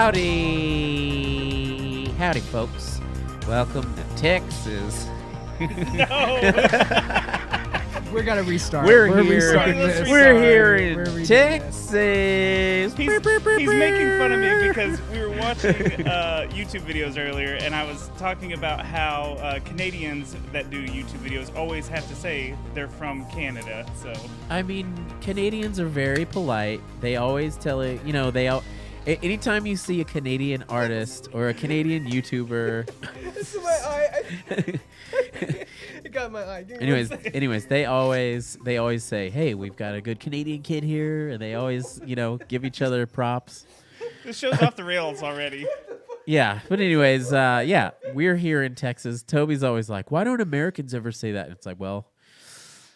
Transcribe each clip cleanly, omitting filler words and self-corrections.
Howdy, folks. Welcome to Texas. No. We're gonna restart. We're restarting here in We're Texas. He's making fun of me because we were watching YouTube videos earlier, and I was talking about how Canadians that do YouTube videos always have to say they're from Canada. So I mean, Canadians are very polite. They always tell it. You know, anytime you see a Canadian artist or a Canadian YouTuber. This is my eye. It got my eye. Anyways, they always say, "Hey, we've got a good Canadian kid here," and they always, give each other props. this show's off the rails already. Yeah, but anyways, we're here in Texas. Toby's always like, "Why don't Americans ever say that?" And it's like, well,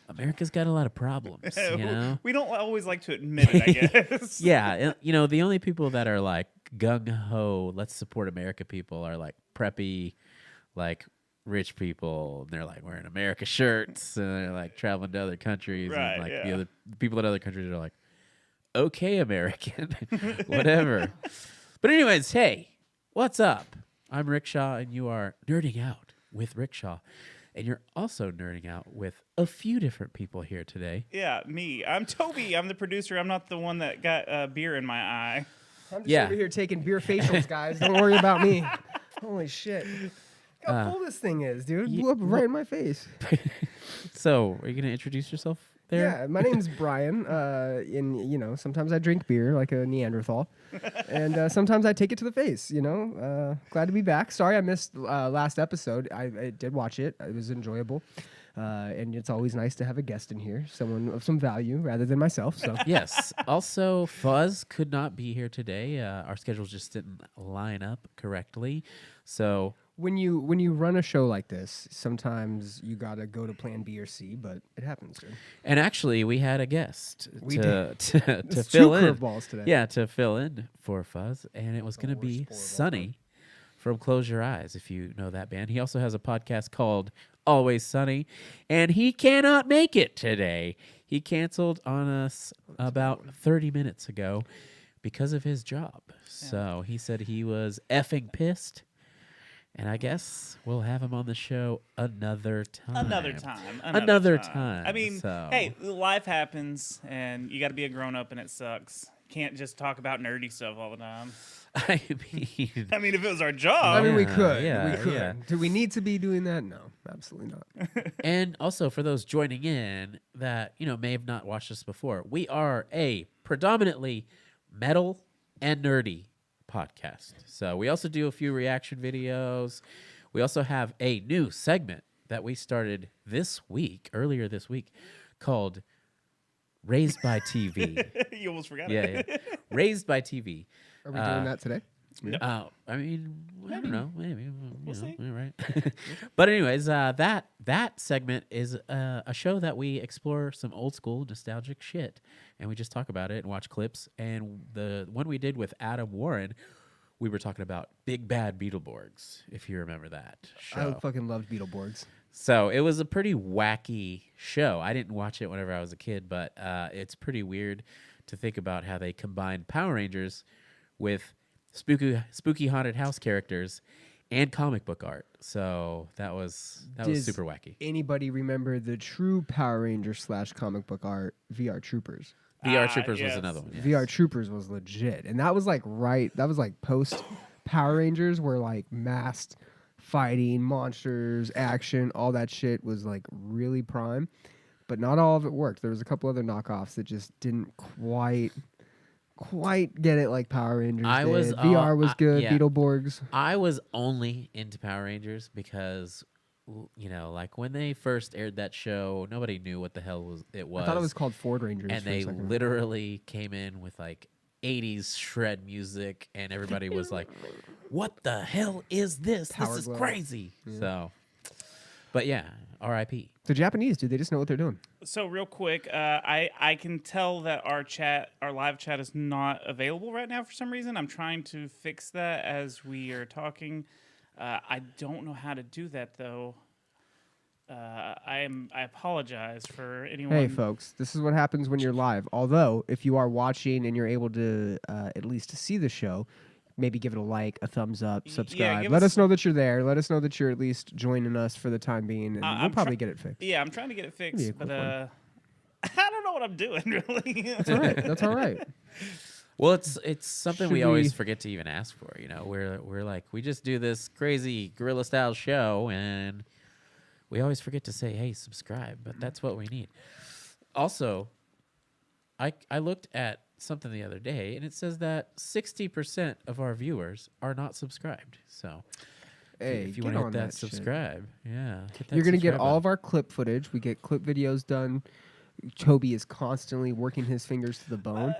America's got a lot of problems, you know? We don't always like to admit it, I guess. Yeah, the only people that are like gung-ho, let's support America people are like preppy, like rich people. And they're like wearing America shirts and they're like traveling to other countries. Right, and like yeah. the other people in other countries are like, okay, American, whatever. But anyways, hey, what's up? I'm Rickshaw and you are nerding out with Rickshaw. And you're also nerding out with a few different people here today. Yeah, me. I'm Toby. I'm the producer. I'm not the one that got beer in my eye. I'm just over here taking beer facials, guys. Don't worry about me. Holy shit. Look how full this thing is, dude. Blew up right in my face. So, are you going to introduce yourself there? Yeah, my name's Brian. And sometimes I drink beer like a Neanderthal. And sometimes I take it to the face, Glad to be back. Sorry I missed last episode. I did watch it. It was enjoyable. And it's always nice to have a guest in here, someone of some value rather than myself. So Yes. Also, Fuzz could not be here today. Our schedules just didn't line up correctly. So when you run a show like this, sometimes you gotta go to plan B or C, but it happens, dude. And actually, we had a guest to It's fill two in. curveballs today. Yeah, to fill in for Fuzz, and it was going to be Sunny from Close Your Eyes, if you know that band. He also has a podcast called Always Sunny, and he cannot make it today. He canceled on us about 30 minutes ago because of his job. Yeah. So he said he was effing pissed. And I guess we'll have him on the show another time. Another time. I mean, hey, life happens, and you got to be a grown-up, and it sucks. Can't just talk about nerdy stuff all the time. I mean, if it was our job. We could. Yeah, we could. yeah. Do we need to be doing that? No, absolutely not. And also for those joining in that, may have not watched us before, we are a predominantly metal and nerdy podcast. So we also do a few reaction videos. We also have a new segment that we started earlier this week, called Raised by TV. You almost forgot it. Yeah. Raised by TV. Are we doing that today? I mean, I don't know. Maybe. We'll see. Right. But anyways, that segment is a show that we explore some old school nostalgic shit, and we just talk about it and watch clips. And the one we did with Adam Warren, we were talking about Big Bad Beetleborgs, if you remember that show. I fucking loved Beetleborgs. So it was a pretty wacky show. I didn't watch it whenever I was a kid, but it's pretty weird to think about how they combined Power Rangers with spooky haunted house characters and comic book art. So that was super wacky. Anybody remember the true Power Ranger / comic book art, VR Troopers? VR Troopers yes. was another one. Yes. VR Troopers was legit. And that was like post Power Rangers, where like masked fighting, monsters, action, all that shit was like really prime. But not all of it worked. There was a couple other knockoffs that just didn't quite get it like Power Rangers did. VR was good. Yeah. Beetleborgs. I was only into Power Rangers because, like when they first aired that show, nobody knew what the hell it was. I thought it was called Ford Rangers. And they literally came in with like 80s shred music, and everybody was like, what the hell is this? Power this is Glove. crazy. Yeah. So, but yeah, R.I.P. The Japanese, dude, they just know what they're doing. So real quick, I can tell that our live chat is not available right now for some reason. I'm trying to fix that as we are talking. I don't know how to do that though. I apologize for anyone. Hey, folks, this is what happens when you're live. Although, if you are watching and you're able to at least see the show, maybe give it a like, a thumbs up, Yeah, subscribe. Let us know that you're there. Let us know that you're at least joining us for the time being, and we'll probably get it fixed. Yeah, I'm trying to get it be a fixed, quick but one. I don't know what I'm doing really. That's all right. That's all right. Well, it's something Should we always we- forget to even ask for. You know, we're like, we just do this crazy guerrilla style show, and we always forget to say, hey, subscribe. But that's what we need. Also, I looked at something the other day, and it says that 60% of our viewers are not subscribed. So Hey, if you get want to on hit that that shit. subscribe, yeah, hit that You're gonna get subscribe all button. of our clip footage. We get clip videos done. Toby is constantly working his fingers to the bone.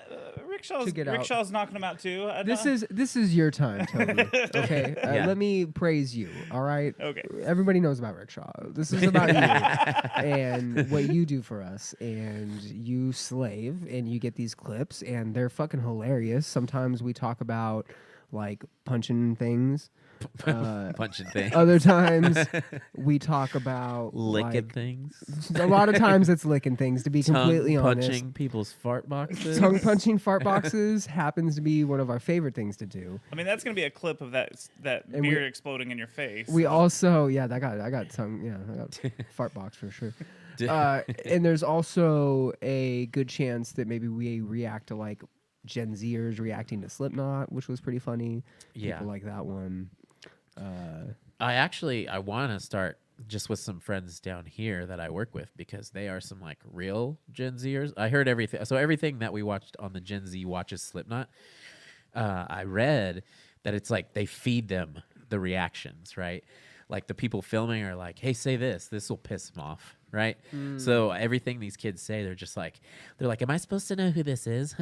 Rickshaw's knocking them out too. This is your time, Toby. Okay, Yeah. let me praise you. All right. Okay. Everybody knows about Rickshaw. This is about you and what you do for us. And you slave, and you get these clips, and they're fucking hilarious. Sometimes we talk about like punching things. punching things, Other times we talk about licking like, things, a lot of times it's licking things. To be completely tongue honest, punching people's fart boxes. tongue punching fart boxes happens to be one of our favorite things to do. I mean, that's gonna be a clip of that And beer exploding in your face. We also, I got tongue, I got fart box for sure. And there's also a good chance that maybe we react to like Gen Zers reacting to Slipknot, which was pretty funny. Yeah. People like that one. I want to start just with some friends down here that I work with because they are some like real Gen Zers. I heard everything. So everything that we watched on the Gen Z watches Slipknot, I read that it's like they feed them the reactions, right? Like the people filming are like, hey, say this will piss them off, right? So everything these kids say, they're like, am I supposed to know who this is?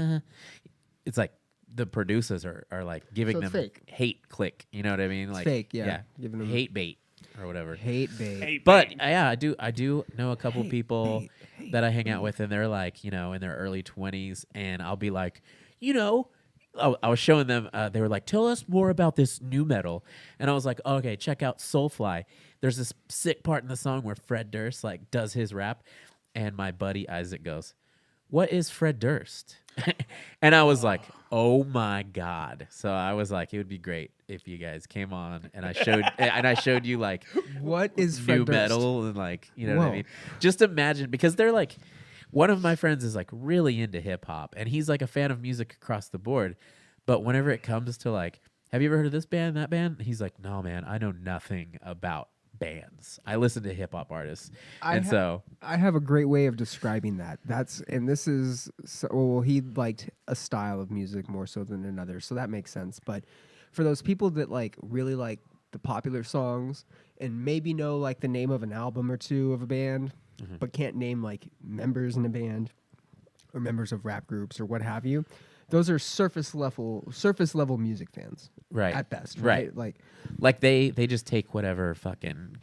It's like the producers are like giving So it's them fake. hate click. You know what I mean? Like fake, yeah. Giving them hate bait or whatever. hate bait. Hey, But bang. yeah, I do know a couple people bait, that I hang out with, and they're like, in their early 20s, and I'll be like, I was showing them. They were like, tell us more about this new metal, and I was like, okay, check out Soulfly. There's this sick part in the song where Fred Durst like does his rap, and my buddy Isaac goes, what is Fred Durst? And I was like, oh my God. So I was like, it would be great if you guys came on and I showed you like What is Fred new Durst? metal and like, you know what I Whoa. mean? Just imagine, because they're like, one of my friends is like really into hip hop and he's like a fan of music across the board. But whenever it comes to like, have you ever heard of this band, that band? He's like, no, man, I know nothing about bands. I listen to hip hop artists. I have a great way of describing that. He liked a style of music more so than another, so that makes sense. But for those people that like really like the popular songs and maybe know like the name of an album or two of a band, but can't name like members in a band or members of rap groups or what have you, those are surface level music fans, Right. at best, Right. right? like they just take whatever fucking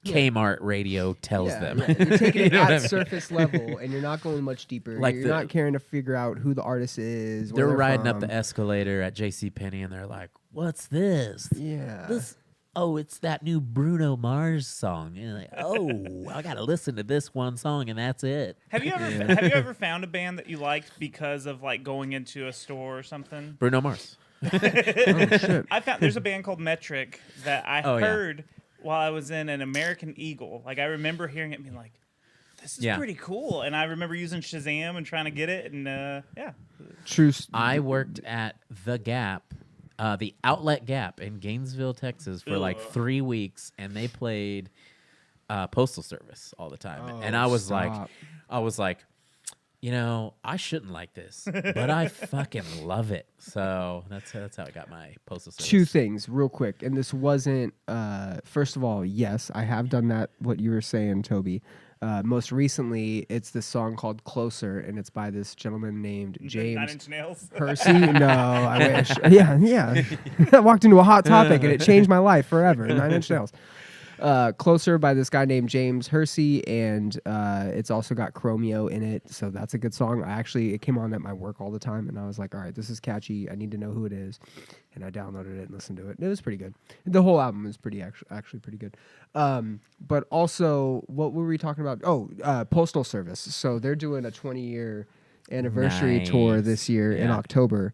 Kmart radio tells them. Yeah. You're taking it You know what at I mean? surface level, and you're not going much deeper. Like You're not caring to figure out who the artist is. They're where riding up from. the escalator at JCPenney and they're like, what's this? Yeah. It's that new Bruno Mars song. And you're like, oh, I got to listen to this one song and that's it. Have you ever found a band that you liked because of like going into a store or something? Bruno Mars. Oh, shit. I found there's a band called Metric that I Oh, yeah. heard while I was in an American Eagle. Like I remember hearing it and being like, this is Yeah. pretty cool. And I remember using Shazam and trying to get it. And yeah. True. I worked at The Gap, the Outlet Gap in Gainesville, Texas for like Ugh. 3 weeks, and they played Postal Service all the time. Oh, and I was stop. like, I shouldn't like this, but I fucking love it. So that's how I got my Postal Service. Two things real quick, and this wasn't. First of all, yes, I have done that. What you were saying, Toby. Most recently, it's this song called "Closer," and it's by this gentleman named 9 James Inch Nails. Hersey. No, I wish. Yeah. I walked into a hot topic and it changed my life forever. 9 Inch Nails. Closer by this guy named James Hersey, and it's also got Chromeo in it, so that's a good song. It came on at my work all the time, and I was like, all right, this is catchy. I need to know who it is, and I downloaded it and listened to it. And it was pretty good. The whole album is actually pretty good. But also, what were we talking about? Oh, Postal Service. So they're doing a 20-year anniversary tour Nice. this year in Yeah. October,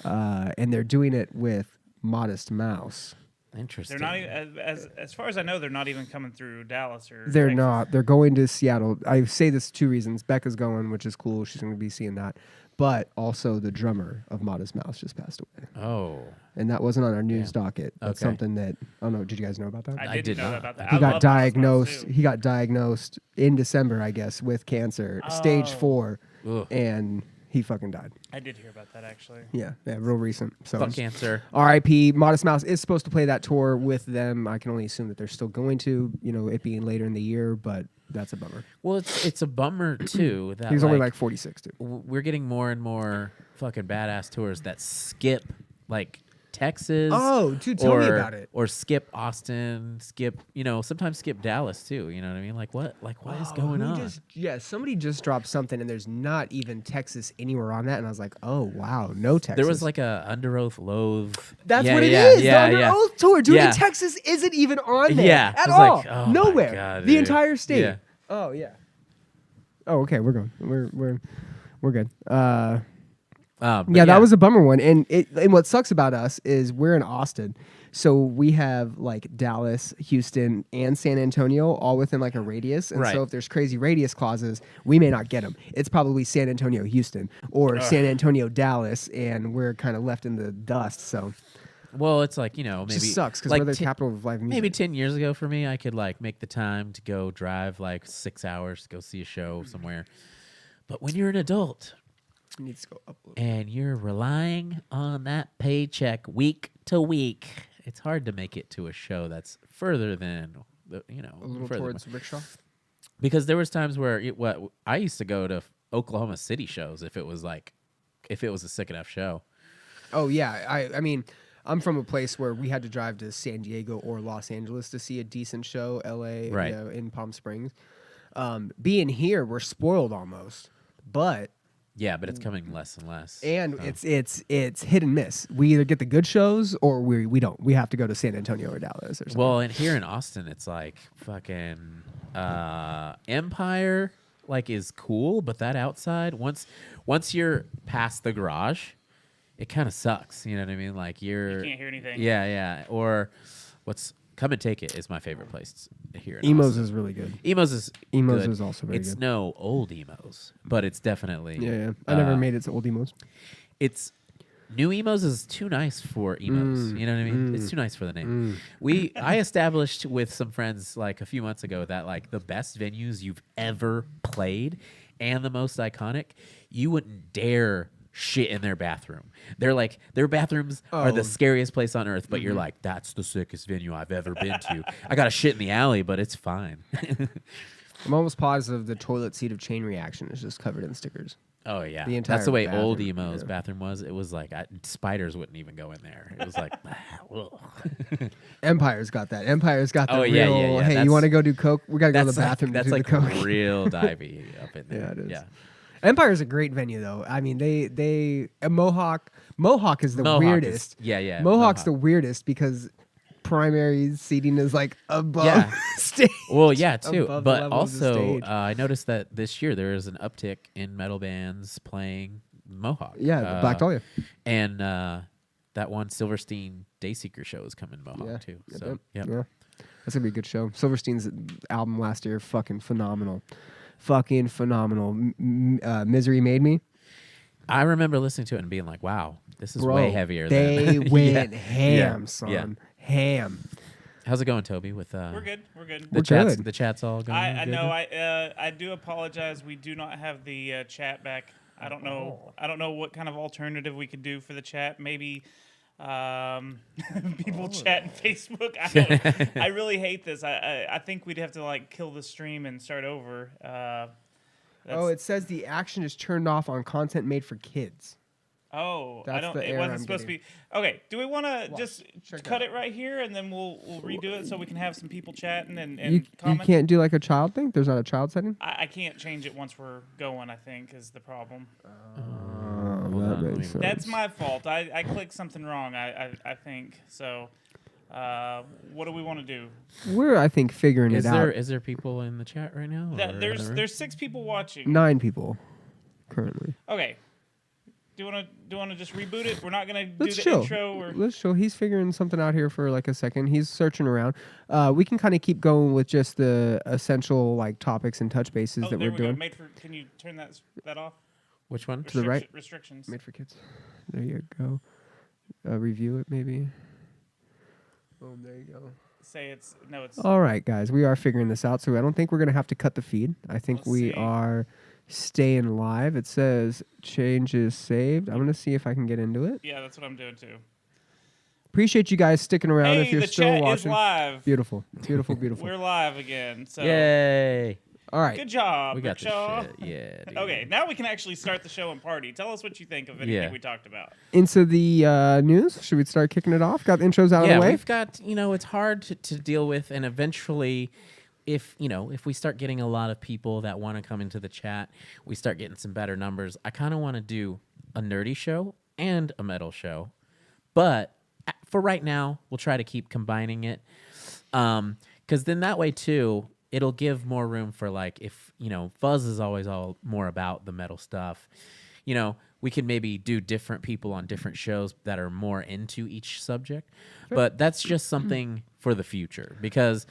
and they're doing it with Modest Mouse. Interesting. They're not even, as far as I know, they're not even coming through Dallas or. They're Texas. not. They're going to Seattle. I say this 2 reasons. Becca's going, which is cool. She's going to be seeing that. But also the drummer of Modest Mouse just passed away. Oh. And that wasn't on our news docket. That's Okay. something that, I don't know, did you guys know about that? I did know not. about that. He I got love Modest Mouse, diagnosed. too. He got diagnosed in December, I guess, with cancer, stage Oh. 4, Ugh. and he fucking died. I did hear about that actually. Yeah, real recent. So Fuck cancer. R.I.P. Modest Mouse is supposed to play that tour with them. I can only assume that they're still going to, it being later in the year, but that's a bummer. Well, it's a bummer too that He was only like 46 too. we're getting more and more fucking badass tours that skip like Texas. Oh, dude, tell me about it. Or skip Austin, sometimes skip Dallas too. You know what I mean? Like what is going on? Somebody just dropped something, and there's not even Texas anywhere on that, and I was like, oh wow, no Texas. There was like a Under Oath Loathe. That's Yeah, what it yeah, is. Yeah, the Under yeah. Oath tour, dude. Yeah. And Texas isn't even on there Yeah, at I was all. like, oh my Nowhere. God, the dude. entire state. Yeah. Oh yeah. Oh okay, we're going. We're good. But That was a bummer one. And what sucks about us is we're in Austin. So we have like Dallas, Houston, and San Antonio all within like a radius. And Right. so if there's crazy radius clauses, we may not get them. It's probably San Antonio, Houston, or San Antonio, Dallas, and we're kind of left in the dust. So Well, it's like, maybe it just sucks because like we're the capital of live music. Maybe 10 years ago for me, I could like make the time to go drive like 6 hours to go see a show somewhere. But when you're an adult It needs to go up a little. and you're relying on that paycheck week to week, it's hard to make it to a show that's further than A little further towards Rickshaw. because there was times where I used to go to Oklahoma City shows if it was a sick enough show. Oh yeah, I mean, I'm from a place where we had to drive to San Diego or Los Angeles to see a decent show. L.A. Right. In Palm Springs. Being here, we're spoiled almost, but Yeah, but it's coming less and less. and it's hit and miss. We either get the good shows or we don't. We have to go to San Antonio or Dallas or something. Well, and here in Austin, it's like fucking Empire is cool, but that outside once you're past the garage, it kind of sucks. You know what I mean? Like You can't hear anything. Yeah. Or what's Come and Take It is my favorite place here. In Emos Austin. is really good. Emos is Emos good. is also very It's good. no old emos, but it's definitely Yeah. I never made it to old emos. It's new emos is too nice for emos. You know what I mean? It's too nice for the name. I established with some friends like a few months ago that like the best venues you've ever played and the most iconic, you wouldn't dare shit in their bathroom. They're like their bathrooms are the scariest place on earth, but you're like, that's the sickest venue I've ever been to. I got a shit in the alley, but it's fine. I'm almost positive the toilet seat of Chain Reaction is just covered in stickers. Oh yeah, The entire that's the way old bathroom, emo's yeah. bathroom was. It was like spiders wouldn't even go in there. It was like, ugh. Empire's got that. Empire's got the Oh, real. yeah, yeah, yeah. Hey, you That's- want to go do coke? We gotta go to that's the bathroom. Like, to that's do like the coke. real divey up in there. Yeah, it is. Yeah. Empire's a great venue though. I mean, they Mohawk is the Mohawk weirdest. yeah. Mohawk's Mohawk. the weirdest because primary seating is like above Yeah. stage. Well, yeah, too. Above the But level of the also, stage. I noticed that this year there is an uptick in metal bands playing Mohawk. Yeah, Black Dahlia. And that one Silverstein Dayseeker show is coming to Mohawk too. So, yeah. yeah. That's gonna be a good show. Silverstein's album last year, fucking phenomenal. Fucking phenomenal. Misery Made Me. I remember listening to it and being like, "Wow, this is Bro, way heavier." They than went Yeah. ham, Yeah. son. Yeah. Ham. How's it going, Toby? With We're good. We're good. The We're chat's good. the chat's all going. I good? know. I do apologize. We do not have the chat back. I don't know. I don't know what kind of alternative we could do for the chat. Maybe people chat in Facebook. I really hate this. I think we'd have to like kill the stream and start over. It says the action is turned off on content made for kids. Oh, I That's don't. the It error wasn't I'm supposed to getting. be. Okay. Do we want to just Check cut that it right here and then we'll redo it so we can have some people chatting and You comment? can't do like a child thing? There's not a child setting? I can't change it once we're going. I think is the problem. Hold that on, let makes me- sense. That's my fault. I clicked something wrong. I think so. What do we want to do? We're, I think, figuring Is it there out. is there people in the chat right now? or There's whatever? there's 6 people watching. 9 people currently. Okay. Do you want to just reboot it? We're not gonna do Let's the chill. intro. Or... Let's chill. He's figuring something out here for like a second. He's searching around. We can kind of keep going with just the essential like topics and touch bases that there we're we go. doing. Can you turn that off? Which one? To the right. Restrictions. Made for kids. There you go. Review it maybe. Boom. There you go. Say it's All right, guys. We are figuring this out, so I don't think we're gonna have to cut the feed. I think Let's we see. are staying live. It says changes saved. I'm gonna see if I can get into it. Yeah, that's what I'm doing too. Appreciate you guys sticking around. Hey, if you're the still chat watching, is live. beautiful, beautiful, beautiful. We're live again. So Yay! All right. good job, We got this Rickshaw. shit. Yeah. Dude. Okay, now we can actually start the show and party. Tell us what you think of anything Yeah. we talked about. Into the news. Should we start kicking it off? Got the intros out of Yeah, the way. we've got, it's hard to deal with, and eventually if we start getting a lot of people that want to come into the chat, we start getting some better numbers. I kind of want to do a nerdy show and a metal show, but for right now, we'll try to keep combining it, because then that way too, it'll give more room for like if Fuzz is always all more about the metal stuff. We can maybe do different people on different shows that are more into each subject. But that's just something for the future because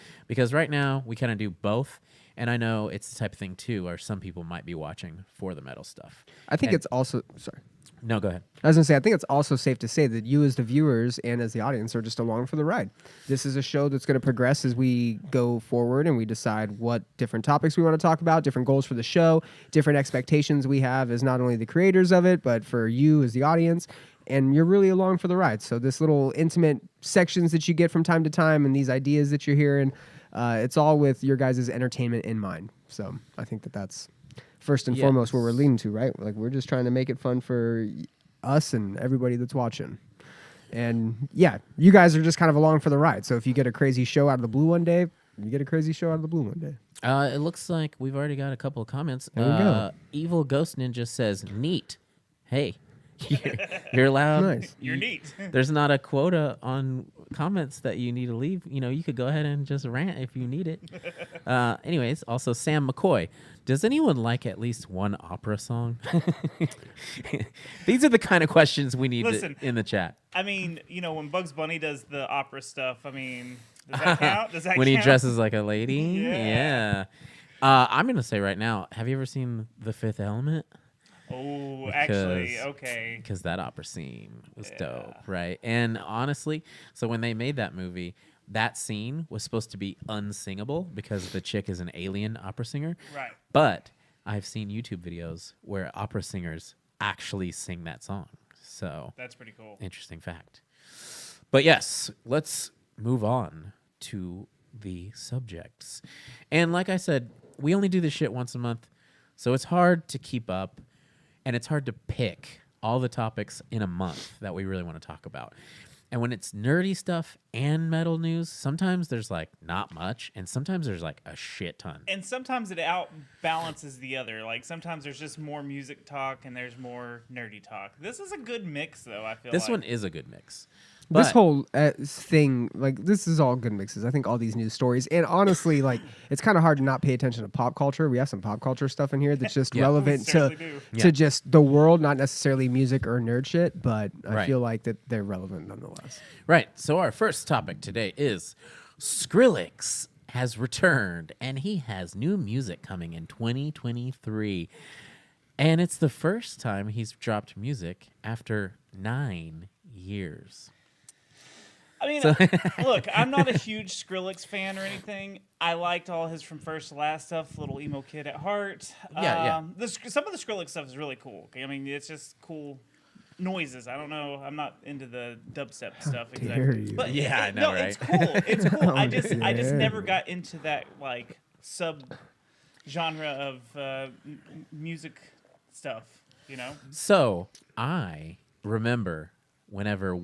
right now we kind of do both. And I know it's the type of thing too, where some people might be watching for the metal stuff. I think And- it's also sorry. No, go ahead. I was gonna say I think it's also safe to say that you as the viewers and as the audience are just along for the ride. This is a show that's going to progress as we go forward and we decide what different topics we want to talk about, different goals for the show, different expectations we have as not only the creators of it, but for you as the audience. And you're really along for the ride. So this little intimate sections that you get from time to time and these ideas that you're hearing, it's all with your guys' entertainment in mind. So I think that's first and foremost where we're leaning to, right? Like we're just trying to make it fun for us and everybody that's watching. And yeah, you guys are just kind of along for the ride. So if you get a crazy show out of the blue one day, you get a crazy show out of the blue one day. It looks like we've already got a couple of comments. There we go. Evil Ghost Ninja says, neat. Hey, you're allowed. Nice. You're neat. There's not a quota on comments that you need to leave. You could go ahead and just rant if you need it. Anyways, also Sam McCoy. Does anyone like at least one opera song? These are the kind of questions we need Listen, in the chat. I mean, when Bugs Bunny does the opera stuff, I mean, does that count? Does that When count? he dresses like a lady? Yeah. I'm going to say right now, have you ever seen The Fifth Element? Oh, actually, okay. Because that opera scene was dope, right? And honestly, so when they made that movie, that scene was supposed to be unsingable because the chick is an alien opera singer. Right. But I've seen YouTube videos where opera singers actually sing that song. So That's pretty cool. interesting fact. But yes, let's move on to the subjects. And like I said, we only do this shit once a month, so it's hard to keep up. And it's hard to pick all the topics in a month that we really want to talk about. And when it's nerdy stuff and metal news, sometimes there's like not much, and sometimes there's like a shit ton. And sometimes it outbalances the other. Like sometimes there's just more music talk and there's more nerdy talk. This is a good mix, though. I feel This like. one is a good mix. This But- whole thing, like, this is all good mixes. I think all these news stories, and honestly, like, it's kind of hard to not pay attention to pop culture. We have some pop culture stuff in here that's just Yeah. relevant We to certainly do. Yeah. just the world, not necessarily music or nerd shit, but I Right. feel like that they're relevant nonetheless. Right. So our first topic today is Skrillex has returned, and he has new music coming in 2023. And it's the first time he's dropped music after 9 years. I mean, look, I'm not a huge Skrillex fan or anything. I liked all his From First to Last stuff, little emo kid at heart. Yeah. Some of the Skrillex stuff is really cool. I mean, it's just cool noises. I don't know. I'm not into the dubstep stuff dare exactly. you. But Yeah, I know, no, right? it's cool. It's cool. I just dare never you. got into that like sub genre of music stuff. So I remember whenever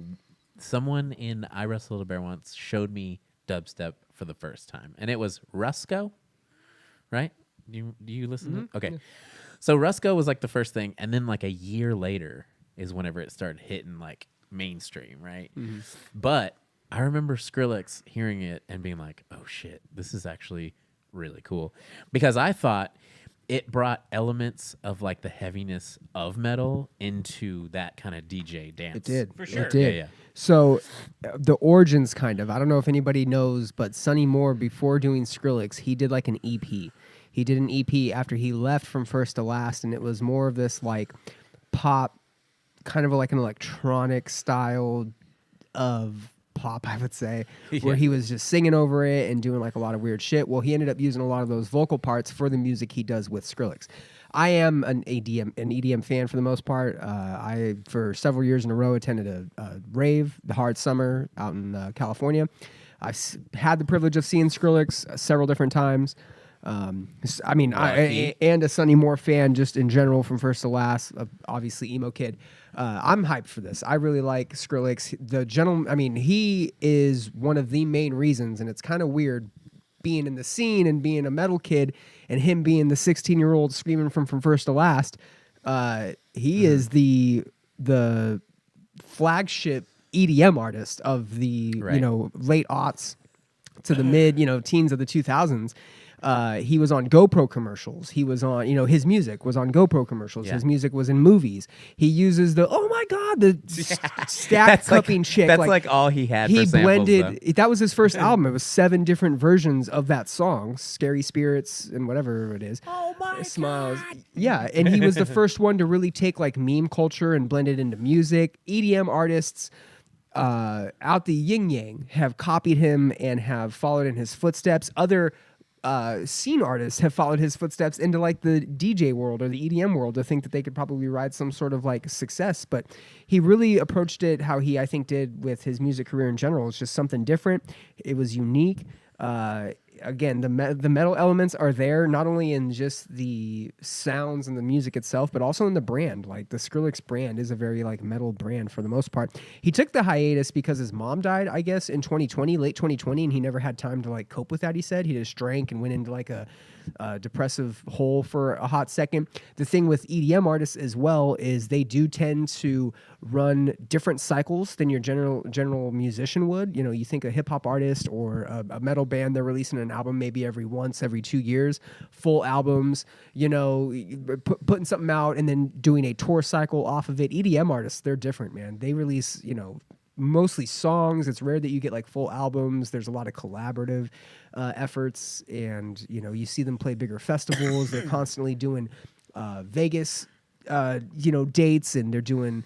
someone in I Wrestled a Bear once showed me dubstep for the first time, and it was Rusko, right? Do you listen to? Okay, so Rusko was like the first thing, and then like a year later is whenever it started hitting like mainstream, right? But I remember Skrillex hearing it and being like, "Oh shit, this is actually really cool," because I thought it brought elements of like the heaviness of metal into that kind of DJ dance. It did. For sure. It did. Yeah. So the origins kind of, I don't know if anybody knows, but Sonny Moore, before doing Skrillex, he did like an EP. He did an EP after he left from First to Last, and it was more of this like pop, kind of like an electronic style of pop, I would say, where he was just singing over it and doing like a lot of weird shit. Well, he ended up using a lot of those vocal parts for the music he does with Skrillex. I am an EDM fan for the most part. I, for several years in a row, attended a rave, the Hard Summer, out in California. I've had the privilege of seeing Skrillex several different times. I mean, and a Sonny Moore fan just in general from First to Last, obviously emo kid. I'm hyped for this. I really like Skrillex. The gentleman, I mean, he is one of the main reasons, and it's kind of weird being in the scene and being a metal kid and him being the 16-year-old screaming from First to Last. He is the flagship EDM artist of the late aughts to the mid teens of the 2000s. He was on GoPro commercials. He was on, his music was on GoPro commercials. Yeah. His music was in movies. He uses the, oh my God, the stack cupping chick. That's like all he had. He for samples, blended, that was his first album. It was 7 different versions of that song, Scary Spirits and whatever it is. Oh my Smiles. God. Yeah, and he was the first one to really take like meme culture and blend it into music. EDM artists out the yin yang have copied him and have followed in his footsteps. Other scene artists have followed his footsteps into like the DJ world or the EDM world to think that they could probably ride some sort of like success, but he really approached it how he, I think, did with his music career in general. It's just something different. It was unique. Again, the metal elements are there, not only in just the sounds and the music itself, but also in the brand. Like the Skrillex brand is a very like metal brand for the most part. He took the hiatus because his mom died, I guess, in 2020, late 2020, and he never had time to like cope with that. He said he just drank and went into like a depressive hole for a hot second. The thing with EDM artists as well is they do tend to run different cycles than your general musician would. You think a hip hop artist or a metal band, they're releasing an album maybe every 2 years, full albums, putting something out and then doing a tour cycle off of it. EDM artists, they're different, man. They release, mostly songs. It's rare that you get like full albums. There's a lot of collaborative efforts, and you see them play bigger festivals. They're constantly doing Vegas dates, and they're doing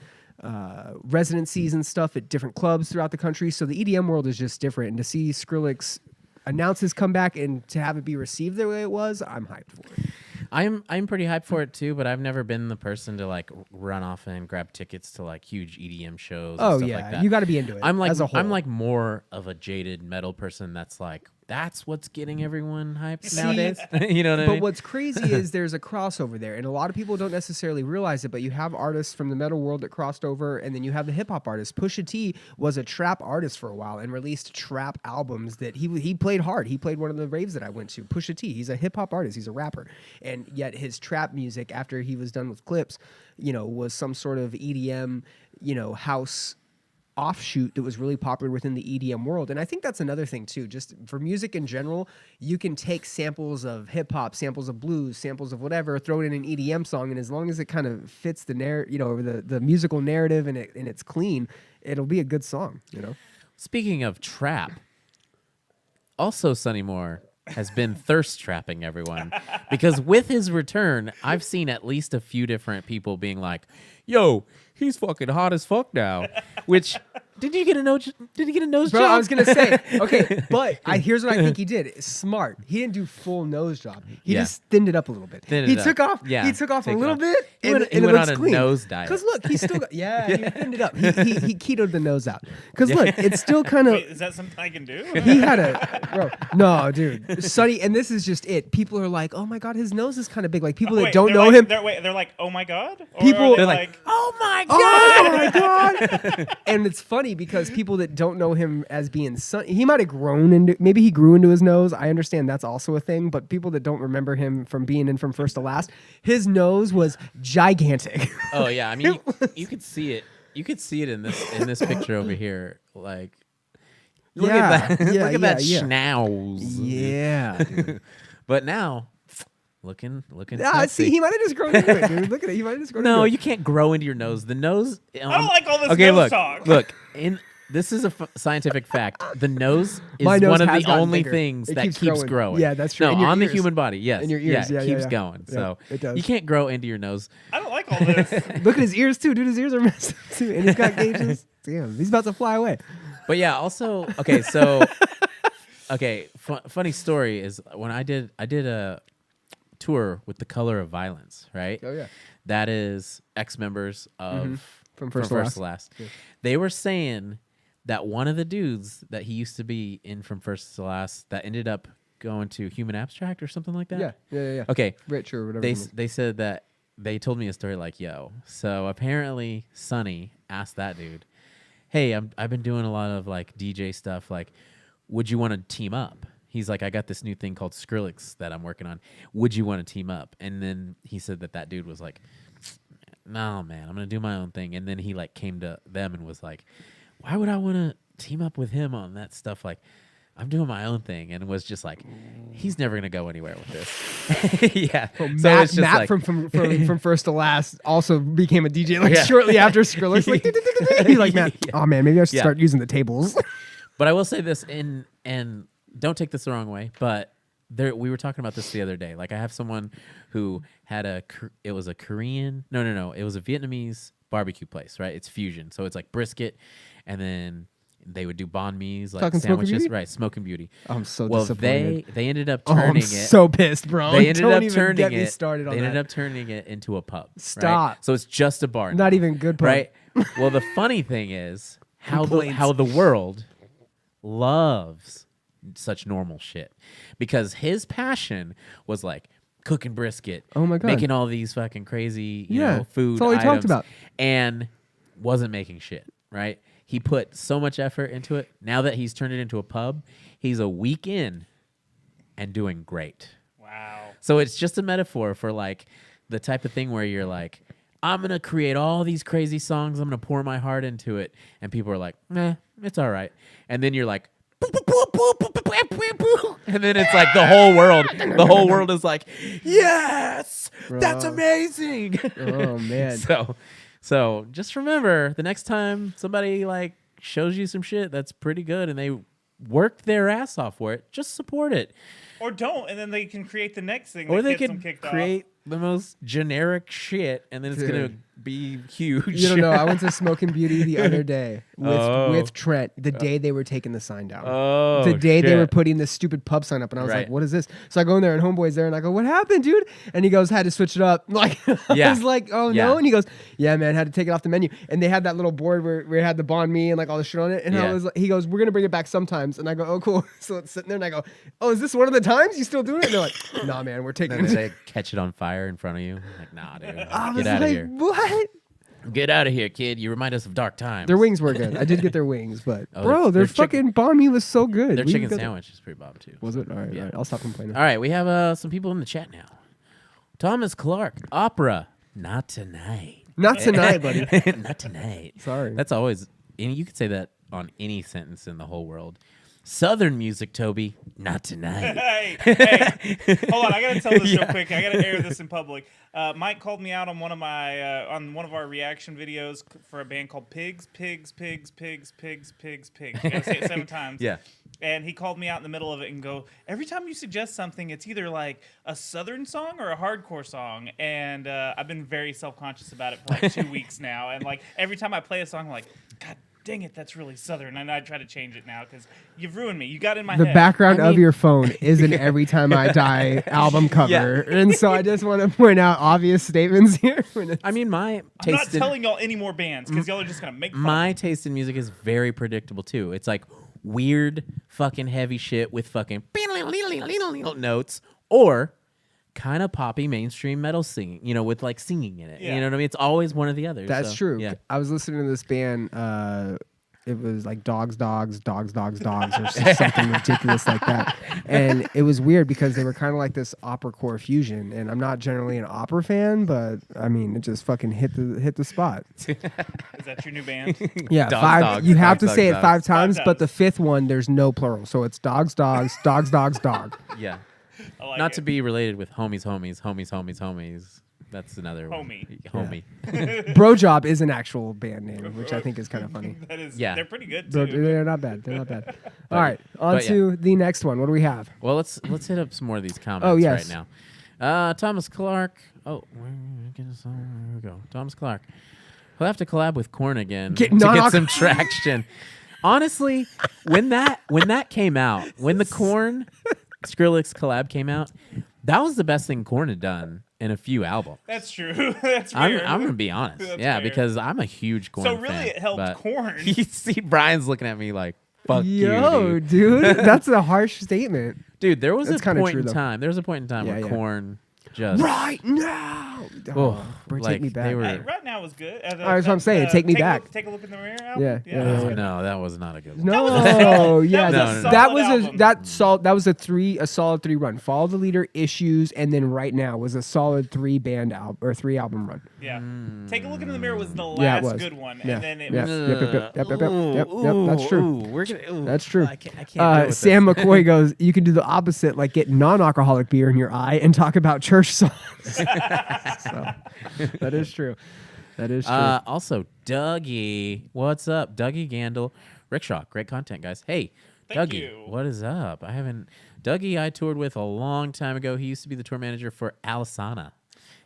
residencies and stuff at different clubs throughout the country. So the EDM world is just different, and to see Skrillex announce his comeback and to have it be received the way it was, I'm hyped for it. I'm pretty hyped for it too, but I've never been the person to like run off and grab tickets to like huge EDM shows. And stuff like that. You got to be into it. I'm like as a whole. I'm like more of a jaded metal person. That's what's getting everyone hyped nowadays. You know what I mean? But what's crazy is there's a crossover there, and a lot of people don't necessarily realize it, but you have artists from the metal world that crossed over, and then you have the hip-hop artists. Pusha T was a trap artist for a while and released trap albums that he played hard. He played one of the raves that I went to. Pusha T, he's a hip-hop artist. He's a rapper. And yet his trap music, after he was done with Clips, was some sort of EDM, house offshoot that was really popular within the EDM world. And I think that's another thing too, just for music in general, you can take samples of hip hop, samples of blues, samples of whatever, throw it in an EDM song, and as long as it kind of fits the the musical narrative and it's clean, it'll be a good song, Speaking of trap, also Sonny Moore has been thirst trapping everyone, because with his return, I've seen at least a few different people being like, "Yo, he's fucking hot as fuck now." Which did he get a nose Bro, job? I was gonna say, okay, but here's what I think he did. Smart. He didn't do full nose job. He just thinned it up a little bit. He took off a little bit, and he it went looks on a clean. nose diet. Because look, he still got, he thinned it up. He ketoed the nose out. Because look, it's still kind of. Is that something I can do? He had no, dude, Sonny, and this is just it. People are like, oh my God, his nose is kind of big. Like people that don't know him. They're like, oh my God. Or People, they're like, "Oh my god!" Oh my God! And it's funny because people that don't know him as being Sonny, he might have grown into, maybe he grew into his nose. I understand that's also a thing, but people that don't remember him from being in From First to Last, his nose was gigantic. Oh yeah, I mean you could see it. You could see it in this picture over here. Like, look at that! Look at that schnauz. Yeah. Dude. But now, looking. Yeah, sexy. see, he might have just grown into it, dude. Look at it. He might have just grown into No, it. you can't grow into your nose. The nose. I don't like all this nose talk. Look. This is a scientific fact. The nose is My nose one of has the gotten only bigger. things It that keeps keeps growing. growing. Yeah, that's true. No, In your on the ears. human body, yes. In your ears, it yeah, keeps yeah. going. Yeah, So it does. you can't grow into your nose. I don't like all this. Look at his ears too, dude. His ears are messed up too, and he's got gauges. Damn, he's about to fly away. But yeah, also okay. So funny story is when I did a tour with The Color of Violence, right? Oh yeah. That is ex-members of From First to Last. Yeah. They were saying that one of the dudes that he used to be in From First to Last that ended up going to Human Abstract or something like that. Yeah. Okay. Rich or whatever. They said that they told me a story like, yo. So apparently Sonny asked that dude, hey, I've been doing a lot of like DJ stuff. Like, would you want to team up? He's like, I got this new thing called Skrillex that I'm working on. Would you want to team up? And then he said that dude was like, no, man, I'm going to do my own thing. And then he like came to them and was like, why would I want to team up with him on that stuff? Like, I'm doing my own thing. And was just like, he's never going to go anywhere with this. Yeah. Well, So Matt, it's just Matt like, from First to Last also became a DJ like shortly after Skrillex. Like, he's like, man, oh man, maybe I should start using the tables. But I will say this, and don't take this the wrong way, but we were talking about this the other day. Like, I have someone who had it was a Korean, no, it was a Vietnamese barbecue place, right? It's fusion, so it's like brisket, and then they would do banh mi's, like Talking sandwiches, Smoking Beauty? right? Smoking Beauty. I'm so Well, disappointed. they ended up Oh, turning I'm it. so pissed, bro. They ended Don't up even turning get me it. started on They ended that. up turning it into a pub. Stop. Right? So it's just a bar. Not now, even good pub. right? Well, the funny thing is how Complaints. the world loves such normal shit, because his passion was like cooking brisket. Oh my God. Making all these fucking crazy you know, food that's all he items, talked about. and wasn't making shit. Right? He put so much effort into it. Now that he's turned it into a pub, he's a week in and doing great. Wow. So it's just a metaphor for like the type of thing where you're like, I'm going to create all these crazy songs. I'm going to pour my heart into it. And people are like, nah, it's all right. And then you're like, and then it's like the whole world is like, yes, that's amazing. Oh man. So just remember, the next time somebody like shows you some shit that's pretty good and they worked their ass off for it, just support it. Or don't, and then they can create the next thing. Or that they gets them could kicked create the most generic shit, and then it's gonna be huge. You don't know. I went to Smoking Beauty the other day Oh. with Trent the day they were taking the sign down. Oh, the day they were shit. putting this stupid pub sign up, and I was Right. like, "What is this?" So I go in there, and Homeboy's there, and I go, "What happened, dude?" And he goes, "Had to switch it up." Like, I Yeah. was like, "Oh Yeah. no!" And he goes, "Yeah, man, had to take it off the menu." And they had that little board where it had the banh mi and like all the shit on it. And I Yeah. was like, he goes, "We're gonna bring it back sometimes." And I go, "Oh, cool." So it's sitting there, and I go, "Oh, is this one of the times you still doing it?" And they're like, "Nah, man, we're taking And it." then they catch it on fire in front of you. Like, nah, dude, I was get out of like, here. "What?" Get out of here, kid. You remind us of dark times. Their wings were good. I did get their wings, but Oh, bro, their their fucking banh mi was so good. Their We chicken got- sandwich is pretty bomb too. Was it? All right, Yeah. all right. I'll stop complaining. All right, we have some people in the chat now. Thomas Clark, opera, not tonight. Not tonight, buddy. Not tonight. Sorry. That's always, and you could say that on any sentence in the whole world. Southern music, Toby, not tonight. Hey, hold on! I gotta tell this Yeah. real quick. I gotta air this in public. Mike called me out on one of our reaction videos for a band called Pigs. You gotta say it 7 times. Yeah. And he called me out in the middle of it and go, every time you suggest something, it's either like a Southern song or a hardcore song. And I've been very self-conscious about it for like 2 weeks now. And like every time I play a song, I'm like, God dang it, that's really Southern. And I try to change it now because you've ruined me. You got in my The head. background I of mean- your phone is an Every Time I Die album cover. And so I just want to point out obvious statements here. I mean, my I'm not taste in telling y'all any more bands because y'all are just going to make fun. my taste in music is very predictable too. It's like weird fucking heavy shit with fucking notes, or kind of poppy mainstream metal singing, you know, with like singing in it. Yeah. You know what I mean? It's always one or the other. That's so, true. Yeah. I was listening to this band. It was like dogs, or something ridiculous like that. And it was weird because they were kind of like this opera-core fusion. And I'm not generally an opera fan, but I mean, it just fucking hit the spot. Is that your new band? Yeah, Dogs, you have dogs, to say dogs, it 5 times, dogs. but the 5th one, there's no plural. So it's dogs, dog. Yeah. I like Not it. to be related with homies. That's another Homie. one. Homie. Bro Job is an actual band name, which I think is kind of funny. That is, Yeah. they're pretty good Bro, too. they're not bad. They're not bad. All right, on but yeah. to the next one. What do we have? Well, let's hit up some more of these comments Oh, yes. right now. Thomas Clark. Oh, where we go. Thomas Clark. He'll have to collab with Korn again to get some traction. Honestly, when that came out, when the Korn Skrillex collab came out, that was the best thing Korn had done in a few albums. That's true. That's I'm fair. gonna be honest. That's Yeah, fair. because I'm a huge Korn So fan. really it helped but Korn. You see, Brian's looking at me like, "Fuck Yo, you, dude, that's a harsh statement. dude." There was That's a kinda point true, in though. time. There was a point in time Yeah, where yeah. Korn just Right now, Oh, bro, like, take me back. they were- Hey, right now was good. That's what I'm saying, take me back. Take a look in the mirror. Album? Yeah, yeah, that's yeah. good. No, that was not a good one. No, was a solid- yeah, that was a that solid was album. that was a solid 3 run. Follow the Leader, Issues, and then Right Now was a solid 3 album run. Yeah. Take a look in the mirror was the last Yeah, it was. good one, Yeah, and then it yeah. was. Yep, that's true. We're gonna, That's true. I can't deal with Sam this. McCoy goes, you can do the opposite, like get non-alcoholic beer in your eye and talk about church songs. So, that is true. That is true. Also, Dougie, what's up? Dougie Gandil, Rickshaw, great content, guys. Hey, Thank Dougie, you. what is up? Dougie I toured with a long time ago. He used to be the tour manager for Alisana.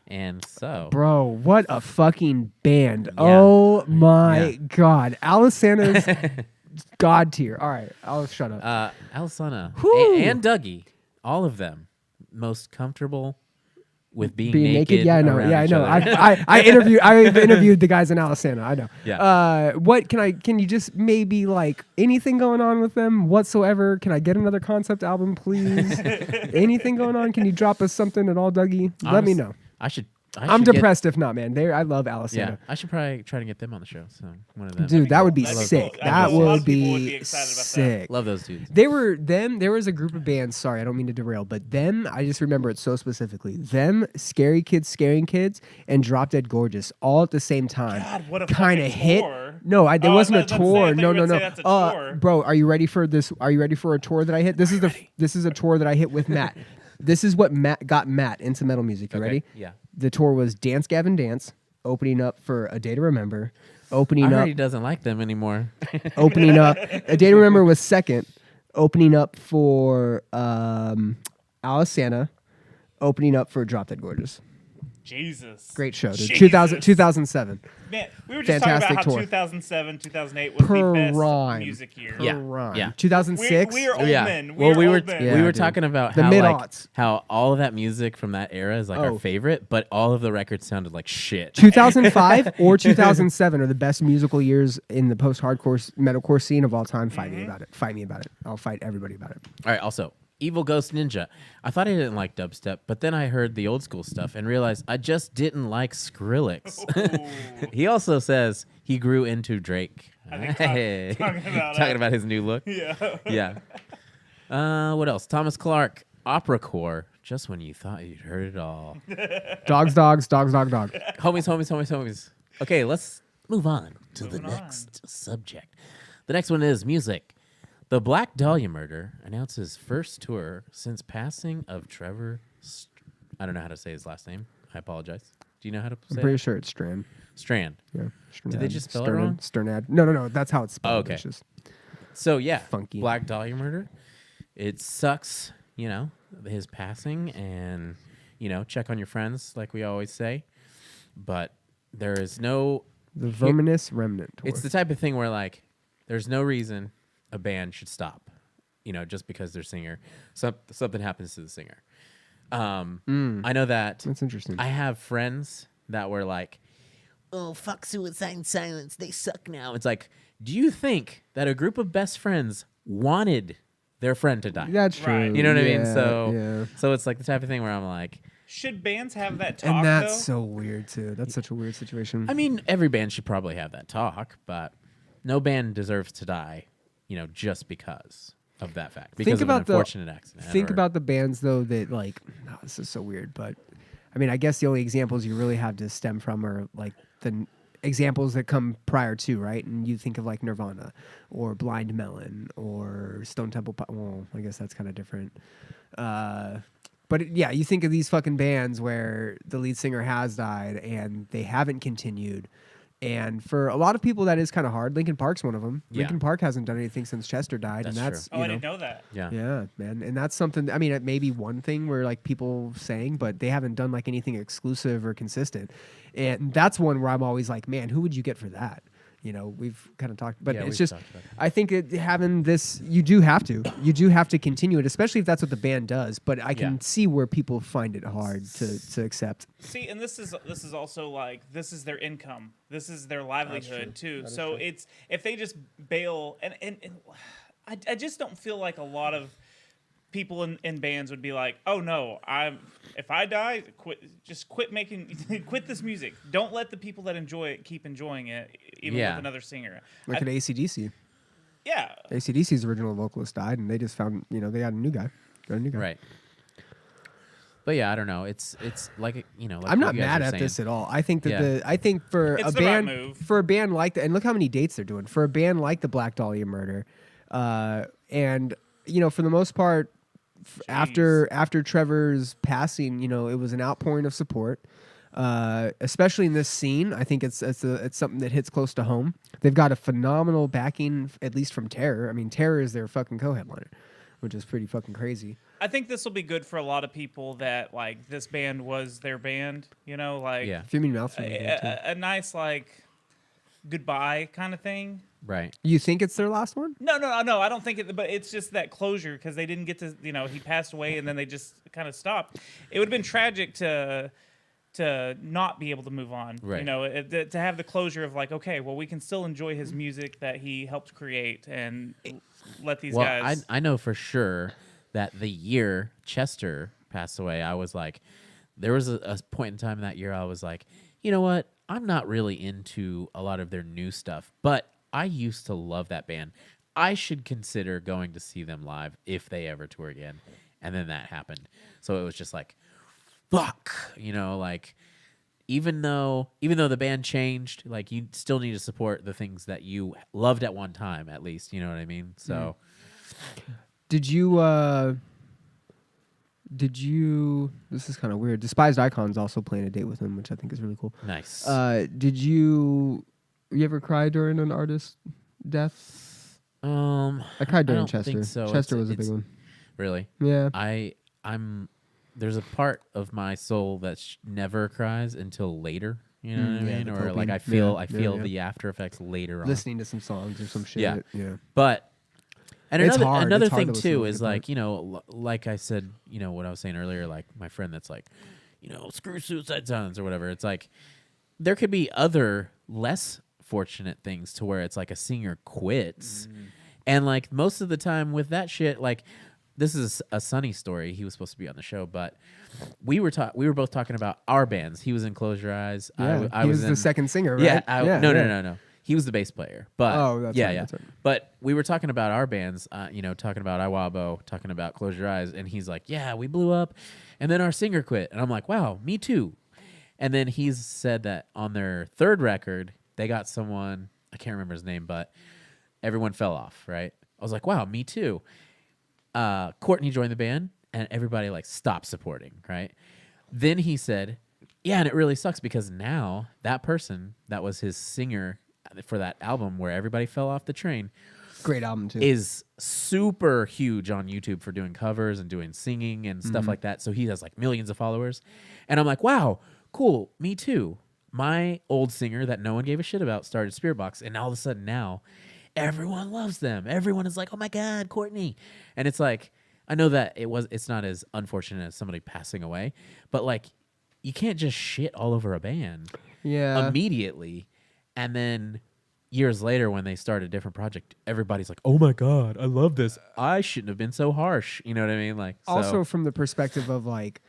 And so, Bro, what a fucking band. Oh my Yeah. God. Alisana's god tier. All right, I'll shut up. Alisana Whew. and Dougie, all of them, most comfortable with being naked? Yeah, I know. around Yeah, I each know. other. I've interviewed the guys in Alisana. I know. Yeah. What can you just maybe like anything going on with them whatsoever? Can I get another concept album, please? Anything going on? Can you drop us something at all, Dougie? Let me know. I'm depressed if not, man. I love Alisana. Yeah, I should probably try to get them on the show. So one of them. Dude, that would be That'd be sick. cool. That A lot would of people would be be excited about that. sick. Love those dudes. There was a group of bands, sorry, I don't mean to derail, but them, I just remember it so specifically. Them, Scary Kids, Scaring Kids, and Drop Dead Gorgeous all at the same time. God, what a Kind of fucking hit. tour. No, there Oh, wasn't I a was about to say, I tour. thought you No, were no, gonna no. say that's a tour. Bro, are you ready for this? Are you ready for a tour that I hit? This is a tour that I hit with Matt. This is what got Matt into metal music. You ready? Yeah. The tour was Dance Gavin Dance, opening up for A Day to Remember, I opening heard up he doesn't like them anymore. opening up. A Day to Remember was second, opening up for Alisana, opening up for Drop Dead Gorgeous. Jesus. Great show, dude. Jesus. 2007. Man, we were just Fantastic talking about tour. how 2007, 2008 was the best Prime. music year. Yeah. Prime. yeah. 2006. We're old yeah. men. Well, we were old men. Yeah, we were dude. talking about The how mid-aughts. how all of that music from that era is like Oh. our favorite, but all of the records sounded like shit. 2005 or 2007 are the best musical years in the post-hardcore metalcore scene of all time. Fight me about it. Fight me about it. I'll fight everybody about it. All right. Also, Evil Ghost Ninja. I thought I didn't like dubstep, but then I heard the old school stuff and realized I just didn't like Skrillex. He also says he grew into Drake. I think Hey. talking about his new look. Yeah. Yeah. What else? Thomas Clark, Opera Core. Just when you thought you'd heard it all. Dogs, dog. Homies. Okay, let's move on to the next subject. The next one is music. The Black Dahlia Murder announces first tour since passing of Trevor. I don't know how to say his last name. I apologize. Do you know how to say I'm pretty it? sure it's Strand. Strand. Yeah. Did they just spell it wrong? Sternad. No. That's how it's spelled. Oh, okay. It's just So yeah, Funky. Black Dahlia Murder. It sucks, his passing, and check on your friends, like we always say. But there is no. the Verminous Remnant tour. It's the type of thing where like, there's no reason a band should stop, just because their singer, something happens to the singer. I know that. That's interesting. I have friends that were like, "Oh, fuck Suicide and Silence, they suck now." It's like, do you think that a group of best friends wanted their friend to die? That's true. Right. You know what I mean? Yeah. So it's like the type of thing where I'm like, Should bands have that talk, And that's though? so weird too. That's such a weird situation. I mean, every band should probably have that talk, but no band deserves to die, just because of that fact. Because of an unfortunate accident. Think or- about the bands though that like. No, this is so weird, but I mean, I guess the only examples you really have to stem from are like the examples that come prior to, right? And you think of like Nirvana or Blind Melon or Stone Temple. Well, I guess that's kind of different. But yeah, you think of these fucking bands where the lead singer has died and they haven't continued. And for a lot of people, that is kind of hard. Linkin Park's one of them. Yeah. Linkin Park hasn't done anything since Chester died, That's and that's Oh, I didn't know that. Yeah. yeah, man. And that's something. I mean, it may be one thing where like people saying, but they haven't done like anything exclusive or consistent. And that's one where I'm always like, man, who would you get for that? You know, we've kind of talked, but Yeah, it's we've just, talked about that. I think having this, you do have to continue it, especially if that's what the band does. But I can Yeah. see where people find it hard to accept. See, and this is also like this is their income. This is their livelihood too. So it's if they just bail and I just don't feel like a lot of people in bands would be like, oh no, if I die, quit making quit this music. Don't let the people that enjoy it keep enjoying it, even Yeah. with another singer. Like at AC/DC. Yeah. AC/DC's original vocalist died, and they just found, they got a new guy. Right. But yeah, I don't know. It's like like I'm not you guys mad are at saying. this at all. I think that Yeah. I think for It's a the right band move. like that, and look how many dates they're doing for a band like the Black Dahlia Murder, and for the most part, after Trevor's passing, it was an outpouring of support. Especially in this scene, I think it's something that hits close to home. They've got a phenomenal backing, at least from Terror. I mean, Terror is their fucking co-headliner, which is pretty fucking crazy. I think this will be good for a lot of people that like this band was their band, like Yeah. Fuming Mouth. a nice like goodbye kind of thing. Right. You think it's their last one? No, I don't think it, but it's just that closure because they didn't get to, he passed away and then they just kind of stopped. It would have been tragic to not be able to move on, Right. to have the closure of like, okay, well, we can still enjoy his music that he helped create and let these guys. I know for sure that the year Chester passed away, I was like, there was a point in time that year I was like, you know what? I'm not really into a lot of their new stuff, but I used to love that band. I should consider going to see them live if they ever tour again. And then that happened. So it was just like, fuck, like even though the band changed, like you still need to support the things that you loved at one time, at least, you know what I mean? So Did you this is kind of weird. Despised Icons also playing a date with him, which I think is really cool. nice. Did you ever cry during an artist's death? I cried during don't Chester. think so. Chester was a It's- big one. Really? Yeah. I'm there's a part of my soul that never cries until later. You know what I yeah, mean? the Or like coping. I Yeah, feel yeah. the after effects later on. Listening to some songs or some shit. Yeah. Yeah. But and It's another hard. another It's hard thing to listen too to is Linkin like like I said, what I was saying earlier, like my friend that's like, screw Suicide Silence or whatever. It's like there could be other less fortunate things to where it's like a singer quits, and like most of the time with that shit, like this is a Sunny story. He was supposed to be on the show, but we were both talking about our bands. He was in Close Your Eyes. Yeah. I he was was in, the second singer, right? Yeah, no. He was the bass player, but Oh, that's yeah, right, yeah. that's right. But we were talking about our bands, talking about Iwabo, talking about Close Your Eyes, and he's like, "Yeah, we blew up, and then our singer quit," and I'm like, "Wow, me too." And then he's said that on their third record, they got someone, I can't remember his name, but everyone fell off. Right? I was like, "Wow, me too." Courtney joined the band, and everybody like stopped supporting. Right? Then he said, "Yeah, and it really sucks because now that person that was his singer for that album where everybody fell off the train Great album too. is super huge on YouTube for doing covers and doing singing and stuff like that. So he has like millions of followers. And I'm like, wow, cool. Me too. My old singer that no one gave a shit about started Spirit Box. And all of a sudden now everyone loves them. Everyone is like, oh my God, Courtney. And it's like, I know that it's not as unfortunate as somebody passing away, but like you can't just shit all over a band immediately. And then years later, when they start a different project, everybody's like, "Oh my God, I love this. I shouldn't have been so harsh." You know what I mean? Like, Also, from the perspective of like,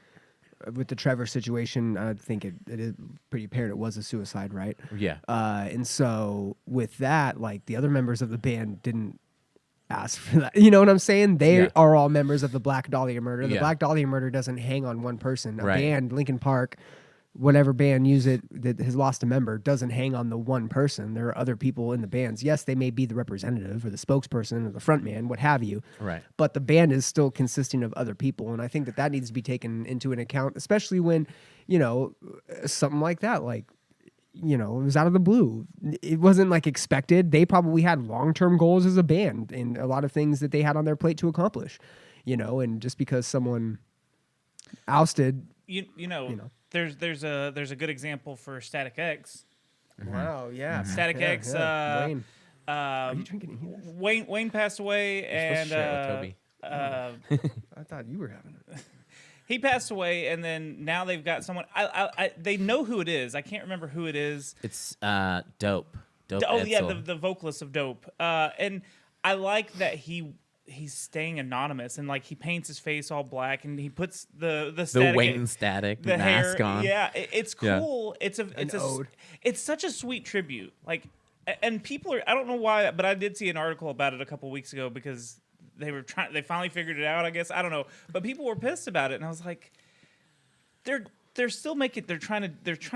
with the Trevor situation, I think it is pretty apparent it was a suicide, right? yeah, And so with that, like the other members of the band didn't ask for that. You know what I'm saying? They Yeah. are all members of the Black Dahlia Murder. The Yeah. Black Dahlia Murder doesn't hang on one person. A Right. band, Linkin Park, whatever band that has lost a member doesn't hang on the one person. There are other people in the bands. Yes, they may be the representative or the spokesperson or the front man, what have you. Right. But the band is still consisting of other people. And I think that needs to be taken into an account, especially when, something like that, like, it was out of the blue. It wasn't like expected. They probably had long-term goals as a band and a lot of things that they had on their plate to accomplish, and just because someone ousted, there's a good example for Static X. Wow, yeah. Static X. Wayne. Are you drinking here? Wayne passed away, and Toby. I thought you were having it. He passed away, and then now they've got someone. They know who it is. I can't remember who it is. It's Dope. Dope. Oh yeah, Edsel. the vocalist of Dope. And I like that he's staying anonymous, and like he paints his face all black, and he puts the Wayne Static the mask hair, on. Yeah, it's cool. Yeah. It's such a sweet tribute. Like, and people are. I don't know why, but I did see an article about it a couple weeks ago because they finally figured it out, I guess. I don't know. But people were pissed about it, and I was like, they're still making they're trying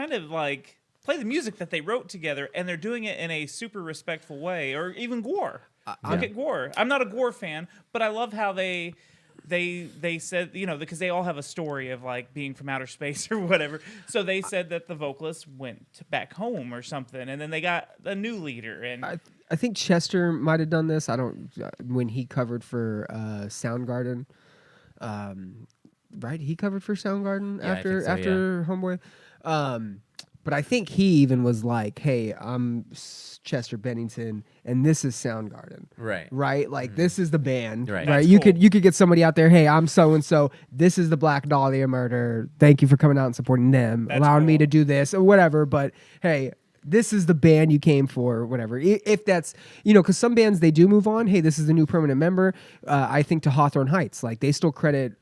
to like play the music that they wrote together, and they're doing it in a super respectful way. Or even Gore. Look at Gore. I'm not a Gore fan, but I love how they said, because they all have a story of like being from outer space or whatever. So they said that the vocalist went back home or something, and then they got a new leader. And I think Chester might have done this. When he covered for Soundgarden, right? He covered for Soundgarden after Homeboy. But I think he even was like, "Hey, I'm Chester Bennington, and this is Soundgarden." Right. Right. Like this is the band. Right. Right. That's You cool. could get somebody out there. Hey, I'm so and so. This is the Black Dahlia Murder. Thank you for coming out and supporting them, That's allowing me cool. to do this or whatever. But hey, this is the band you came for, or whatever. If that's, because some bands, they do move on. Hey, this is the new permanent member. I think to Hawthorne Heights, like they still credit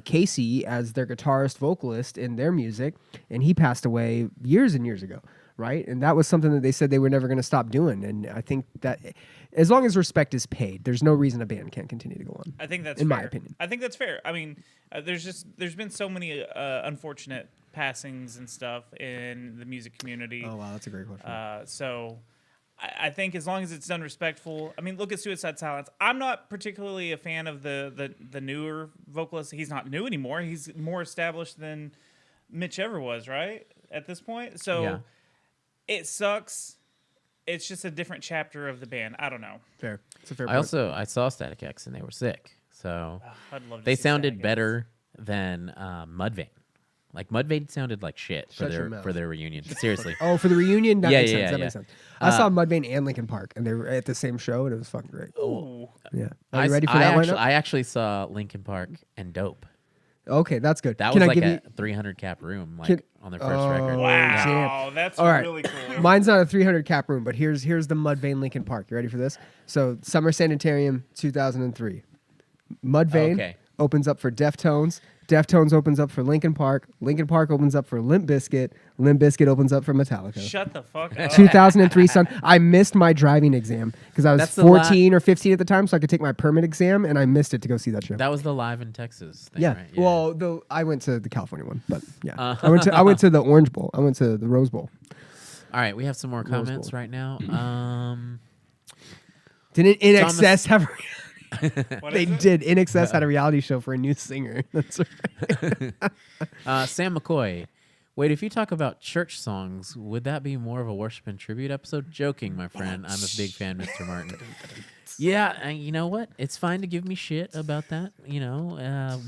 Casey as their guitarist vocalist in their music, and he passed away years and years ago, right? And that was something that they said they were never going to stop doing. And I think that as long as respect is paid, there's no reason a band can't continue to go on. I think that's in fair. my opinion. I think that's fair. I mean, there's been so many unfortunate passings and stuff in the music community. Oh wow, that's a great question. So I think as long as it's done respectful. I mean, look at Suicide Silence. I'm not particularly a fan of the newer vocalist. He's not new anymore. He's more established than Mitch ever was, right? At this point. So Yeah. It sucks. It's just a different chapter of the band. I don't know. Fair. It's a fair I point. saw Static X and they were sick. So I'd love to they see sounded Static X. better than Mudvayne. Like Mudvayne sounded like shit Shut your mouth. for their reunion. Seriously. Oh, for the reunion? That Yeah, makes yeah, sense. yeah, That yeah. makes sense. I saw Mudvayne and Linkin Park, and they were at the same show, and it was fucking great. Ooh. Yeah. Are you ready for that lineup? I actually saw Linkin Park and Dope. Okay, that's good. That Can was I like give a 300 cap room, like Can- on their first record. Wow, that's All right. really cool. Mine's not a 300 cap room, but here's the Mudvayne Linkin Park. You ready for this? So Summer Sanitarium 2003. Mudvayne Okay. opens up for Deftones. Deftones opens up for Linkin Park. Linkin Park opens up for Limp Bizkit. Limp Bizkit opens up for Metallica. Shut the fuck up. 2003 Sun. I missed my driving exam because I was That's the 14 or 15 at the time, so I could take my permit exam, and I missed it to go see that show. That was the Live in Texas thing, Yeah. right? Well, I went to the California one, but yeah, Uh-huh. I went to the Orange Bowl. I went to the Rose Bowl. All right, we have some more comments Bowl. right now. Didn't In Thomas- Excess have? What They is it? did. In Excess had a reality show for a new singer. That's right. Sam McCoy. Wait, if you talk about church songs, would that be more of a worship and tribute episode? Joking, my friend. I'm a big fan, Mr. Martin. Yeah, you know what? It's fine to give me shit about that.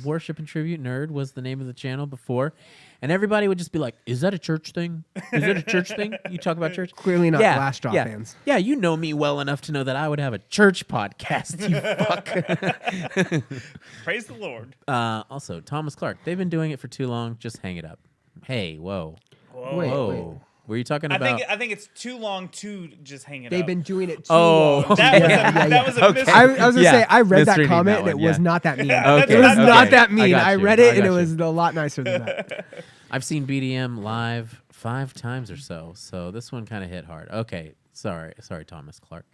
Worship and Tribute Nerd was the name of the channel before. And everybody would just be like, is that a church thing? Is it a church thing? You talk about church? Clearly not Yeah, Glassjaw yeah. fans. Yeah, you know me well enough to know that I would have a church podcast, you fuck. Praise the Lord. Also, Thomas Clark. They've been doing it for too long. Just hang it up. Hey, whoa. Wait, Whoa. wait. Were you talking I about... think it's too long to just hang it They've up. been doing it too Oh, long. That was Yeah, a, yeah, that was a Okay. mis- I was gonna Yeah, say I read that misreading comment that and it one, was yeah. not that mean. that's It was okay. not that I mean. got I you. read I it and got it you. was a lot nicer than that. I've seen BDM live 5 times or so this one kind of hit hard. Okay, sorry, Thomas Clark.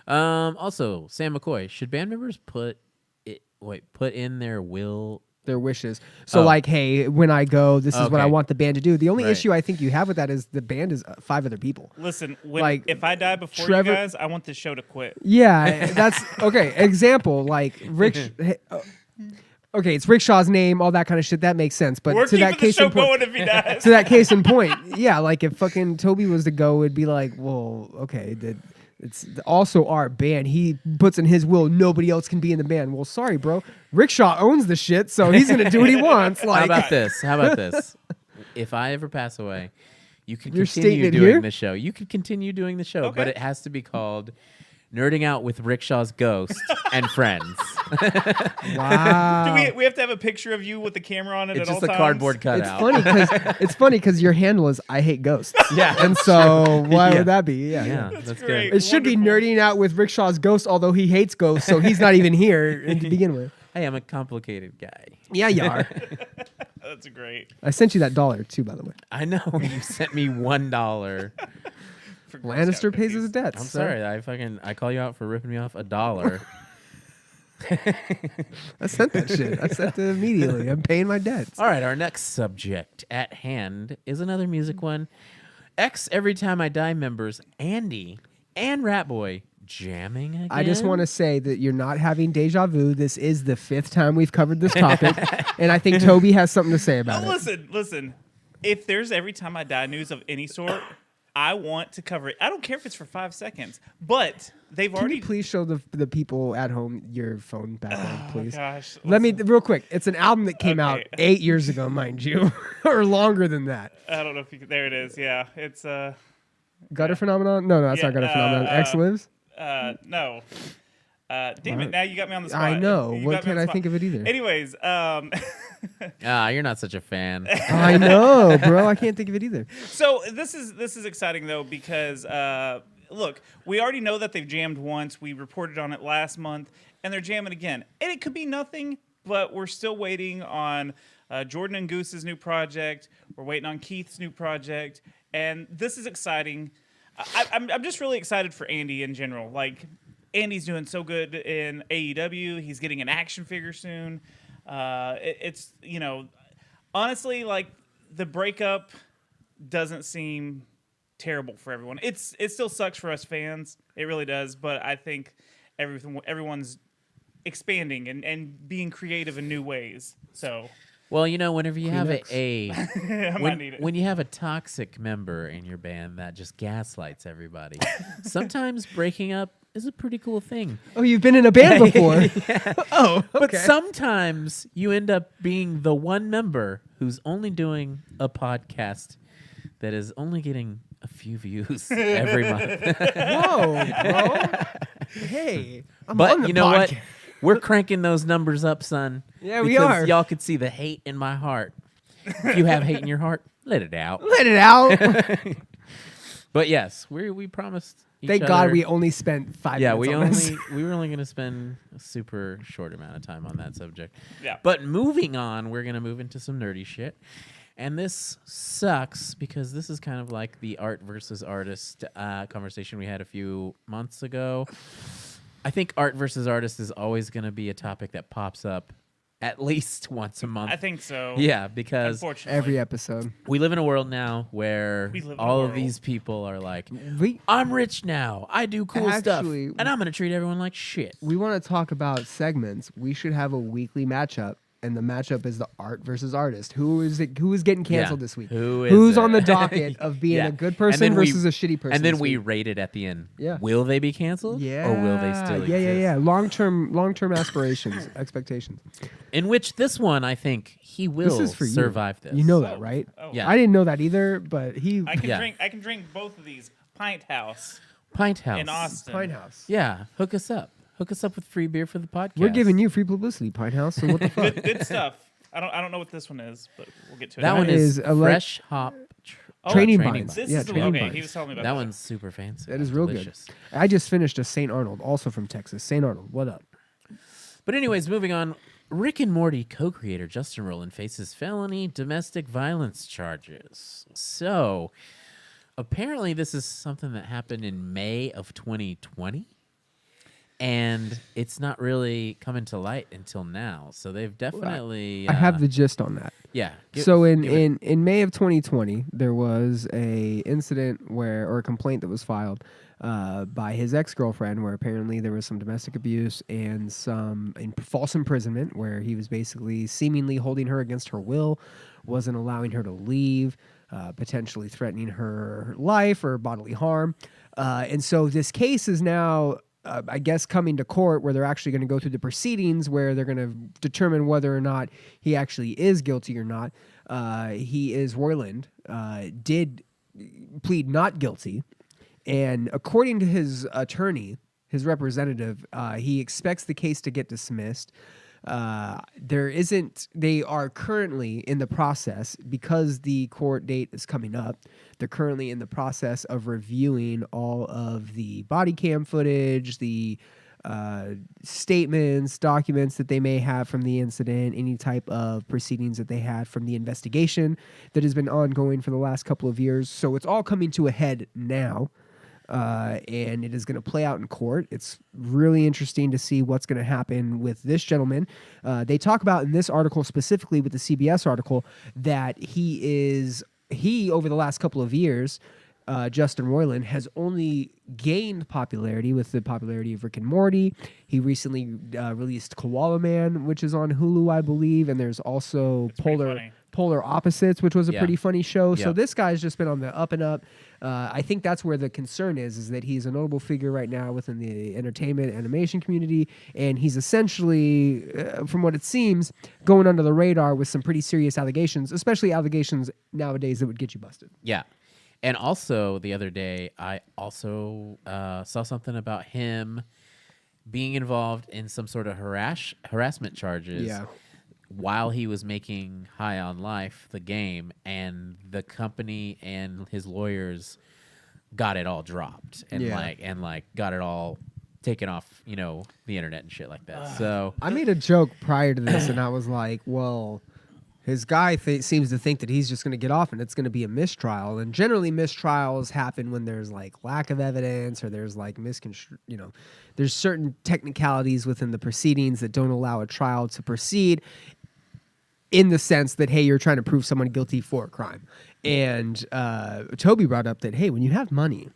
Also, Sam McCoy, should band members put in their will their wishes. So like, hey, when I go, this is what I Okay. want the band to do. The only Right. issue I think you have with that is the band is 5 other people. Listen, if I die before Trevor- you guys, I want this show to quit. Yeah, that's okay. Example, like okay, it's Rickshaw's name, all that kind of shit. That makes sense. But We're to that keeping the case show in point, going if he dies. to that case in point, yeah, like if fucking Toby was to go, it'd be like, well, okay, it's also our band. He puts in his will, nobody else can be in the band. Well, sorry, bro. Rickshaw owns the shit, so he's gonna do what he wants. Like, How about this? How about this? If I ever pass away, you can You're stating continue it doing here? the show. You can continue doing the show, but Okay. it has to be called Nerding Out with Rickshaw's Ghost and Friends. wow. Do we have to have a picture of you with the camera on it It's at all just a times? cardboard It's cutout. funny because your handle is I hate ghosts. Yeah. And so why Yeah. would that be? Yeah. Yeah, that's great. good. It should be Wonderful. nerding out with Rickshaw's ghost, although he hates ghosts, so he's not even here to begin with. Hey, I'm a complicated guy. Yeah, you are. That's great. I sent you that $1 too, by the way. I know you sent me $1. For Girl Lannister Scout pays his cookies. debts. I'm so- sorry. I call you out for ripping me off $1. I sent that shit. I sent it immediately. I'm paying my debts. All right, our next subject at hand is another music one. Ex Every Time I Die members Andy and Ratboy jamming again. I just want to say that you're not having deja vu. This is the 5th time we've covered this topic, and I think Toby has something to say about Oh, it. listen. If there's Every Time I Die news of any sort, I want to cover it. I don't care if it's for 5 seconds, but they've Can already. you please show the people at home your phone background, please? Gosh, Let me real quick. It's an album that came out Okay. 8 years ago, mind you, or longer than that. I don't know if you could. There it is. Yeah, it's Gutter Phenomenon? No, that's Yeah, not Gutter Phenomenon. X Lives. no. Damn it! Now you got me on the spot. I know. You What got me on can the I spot. think of it either? Anyways, You're not such a fan. I know, bro. I can't think of it either. so this is exciting though because look, we already know that they've jammed once. We reported on it last month, and they're jamming again. And it could be nothing, but we're still waiting on Jordan and Goose's new project. We're waiting on Keith's new project, and this is exciting. I'm just really excited for Andy in general. Like, Andy's doing so good in AEW. He's getting an action figure soon. It's, you know, honestly, like, the breakup doesn't seem terrible for everyone. It still sucks for us fans. It really does. But I think everyone's expanding and being creative in new ways. So Well, you know, whenever you have Kleenex. I might need it. when you have a toxic member in your band that just gaslights everybody, sometimes breaking up is a pretty cool thing. Oh, you've been in a band before. Oh, okay. But sometimes you end up being the one member who's only doing a podcast that is only getting a few views every month. Whoa, bro. Hey, I'm on But the you know what? podcast. We're cranking those numbers up, son. Yeah, we because are. Y'all could see the hate in my heart. If you have hate in your heart, let it out. Let it out. But yes, we promised. Each Thank God other- we only spent 5 Yeah, minutes we on this. we were only going to spend a super short amount of time on that subject. Yeah. But moving on, we're going to move into some nerdy shit. And this sucks because this is kind of like the art versus artist conversation we had a few months ago. I think art versus artist is always going to be a topic that pops up at least once a month. I think so. Yeah, because Unfortunately. Every episode. we live in a world now where We live in a all of world. these people are like, We I'm rich now. I do cool stuff. Actually- And I'm going to treat everyone like shit. we want to talk about segments. We should have a weekly matchup, and the matchup is the art versus artist. Who is getting canceled Yeah. this week? Who is Who's it? on the docket of being Yeah. a good And person then we- versus a shitty person? And then this we week? rate it at the end. Yeah. Will they be canceled? Yeah. Or will they still Yeah, exist? yeah. Long-term aspirations, expectations. In which this one, I think he will This is for survive you. this. You know that, right? Oh. Yeah. I didn't know that either, but he I can Yeah. drink. I can drink both of these. Pint House Pint House. in Austin. Pine House. Yeah, hook us up. Hook us up with free beer for the podcast. We're giving you free publicity, Pine House. So what the fuck? Good stuff. I don't know what this one is, but we'll get to it. that one is is a fresh hop Training training Binds. This Yeah, is the Training okay. Binds. He was telling me about That one's super fancy. That is real Delicious. good. I just finished a St. Arnold, also from Texas. St. Arnold, what up? But anyways, moving on. Rick and Morty co-creator Justin Roiland faces felony domestic violence charges. So, apparently this is something that happened in May of 2020. and it's not really coming to light until now. So they've definitely. I have the gist on that. Yeah. So in May of 2020, there was a incident or a complaint that was filed by his ex-girlfriend, where apparently there was some domestic abuse and some false imprisonment, where he was basically seemingly holding her against her will, wasn't allowing her to leave, potentially threatening her life or bodily harm. And so this case is now, I guess, coming to court, where they're actually going to go through the proceedings where they're going to determine whether or not he actually is guilty or not. Roiland did plead not guilty. And according to his attorney, his representative, he expects the case to get dismissed. They are currently in the process, because the court date is coming up, they're currently in the process of reviewing all of the body cam footage, the statements, documents that they may have from the incident, any type of proceedings that they had from the investigation that has been ongoing for the last couple of years. So it's all coming to a head now. And it is going to play out in court. It's really interesting to see what's going to happen with this gentleman. They talk about in this article, specifically with the CBS article, that he over the last couple of years, Justin Roiland has only gained popularity with the popularity of Rick and Morty. He recently released Koala Man, which is on Hulu, I believe, and there's also Polar Opposites, which was a pretty funny show. So this guy's just been on the up and up. I think that's where the concern is that he's a notable figure right now within the entertainment animation community, and he's essentially, from what it seems, going under the radar with some pretty serious allegations, especially allegations nowadays that would get you busted. Yeah. And also, the other day, I also saw something about him being involved in some sort of harassment charges while he was making High on Life, the game, and the company and his lawyers got it all dropped and got it all taken off, the internet and shit like that. So I made a joke prior to this, and I was like, well, his guy seems to think that he's just going to get off and it's going to be a mistrial. And generally mistrials happen when there's like lack of evidence, or there's like there's certain technicalities within the proceedings that don't allow a trial to proceed, in the sense that, hey, you're trying to prove someone guilty for a crime. And Toby brought up that, hey, when you have money,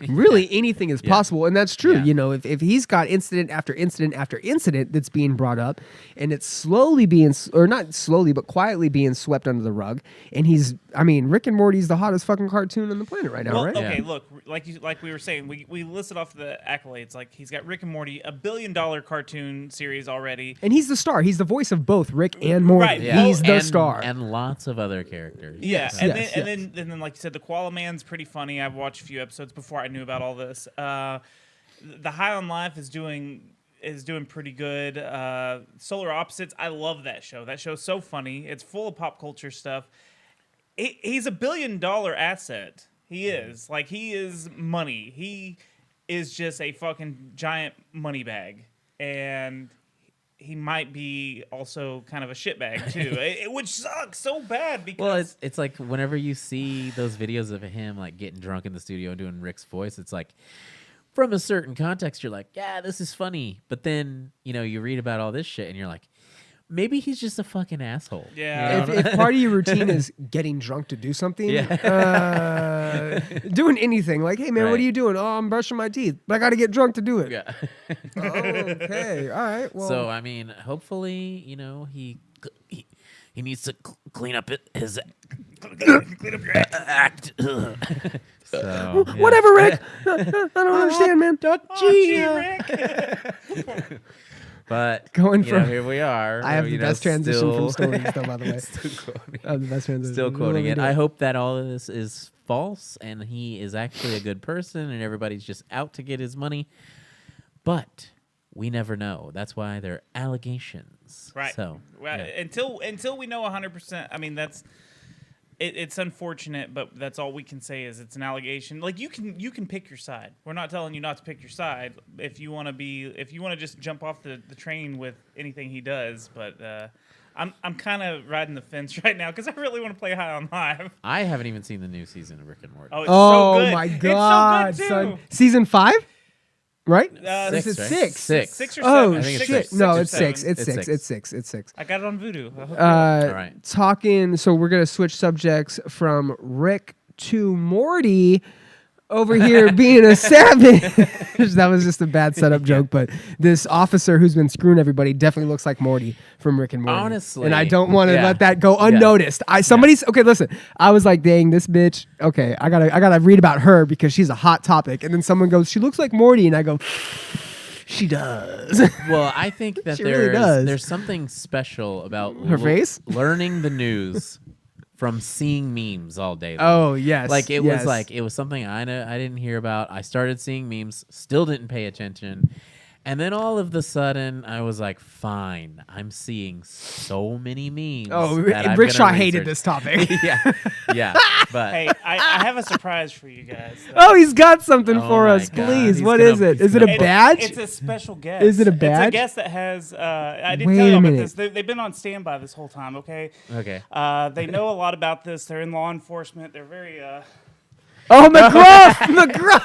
really anything is possible. And that's true. If he's got incident after incident after incident that's being brought up, and it's slowly being, or not slowly, but quietly being swept under the rug, and Rick and Morty's the hottest fucking cartoon on the planet right now, right? Okay, look, like we were saying, we listed off the accolades. Like, he's got Rick and Morty, $1 billion cartoon series already. And he's the star. He's the voice of both Rick and Morty. Right. Yeah. He's the star. And lots of other characters. Yeah, Yes, and then, like you said, the Koala Man's pretty funny. I've watched a few episodes before I knew about all this. The High on Life is doing pretty good. Solar Opposites, I love that show. That show's so funny. It's full of pop culture stuff. He's $1 billion asset. He is. Like, he is money. He is just a fucking giant money bag. And he might be also kind of a shitbag too, which sucks so bad because it's like whenever you see those videos of him like getting drunk in the studio and doing Rick's voice, it's like from a certain context you're like, yeah, this is funny, but then you read about all this shit and you're like, maybe he's just a fucking asshole. Yeah. If part of your routine is getting drunk to do something, doing anything, like, hey, man, what are you doing? Oh, I'm brushing my teeth. But I got to get drunk to do it. Yeah. Okay. All right. Well, so, hopefully, he needs to clean up his act. So, whatever, Rick. I don't understand, man. Rick. But here we are. I have the best transition from stories, though, by the way. I have the best transition. Still quoting it. I hope that all of this is false and he is actually a good person and everybody's just out to get his money. But we never know. That's why they're allegations. Right. So until we know 100%. It's unfortunate, but that's all we can say is it's an allegation. Like, you can pick your side. We're not telling you not to pick your side if you want to just jump off the train with anything he does. But I'm kind of riding the fence right now because I really want to play High on Life. I haven't even seen the new season of Rick and Morty. Oh, it's so good. My God, it's so good too. Son. Season 5? right? Six, Is it right? six? Six or Oh seven. I think it's shit! six. No, or it's seven. six. It's It's six. six. It's six. It's six. I got it on Voodoo. I hope you All right. Talking. So we're gonna switch subjects from Rick to Morty. Over here being a savage. That was just a bad setup joke, but this officer who's been screwing everybody definitely looks like Morty from Rick and Morty. Honestly, and I don't want to yeah. let that go unnoticed. Okay, listen. I was like, dang, this bitch. Okay, I gotta read about her because she's a hot topic. And then someone goes, she looks like Morty, and I go, she does. Well, I think that She really does. there's something special about Her face? learning the news from seeing memes all day long. Oh yes, Like it yes. was something I didn't hear about. I started seeing memes, still didn't pay attention. And then all of the sudden, I was like, fine, I'm seeing so many memes. Oh, that I'm Rickshaw gonna hated research. this topic. yeah. But Hey, I have a surprise for you guys. Oh, he's got something Oh for my us. God. Please, He's what gonna- is it? he's Is it a gonna- badge? It's a special guest. Is it a It's badge? a guest that has. I didn't Wait tell you a about minute. this. They've been on standby this whole time. Okay. okay. They know a lot about this. They're in law enforcement. They're very. Oh, McGruff! McGruff!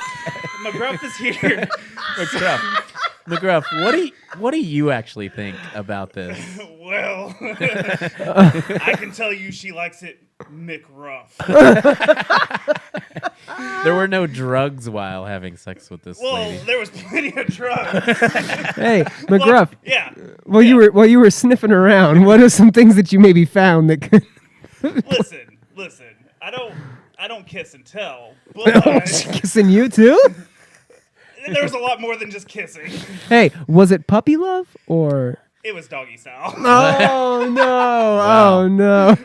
McGruff is here. McGruff, what do you actually think about this? Well, I can tell you she likes it McRuff. There were no drugs while having sex with this Well, lady. there was plenty of drugs. Hey, McGruff. Yeah. While you were sniffing around, what are some things that you maybe found that could? Listen. I don't kiss and tell, but Kissing you too? there was a lot more than just kissing. Hey, was it puppy love or? It was doggy style. Oh no! Wow. Oh no!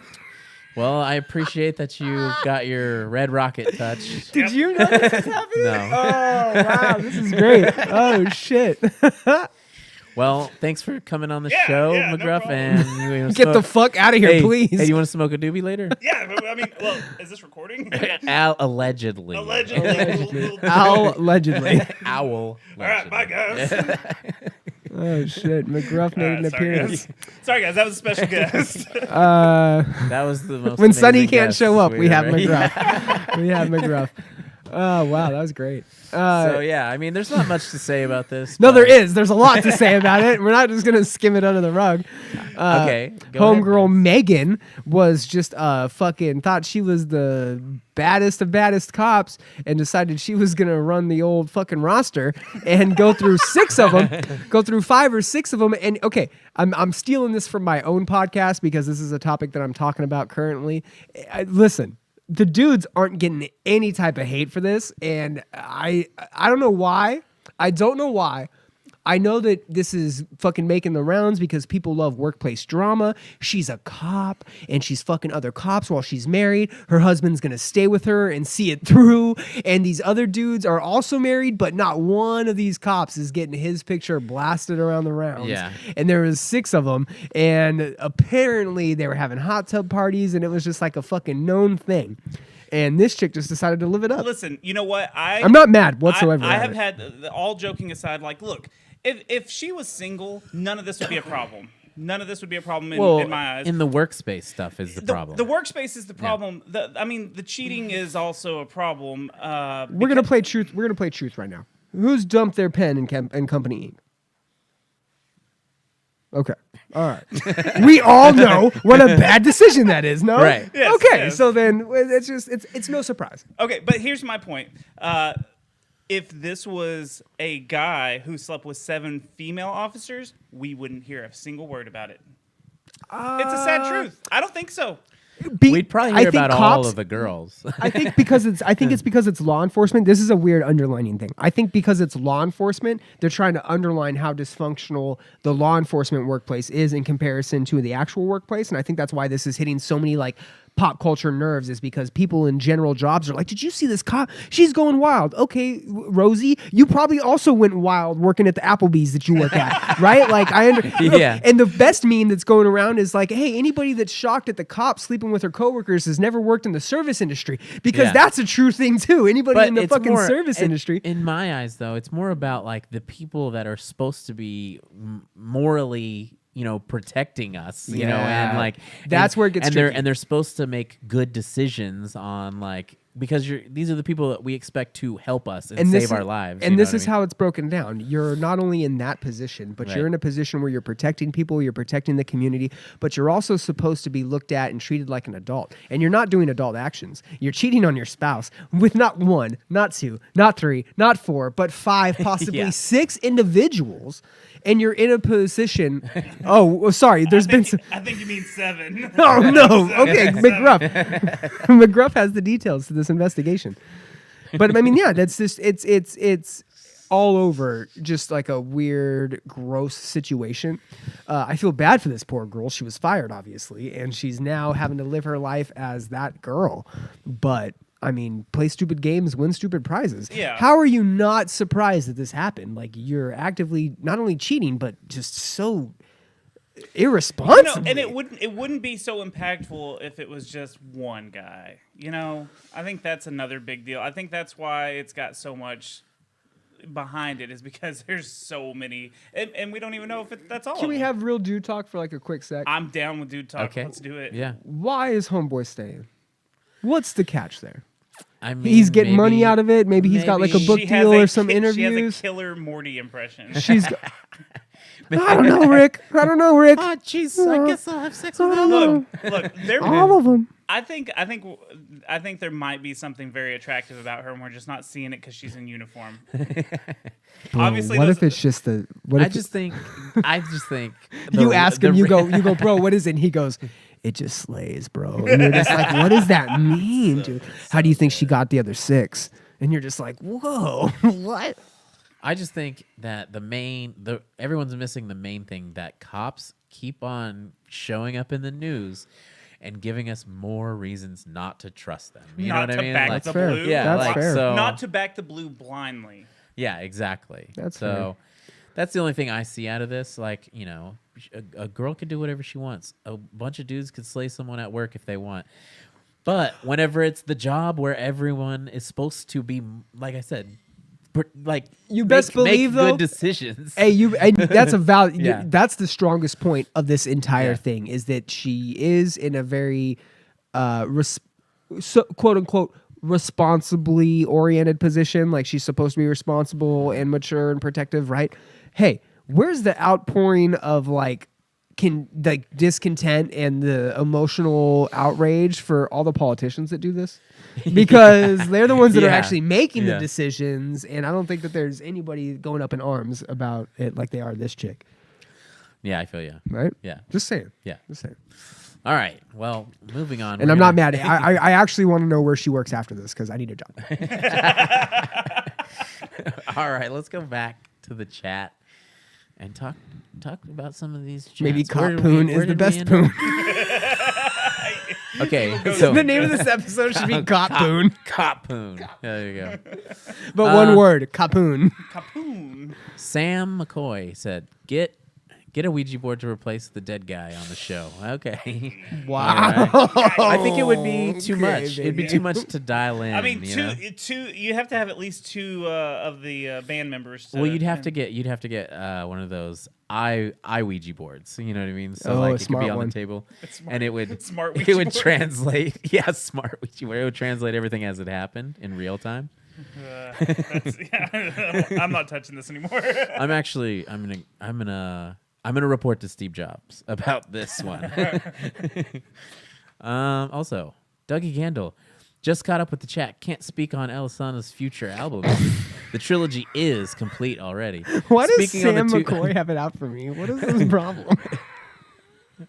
Well, I appreciate that you got your red rocket touch. Did you know this was happening? No. Oh wow, this is great. Oh shit! Well, thanks for coming on the Yeah, show, yeah, no McGruff. problem. And you wanna Get the smoke- fuck out of here, hey, please. Hey, you want to smoke a doobie later? Yeah, but, I mean, well, is this recording? Allegedly. Allegedly. Allegedly. Owl. All right, bye, guys. Oh shit! McGruff made an Sorry, appearance. guys. Sorry, guys. That was a special guest. That was the most. When Sonny amazing can't guest show up, we have ever- McGruff. We have McGruff. Oh wow, that was great. So yeah, I mean, there's not much to say about this. No, but- there is. There's a lot to say about it. We're not just gonna skim it under the rug. Okay, go Homegirl ahead, Megan was just fucking thought she was the baddest of baddest cops and decided she was gonna run the old fucking roster and go through 6 of them, go through 5 or 6 of them. And okay, I'm stealing this from my own podcast because this is a topic that I'm talking about currently. Listen. The dudes aren't getting any type of hate for this, and I don't know why. I don't know why. I know that this is fucking making the rounds because people love workplace drama. She's a cop, and she's fucking other cops while she's married. Her husband's gonna stay with her and see it through. And these other dudes are also married, but not one of these cops is getting his picture blasted around the rounds. Yeah. And there was 6 of them, and apparently they were having hot tub parties, and it was just like a fucking known thing. And this chick just decided to live it up. Listen, you know what? I'm not mad whatsoever. I at have it. had, all joking aside, like, look, if she was single, none of this would be a problem. None of this would be a problem in my eyes. in the workspace stuff is the problem. The workspace is the problem. The cheating is also a problem. We're gonna play truth. We're gonna play truth right now. Who's dumped their pen in Company Inc.? Okay. All right. We all know what a bad decision that is. No. Right. Yes, okay. yes. So then it's no surprise. Okay, but here's my point. If this was a guy who slept with 7 female officers, we wouldn't hear a single word about it. It's a sad truth. I don't think so. We'd probably hear I think about all cops- of the girls. I think it's because it's law enforcement. This is a weird underlining thing. I think because it's law enforcement, they're trying to underline how dysfunctional the law enforcement workplace is in comparison to the actual workplace. And I think that's why this is hitting so many like pop culture nerves, is because people in general jobs are like, did you see this cop? She's going wild. Okay, Rosie, you probably also went wild working at the Applebee's that you work at, right? Like Yeah. And the best meme that's going around is like, hey, anybody that's shocked at the cop sleeping with her coworkers has never worked in the service industry, because Yeah. that's a true thing too. Anybody in the it's fucking more- service industry. In my eyes, though, it's more about like the people that are supposed to be morally, protecting us, and Yeah. like That's where it gets and tricky. they're supposed to make good decisions on like because these are the people that we expect to help us and this save our lives. And this is how it's broken down. You're not only in that position, but you're in a position where you're protecting people, you're protecting the community, but you're also supposed to be looked at and treated like an adult. And you're not doing adult actions. You're cheating on your spouse with not 1, not 2, not 3, not 4, but 5, possibly 6 individuals. And you're in a position. Oh, sorry. I think you mean 7. Oh no. Okay, McGruff. McGruff has the details to this investigation. But I mean, yeah, that's just it's all over. Just like a weird, gross situation. I feel bad for this poor girl. She was fired, obviously, and she's now having to live her life as that girl. But I mean, play stupid games, win stupid prizes. Yeah. How are you not surprised that this happened? Like, you're actively not only cheating, but just so irresponsible. And it wouldn't be so impactful if it was just one guy. I think that's another big deal. I think that's why it's got so much behind it, is because there's so many, and we don't even know if that's all. Can we have real dude talk for like a quick sec? I'm down with dude talk. Okay. Let's do it. Yeah. Why is Homeboy staying? What's the catch there? I mean, he's getting money out of it. Maybe he's got like a book deal or some interviews. She has a killer Morty impression. I don't know, Rick. Oh, jeez. I guess I'll have sex with them. Look, all of them. I think there might be something very attractive about her, and we're just not seeing it because she's in uniform. Obviously, what if it's just the? I just think. You ask him. You go, bro. What is it? And he goes, it just slays, bro. And you're just like, what does that mean, dude? How do you think she got the other 6? And you're just like, whoa, what? I just think that everyone's missing the main thing, that cops keep on showing up in the news and giving us more reasons not to trust them. You know what I mean? Back the blue. Yeah, that's fair. So, not to back the blue blindly. Yeah, exactly. That's so. fair. That's the only thing I see out of this. Like, a girl could do whatever she wants. A bunch of dudes could slay someone at work if they want. But whenever it's the job where everyone is supposed to be, like I said, you best believe make though, good decisions. Hey, and that's a valid. Yeah. That's the strongest point of this entire thing, is that she is in a very, quote unquote, responsibly oriented position. Like, she's supposed to be responsible and mature and protective, right? Hey, where's the outpouring of discontent and the emotional outrage for all the politicians that do this? Because they're the ones that are actually making the decisions, and I don't think that there's anybody going up in arms about it like they are this chick. Yeah, I feel you. Right? Yeah. Just saying. Yeah. Just saying. All right. Well, moving on. And I'm not mad. I actually want to know where she works after this, because I need a job. All right. Let's go back to the chat and talk about some of these chats. Maybe Cop Poon is the best poon. Okay. So the name of this episode should be Cop Poon. Cop Poon. There you go. But one word, Capoon. Capoon. Sam McCoy said, Get a Ouija board to replace the dead guy on the show. Okay. Wow. Right. I think it would be too much. baby. It'd be too much to dial in. I mean, two. You have to have at least 2 of the band members. Well, you'd have to get one of those Ouija boards. You know what I mean? So it could be on the table, and it would smart it Ouija would board. translate. Yeah, smart Ouija board. It would translate everything as it happened in real time. I'm not touching this anymore. I'm gonna report to Steve Jobs about this one. Also, Dougie Gandil just caught up with the chat. Can't speak on Alisana's future album. The trilogy is complete already. Why does Speaking on Sam the McCoy have it out for me? What is his problem?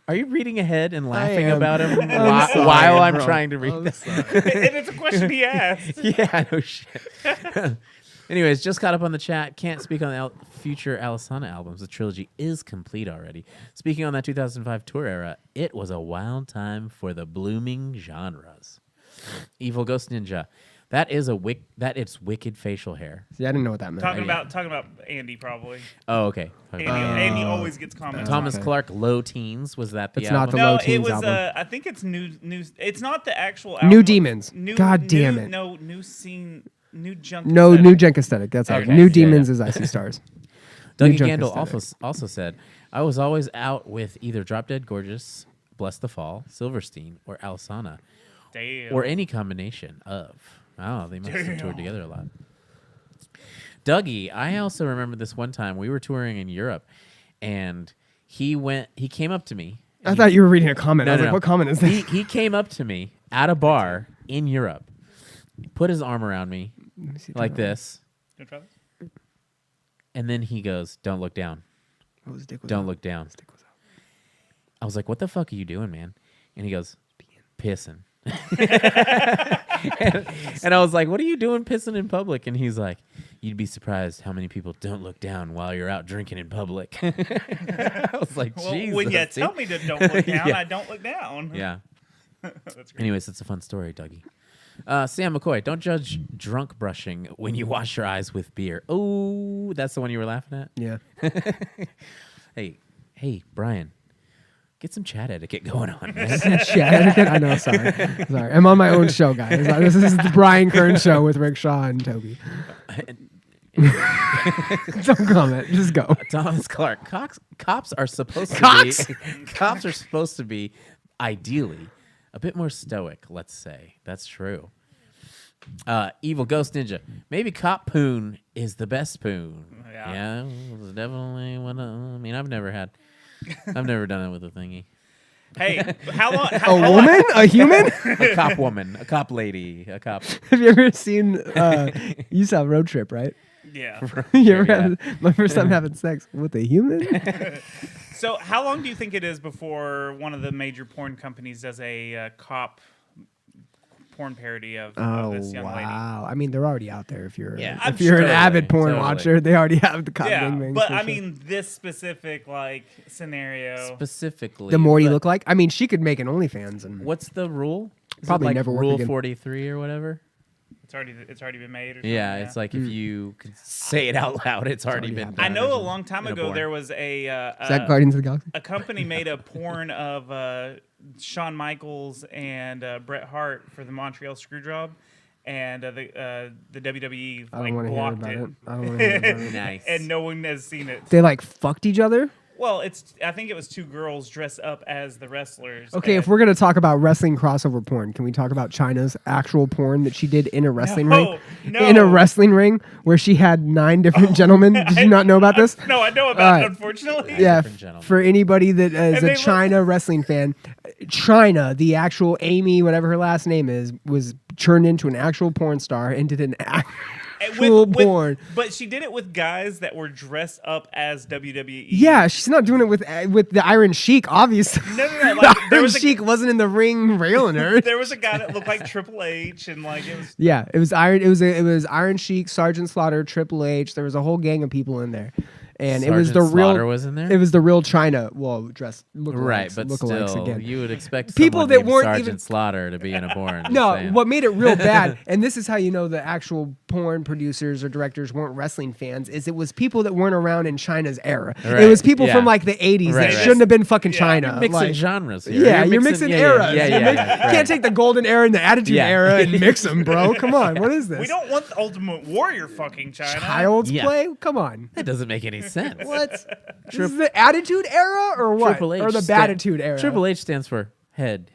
Are you reading ahead and laughing am. about him sorry, while I'm bro. trying to read I'm this? sorry. And it's a question he asked. Yeah, no shit. Anyways, just caught up on the chat. Can't speak on the future Alisana albums. The trilogy is complete already. Speaking on that 2005 tour era, it was a wild time for the blooming genres. Evil Ghost Ninja. That is it's wicked facial hair. See, I didn't know what that meant. Talking about Andy probably. Oh, okay. Andy always gets comments. Thomas Okay. Clark, Low Teens. Was that the It's not album? the No, Low it Teens was. album. I think it's new. It's not the actual album. New Demons. God damn it. No, new scene. New junk. No, aesthetic. New Junk Aesthetic. That's it. Okay. New Yeah, Demons is Icy Stars. New Dougie Junk Gandil Aesthetic. also said, I was always out with either Drop Dead Gorgeous, Bless the Fall, Silverstein, or Alisana. Damn. or any combination of. Oh, they must have toured together a lot. Dougie, I also remember this one time we were touring in Europe, and he came up to me. I thought you were reading a comment. I was like, no. what comment is this? He came up to me at a bar in Europe, put his arm around me like this, You wanna try this? and then he goes, "Don't look down. Oh, his dick was Don't out. look down." His dick was out. I was like, "What the fuck are you doing, man?" And he goes, "Pissing." and I was like, "What are you doing pissing in public?" And he's like, "You'd be surprised how many people don't look down while you're out drinking in public." I was like, Well, Jesus. when you dude." tell me to don't look down, Yeah. I don't look down. Yeah. That's great. Anyways, it's a fun story, Dougie. Sam McCoy, don't judge drunk brushing when you wash your eyes with beer. Oh, that's the one you were laughing at? Yeah. Hey, Brian, get some chat etiquette going on, man. Chat etiquette? I know, sorry. I'm on my own show, guys. This is the Brian Kern show with Rickshaw and Toby. Don't comment. Just go. Thomas Clark, cops are supposed to Cox? be cops are supposed to be ideally a bit more stoic, let's say. That's true. Evil Ghost Ninja. Maybe cop poon is the best poon. Yeah. It's definitely one of, I mean, I've never done it with a thingy. Hey, how long? A woman? A human? A cop woman, a cop lady, a cop. Have you ever seen, you saw Road Trip, right? Yeah. You ever Yeah. had, my first time having sex with a human? So, how long do you think it is before one of the major porn companies does a cop porn parody of this young lady? Wow. I mean, they're already out there. If you're Yeah, if you're an totally, avid porn totally. watcher, they already have the cop Yeah, gangbangs but for I sure. mean, this specific scenario. Specifically. the more you but look like, I mean, she could make an OnlyFans and What's the rule? Is Probably it like never work Rule again. 43 or whatever? It's already been made. Or something, Yeah, it's like if you could say it out loud, it's already already been happened. done. I know or a something. long time In ago porn. there was is that Guardians of the Galaxy? a company made a porn of Shawn Michaels and Bret Hart for the Montreal Screwjob, and the WWE I don't like want to hear blocked about it. it. I don't want to hear about it. Nice. And no one has seen it. They like fucked each other. Well, I think it was two girls dressed up as the wrestlers. Okay, if we're gonna talk about wrestling crossover porn, can we talk about China's actual porn that she did in a wrestling ring? No. In a wrestling ring where she had 9 different gentlemen. Did you not know about this? No, I know about Alright. it, unfortunately. Yeah, different gentlemen. for anybody that is they a look- China wrestling fan, China, the actual Amy, whatever her last name is, was turned into an actual porn star and did an actual porn. But she did it with guys that were dressed up as WWE. Yeah, she's not doing it with the Iron Sheik, obviously. No. The Like, there Iron was Sheik wasn't in the ring railing her. there was a guy that looked like Triple H, and like it was. Yeah, it was Iron Sheik, Sergeant Slaughter, Triple H. There was a whole gang of people in there, and it was the Sergeant Slaughter real. was in there? It was the real China. Well, dressed lookalikes, Right, but lookalikes still, again. you would expect People someone that named weren't Sergeant even- Slaughter to be in a porn. just No, saying. what made it real bad, and this is how you know the actual porn producers or directors weren't wrestling fans, is it was people that weren't around in China's era. It Right, was people yeah. from like the 80s Right, that right. shouldn't have been fucking Yeah. China. You're mixing like, genres here. yeah, you're mixing eras. Yeah, You right. can't take the golden era and the attitude Yeah. era and mix them, bro. Come on, what is this? We don't want the Ultimate Warrior fucking China. Child's Yeah. play? Come on. That doesn't make any sense. What? This is the attitude era or what? Triple H Or the sta- batitude era? Triple H stands for head.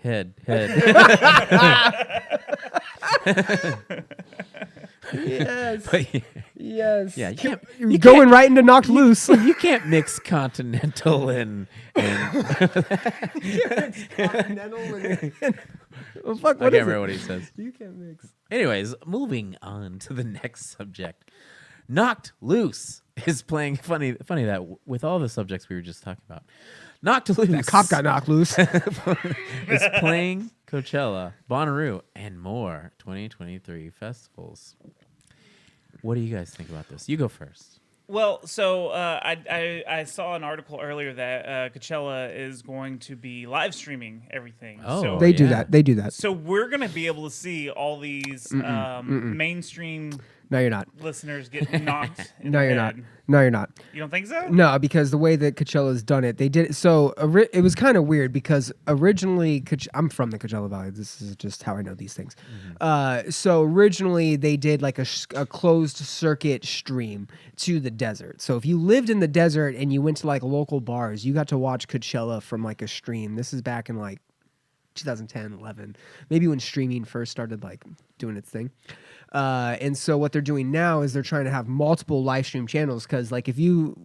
Yes. But Yes. yeah, you can't. You're going right into knocked loose. You can't mix continental and Well, fuck, I what can't is remember it? what he says. You can't mix. Anyways, moving on to the next subject. Knocked Loose is playing funny that with all the subjects we were just talking about. Knocked Loose. That cop got knocked loose. is playing Coachella, Bonnaroo, and more 2023 festivals. What do you guys think about this? You go first. Well, so I saw an article earlier that Coachella is going to be live streaming everything. Oh. So, They do yeah. that. They do that. so we're going to be able to see all these mainstream No, you're not. listeners get knocked. in No, the you're not. head. No, you're not. You don't think so? No, because the way that Coachella's done it, they did it. So it was kind of weird because originally, I'm from the Coachella Valley. This is just how I know these things. So originally, they did like a closed circuit stream to the desert. So if you lived in the desert and you went to like local bars, you got to watch Coachella from like a stream. This is back in like 2010, 11, maybe when streaming first started like doing its thing. And so what they're doing now is they're trying to have multiple live stream channels, because like if you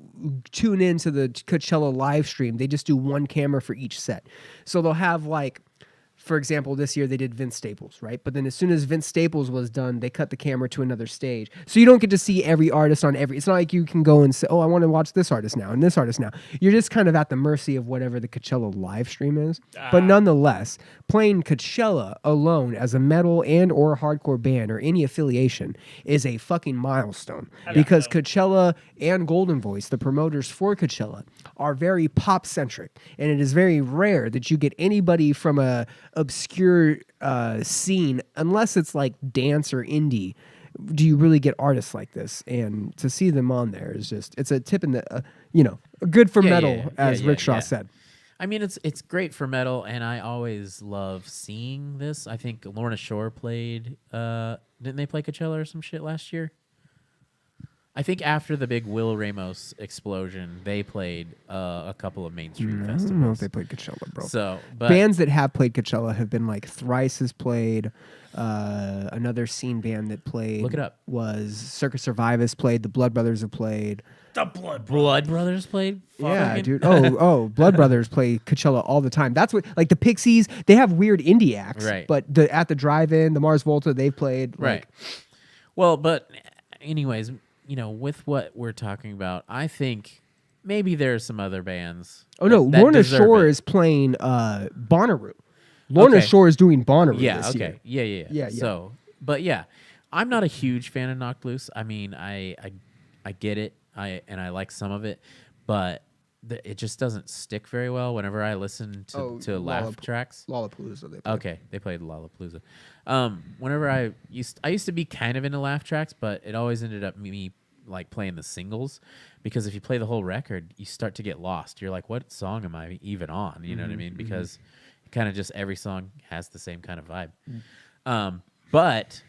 tune into the Coachella live stream, they just do one camera for each set. So they'll have like, for example, this year they did Vince Staples, right? But then as soon as Vince Staples was done, they cut the camera to another stage. So you don't get to see every artist on every... It's not like you can go and say, oh, I want to watch this artist now and this artist now. You're just kind of at the mercy of whatever the Coachella live stream is. But nonetheless, playing Coachella alone as a metal and or hardcore band or any affiliation is a fucking milestone. Because Coachella and Golden Voice, the promoters for Coachella, are very pop-centric. And it is very rare that you get anybody from a obscure scene, unless it's like dance or indie, do you really get artists like this? And to see them on there is just, it's a tip in the good for metal, as Rickshaw said. I mean, it's great for metal, and I always love seeing this. I think Lorna Shore played didn't they play Coachella or some shit last year? I think after the big Will Ramos explosion, they played a couple of mainstream festivals. I don't know if they played Coachella, bro. So, but bands that have played Coachella have been like Thrice has played. Another scene band that played. Look it up. Was Circus Survivus played. The Blood Brothers have played. The Blood Brothers played. Yeah, dude. Oh, Blood Brothers play Coachella all the time. That's what, like the Pixies. They have weird indie acts, right? But at the drive-in, the Mars Volta, they've played. Right. Well, but anyways. With what we're talking about, I think maybe there are some other bands. Oh, no. Lorna Shore is playing Bonnaroo. Lorna Shore is doing Bonnaroo this year. Yeah. So, but yeah, I'm not a huge fan of Knocked Loose. I mean, I get it. I like some of it, but it just doesn't stick very well whenever I listen to laugh tracks. Lollapalooza, they played. Okay, they played Lollapalooza. Whenever I used to be kind of into laugh tracks, but it always ended up me like playing the singles, because if you play the whole record, you start to get lost. You're like, what song am I even on? You know what I mean? Because kind of just every song has the same kind of vibe. But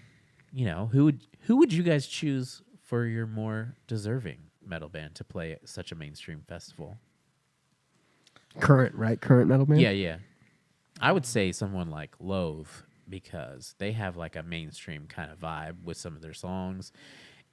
who would you guys choose for your more deserving metal band to play at such a mainstream festival? Current metal band? Yeah. I would say someone like Loathe, because they have like a mainstream kind of vibe with some of their songs,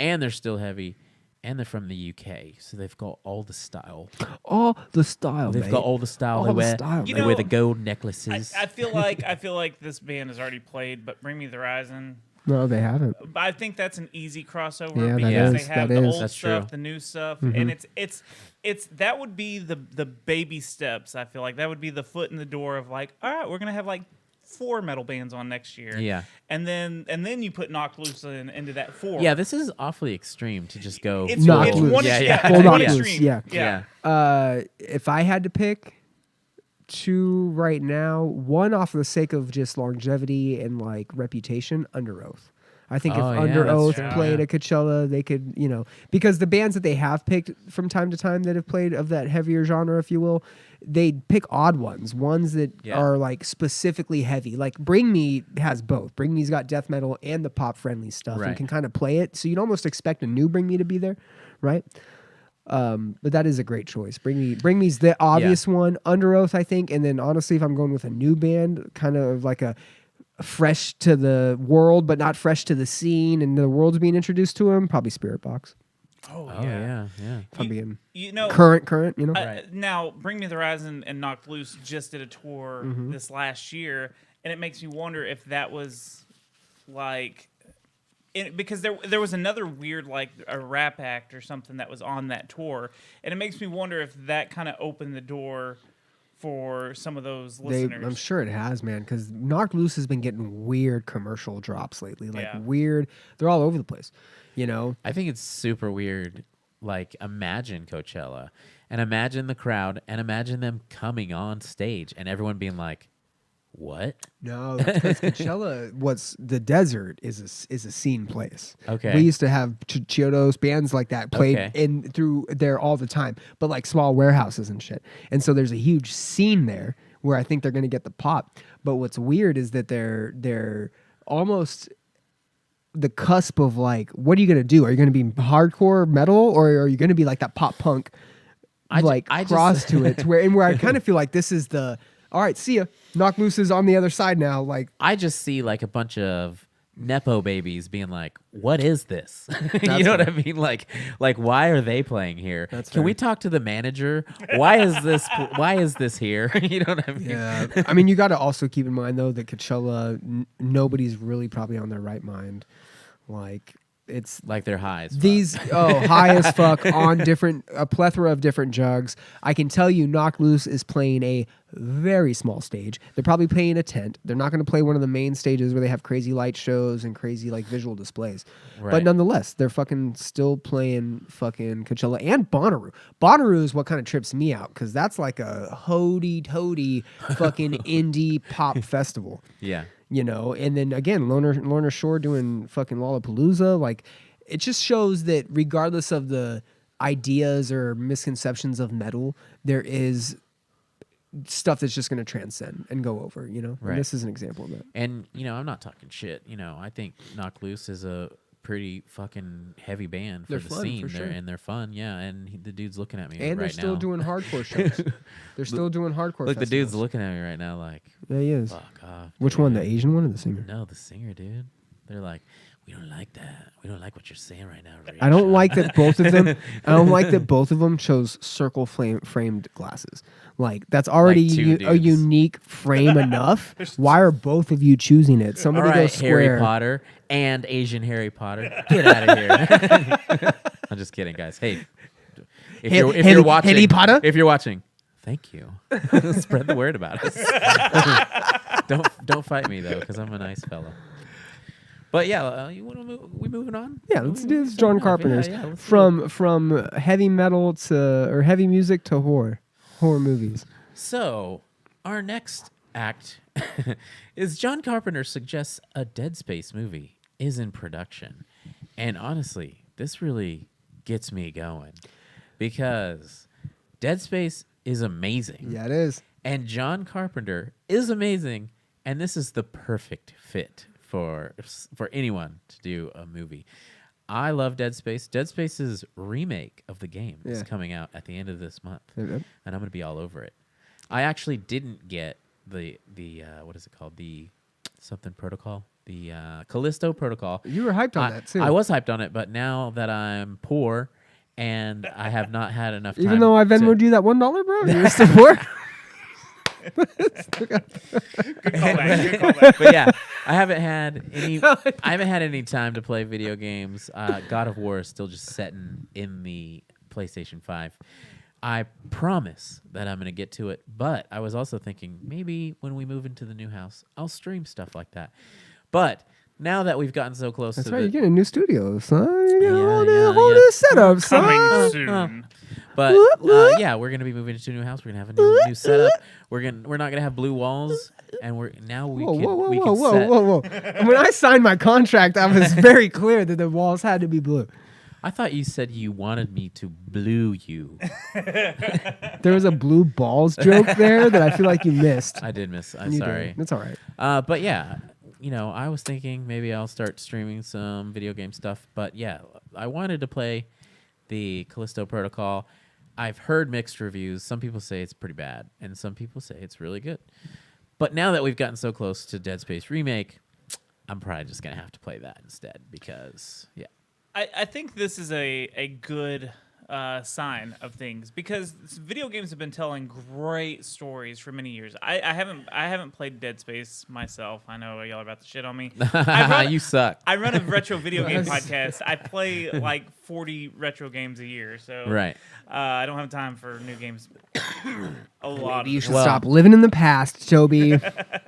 and they're still heavy, and they're from the UK, so they've got all the style. All the style, They've got all the style. They wear the gold necklaces. I feel like this band has already played, but Bring Me the Horizon. No, they haven't. But I think that's an easy crossover, because they have the old That's stuff, true. the new stuff, and it's that would be the baby steps. I feel like that would be the foot in the door of like, all right, we're gonna have like 4 metal bands on next year. Yeah. And then you put Knocked Loose into that 4. Yeah, this is awfully extreme to just go. It's Knocked Loose. one Knocked Loose, extreme. Yeah. If I had to pick 2 right now, one off for the sake of just longevity and like reputation, Under Oath. I think if Under Oath played at Coachella, they could, because the bands that they have picked from time to time that have played of that heavier genre, if you will, they pick odd ones that are like specifically heavy. Like Bring Me has both. Bring Me's got death metal and the pop friendly stuff and can kind of play it. So you'd almost expect a new Bring Me to be there, right? But that is a great choice. Bring Me's the obvious one. Under Oath, I think, and then honestly, if I'm going with a new band, kind of like a fresh to the world, but not fresh to the scene, and the world's being introduced to him, probably Spirit Box. Oh yeah. If I'm being current, Now, Bring Me the Horizon and Knocked Loose just did a tour this last year, and it makes me wonder if that was like. Because there was another weird, like a rap act or something that was on that tour, and it makes me wonder if that kind of opened the door for some of those listeners. I'm sure it has, man, because Knocked Loose has been getting weird commercial drops lately, weird. They're all over the place, I think it's super weird. Like, imagine Coachella, and imagine the crowd, and imagine them coming on stage, and everyone being like, what? No, because Coachella, what's the desert is a scene place. Okay. We used to have Chiodos, bands like that played in through there all the time, but like small warehouses and shit. And so there's a huge scene there where I think they're going to get the pop. But what's weird is that they're almost the cusp of like, what are you going to do? Are you going to be hardcore metal, or are you going to be like that pop punk cross to it? Where I kind of feel like this is the all right, see ya. Knock Loose is on the other side now. Like, I just see like a bunch of Nepo babies being like, what is this? You That's know what I fair. mean? Like why are they playing here? That's Can we fair. talk to the manager? Why is this here? You know what I mean? yeah. I mean, you got to also keep in mind though that Coachella, nobody's really probably on their right mind. Like, it's Like they're high as fuck. these high as fuck on a plethora of different jugs. I can tell you, Knock Loose is playing a very small stage. They're probably playing a tent. They're not going to play one of the main stages where they have crazy light shows and crazy like visual displays. Right. But nonetheless, they're fucking still playing fucking Coachella and Bonnaroo. Bonnaroo is what kind of trips me out because that's like a toady fucking indie pop festival. Yeah. You know, and then again, Lorna Shore doing fucking Lollapalooza. Like, it just shows that regardless of the ideas or misconceptions of metal, there is stuff that's just going to transcend and go over, you know? Right. And this is an example of that. And, I'm not talking shit. I think Knock Loose is a pretty fucking heavy band for They're the fun, scene. for sure. They're fun, yeah. And the dude's looking at me And right they're still now. doing hardcore shows. They're still doing hardcore Look, the dude's festivals. looking at me right now like, Yeah, he is. fuck off. Which dude. one, the Asian one or the singer? No, the singer, dude. They're like, we don't like that. We don't like what you're saying right now, Rick. I don't like that both of them. I don't like that both of them chose circle framed glasses. Like, that's already Like two a dudes. unique frame enough. Why are both of you choosing it? All Somebody go right, square. Harry Potter and Asian Harry Potter. Get out of here. I'm just kidding, guys. Hey, if you're watching, Harry Potter? if you're watching, thank you. Spread the word about us. Don't fight me though, because I'm a nice fellow. But yeah, you want to move? We moving on? Yeah, let's do this. John Carpenter's Yeah, let's do it. from heavy metal or heavy music to horror movies. So our next act is John Carpenter suggests a Dead Space movie is in production, and honestly, this really gets me going because Dead Space is amazing. Yeah, it is. And John Carpenter is amazing, and this is the perfect fit for anyone to do a movie. I love Dead Space. Dead Space's remake of the game is Yeah. coming out at the end of this month, Yep. and I'm going to be all over it. I actually didn't get the what is it called? The something protocol? The Callisto Protocol. You were hyped on that too. I was hyped on it, but now that I'm poor and I have not had enough time. Even though I Venmoed you that $1, bro, you're still poor. Good callback. Good callback. But yeah, I haven't had any time to play video games. God of War is still just setting in the PlayStation 5. I promise that I'm going to get to it, but I was also thinking maybe when we move into the new house, I'll stream stuff like that. But now that we've gotten so close That's to right. the You're getting a new studio, son. You're getting Yeah, a whole yeah. new setup, son. Coming soon. But yeah, we're gonna be moving into a new house. We're gonna have a new setup. We're not gonna have blue walls, and we can set. Whoa. When I signed my contract, I was very clear that the walls had to be blue. I thought you said you wanted me to blue you. There was a blue balls joke there that I feel like you missed. I did miss. I'm You sorry. did. That's all right. But yeah, I was thinking maybe I'll start streaming some video game stuff. But yeah, I wanted to play the Callisto Protocol. I've heard mixed reviews. Some people say it's pretty bad, and some people say it's really good. But now that we've gotten so close to Dead Space Remake, I'm probably just going to have to play that instead because, yeah. I think this is a good sign of things because video games have been telling great stories for many years. I haven't played Dead Space myself. I know y'all are about to shit on me. You suck. I run a retro video game podcast. I play like 40 retro games a year, so Right. I don't have time for new games. A lot. You Of should Well- stop living in the past, Toby.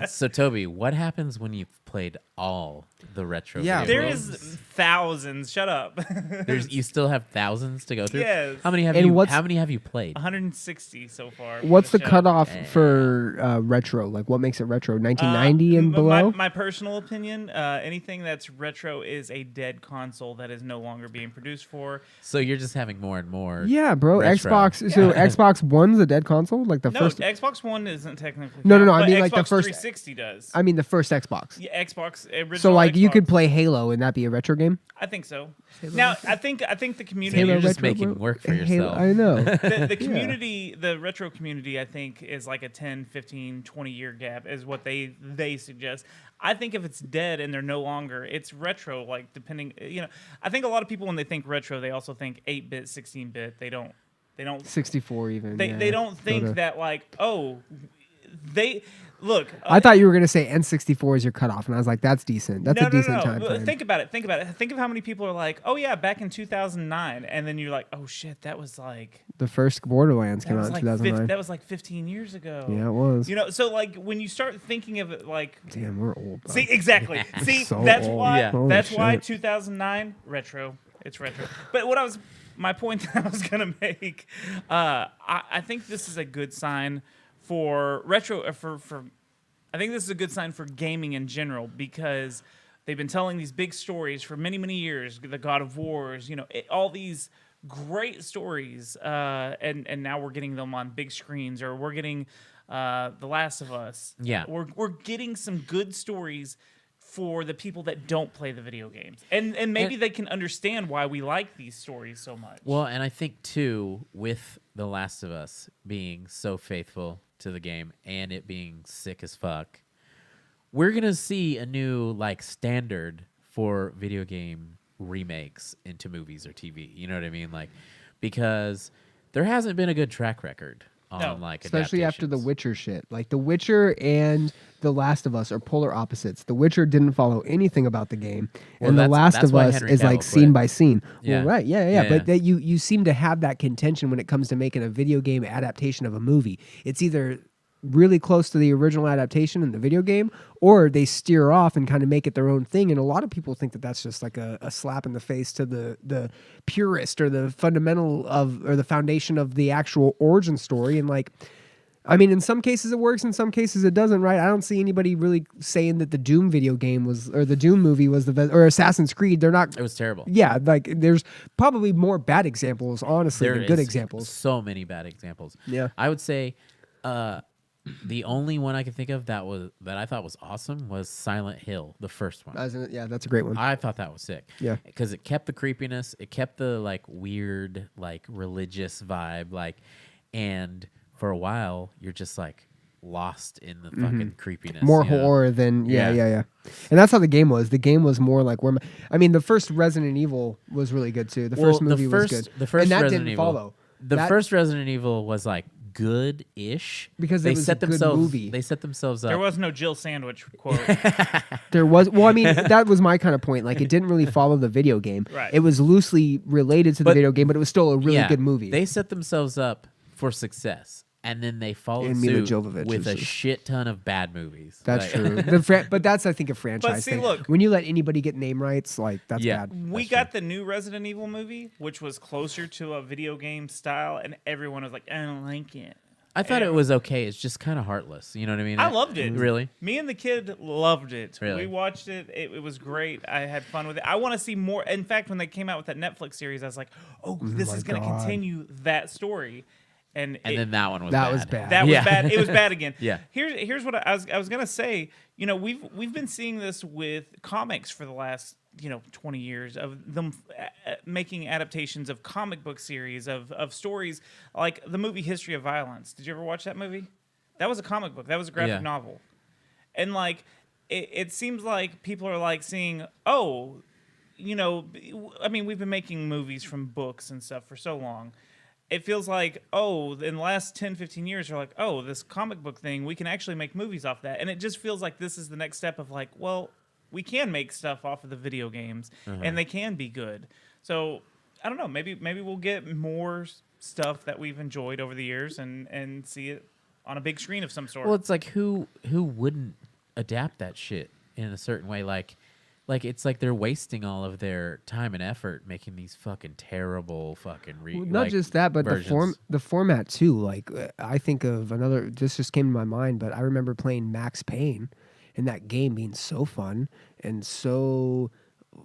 So, Toby, what happens when you've played all the retro Yeah, video there games? is thousands. Shut up. You still have thousands to go through? Yes. How many have And How many have you played? 160 so far. for What's the show. cutoff for retro? Like, what makes it retro? 1990 and m- below? My personal opinion, anything that's retro is a dead console that is no longer being produced for. So you're just having more and more. Yeah, bro. retro. Xbox. So Xbox One's a dead console, like the No, first. Xbox One isn't technically. No, no, count, I but mean, like, the Xbox first- 360 does. I mean, the first Xbox. Yeah, Xbox original. So like you Xbox. could play Halo and that be a retro game? I think so. Now I think the community. You're Halo just retro, making bro. work for Halo, yourself. I know. The community, the retro community, I think is like a 10, 15, 20 year gap is what they suggest. I think if it's dead and they're no longer, it's retro. Like depending, I think a lot of people when they think retro, they also think 8-bit, 16-bit. They don't 64 even. They don't think that like they look. I thought you were gonna say N64 is your cutoff, and I was like, that's decent. That's a decent time frame. Think about it. Think of how many people are like, oh yeah, back in 2009, and then you're like, oh shit, that was like The first Borderlands came out in like 2009. that was like 15 years ago. Yeah, it was. So like when you start thinking of it, like, Damn, we're old. Bro. see exactly. See, So that's old. why. Yeah. Holy That's why shit. 2009 retro. It's retro. But my point that I was gonna make, I think this is a good sign for retro. I think this is a good sign for gaming in general because they've been telling these big stories for many, many years. The God of Wars, all these great stories, and now we're getting them on big screens, or we're getting The Last of Us. Yeah. We're getting some good stories for the people that don't play the video games. And maybe they can understand why we like these stories so much. Well, and I think too, with The Last of Us being so faithful to the game and it being sick as fuck, we're gonna see a new like standard for video game remakes into movies or TV. You know what I mean? Like, because there hasn't been a good track record on like Especially after the adaptations. Witcher shit. Like The Witcher and The Last of Us are polar opposites. The Witcher didn't follow anything about the game, Well, and The Last that's of why Us Henry is like Cavill scene quit. by scene. Yeah. Well, right, yeah. Yeah. But that you seem to have that contention when it comes to making a video game adaptation of a movie. It's either really close to the original adaptation in the video game, or they steer off and kind of make it their own thing. And a lot of people think that that's just like a slap in the face to the purist or the fundamental or the foundation of the actual origin story. And like, I mean, in some cases it works, in some cases it doesn't, right? I don't see anybody really saying that the Doom video game or the Doom movie was the best, or Assassin's Creed. They're not. It was terrible. Yeah, like there's probably more bad examples, honestly, There than good is examples. So many bad examples. Yeah. I would say the only one I can think of that I thought was awesome was Silent Hill, the first one. Yeah, that's a great one. I thought that was sick. Yeah. Because it kept the creepiness, it kept the like weird, like religious vibe, like, and for a while you're just like lost in the fucking creepiness. More you know? horror than Yeah. yeah. And that's how the game was. The game was more like the first Resident Evil was really good too. The first movie was good. The first and that Resident didn't Evil, follow. The That- first Resident Evil was like good-ish Because they it was set a good themselves. movie. They set themselves up. there was no Jill Sandwich quote. There was that was my kind of point. Like it didn't really follow the video game. Right. It was loosely related to the But- video game, but it was still a really Yeah, good movie. They set themselves up for success, and then they followed And Mila suit Jovovich with is a just- shit ton of bad movies. That's Like- true. But that's I think a franchise see, thing. look- When you let anybody get name rights, like that's Yeah. bad. We got the new Resident Evil movie, which was closer to a video game style, and everyone was like, I don't like it. I thought it was okay. It's just kind of heartless. You know what I mean? I loved it. Really? Me and the kid loved it. Really? We watched it. It was great. I had fun with it. I want to see more. In fact, when they came out with that Netflix series, I was like, oh, this my is going to God. continue that story. And Then that one was That bad. was bad. that was Yeah. bad. It was bad again. Yeah. Here's what I was gonna say. We've been seeing this with comics for the last 20 years of them making adaptations of comic book series of stories like the movie History of Violence. Did you ever watch that movie? That was a comic book. That was a graphic Yeah. novel. And like it seems like people are like seeing, oh, I mean, we've been making movies from books and stuff for so long. It feels like, oh, in the last 10, 15 years, they're like, oh, this comic book thing, we can actually make movies off that. And it just feels like this is the next step of like, well, we can make stuff off of the video games, and they can be good. So, I don't know, maybe we'll get more stuff that we've enjoyed over the years and see it on a big screen of some sort. Well, it's like who wouldn't adapt that shit in a certain way? Like it's like they're wasting all of their time and effort making these fucking terrible fucking Not just that, but versions. the format too. Like I think of another. This just came to my mind, but I remember playing Max Payne, and that game being so fun and so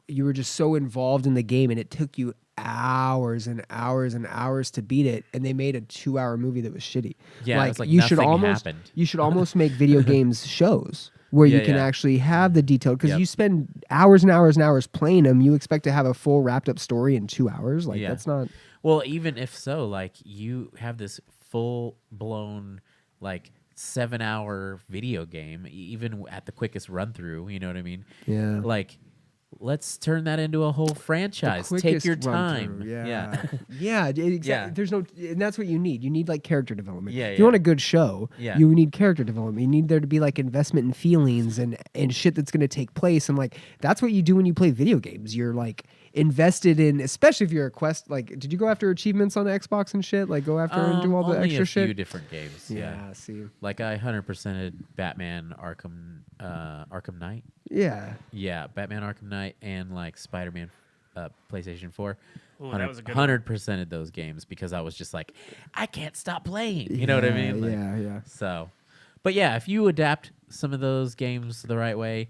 you were just so involved in the game, and it took you hours and hours and hours to beat it, and they made a 2-hour movie that was shitty. Yeah, it was like you should nothing almost happened. you should almost make video games shows. where Yeah, you can yeah. actually have the detail, because Yep. you spend hours and hours and hours playing them. You expect to have a full wrapped up story in 2 hours? Like, Yeah. that's not. Well, even if so, like you have this full blown like 7-hour video game, even at the quickest run through. You know what I mean? Yeah. Like, let's turn that into a whole franchise. Take Quickest your run time. through, yeah. Yeah. Yeah, exactly. Yeah. There's no, and that's what you need. You need like character development. Yeah, If you want yeah. a good show, Yeah. you need character development. You need there to be like investment in feelings and shit that's going to take place. And like, that's what you do when you play video games. You're like invested in, especially if you're a quest. Like, did you go after achievements on Xbox and shit? Like, go after and do all the only extra a few shit? different games. Yeah. See. Like I 100%ed Batman Arkham Knight. Yeah. Yeah, Batman Arkham Knight and like Spider-Man PlayStation 4. Ooh, that was a good one. 100%ed those games because I was just like, I can't stop playing. You know what I mean? Like, Yeah. So, but yeah, if you adapt some of those games the right way,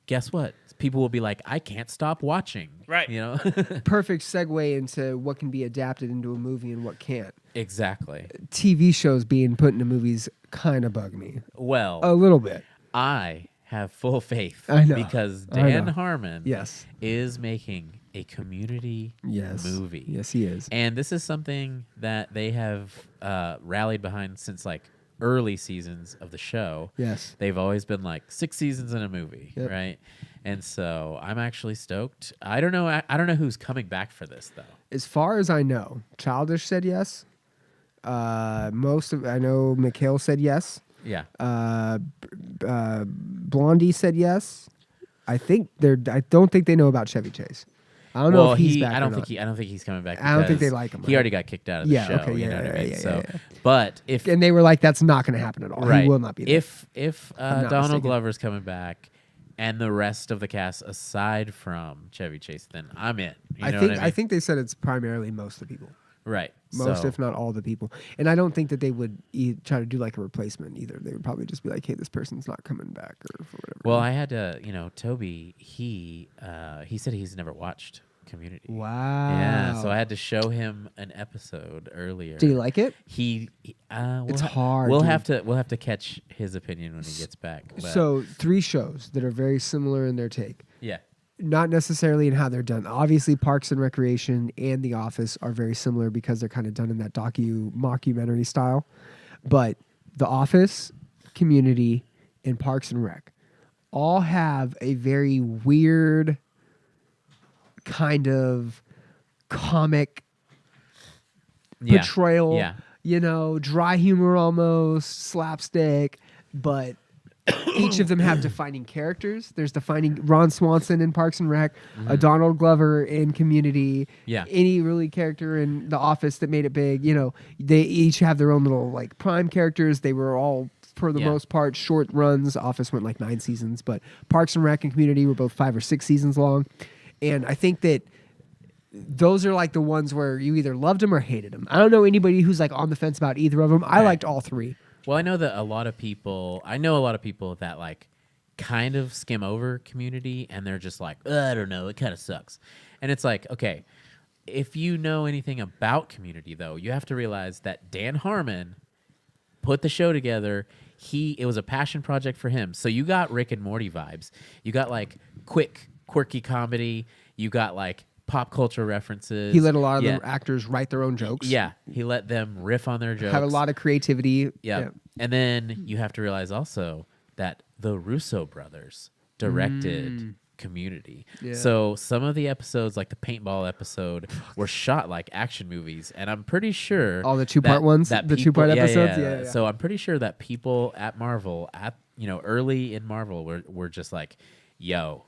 guess what? People will be like, I can't stop watching. Right. You know? Perfect segue into what can be adapted into a movie and what can't. Exactly. TV shows being put into movies kind of bug me Well, a little bit. I have full faith I know. because I Dan know. Harmon Yes. is making a community movie. Yes, he is. And this is something that they have rallied behind since like early seasons of the show. Yes. They've always been like 6 seasons in a movie, Yep. right? And so I'm actually stoked. I don't know. I don't know who's coming back for this though. As far as I know, Childish said yes. I know Mikhail said yes. Yeah. Blondie said yes. I don't think they know about Chevy Chase. I don't know if he's back. I don't or think not. I don't think he's coming back. I don't think because they like him, He right? already got kicked out of the Yeah, show. okay, You yeah, know what I yeah, mean? yeah, So, yeah. but if And they were like, "That's not going to happen at all. right, He will not be there." if not Donald mistaken. Glover's coming back, and the rest of the cast aside from Chevy Chase, then I'm in. You know what I mean? I think they said it's primarily most of the people. Right. Most, so, if not all, the people. And I don't think that they would try to do like a replacement either. They would probably just be like, "Hey, this person's not coming back," or whatever. well, I had to, Toby. He said he's never watched Community. Wow. Yeah, so I had to show him an episode earlier. Did he like it? It's hard, We'll dude. have to catch his opinion when he gets back. But So 3 shows that are very similar in their take. yeah, Not necessarily in how they're done. Obviously, Parks and Recreation and The Office are very similar because they're kind of done in that mockumentary style. But The Office, Community, and Parks and Rec all have a very weird kind of comic yeah. portrayal. Yeah. Dry humor almost, slapstick, but each of them have defining characters. There's defining Ron Swanson in Parks and Rec, a Donald Glover in Community, Yeah. any really character in The Office that made it big. They each have their own little like prime characters. They were all, for the Yeah. most part, short runs. Office went like 9 seasons, but Parks and Rec and Community were both 5 or 6 seasons long. And I think that those are like the ones where you either loved them or hated them. I don't know anybody who's like on the fence about either of them. I liked all 3. Well, I know a lot of people that like kind of skim over Community and they're just like, I don't know, it kind of sucks. And it's like, okay, if you know anything about Community though, you have to realize that Dan Harmon put the show together. It was a passion project for him. So you got Rick and Morty vibes. You got like quick, quirky comedy. You got like pop culture references. He let a lot of the actors write their own jokes. Yeah, he let them riff on their jokes. Have a lot of creativity. Yeah. And then you have to realize also that the Russo brothers directed Community. Yeah. So some of the episodes, like the paintball episode, were shot like action movies. And I'm pretty sure All the 2-part ones? The 2-part episodes? Yeah. So I'm pretty sure that people at Marvel, early in Marvel, were just like, yo,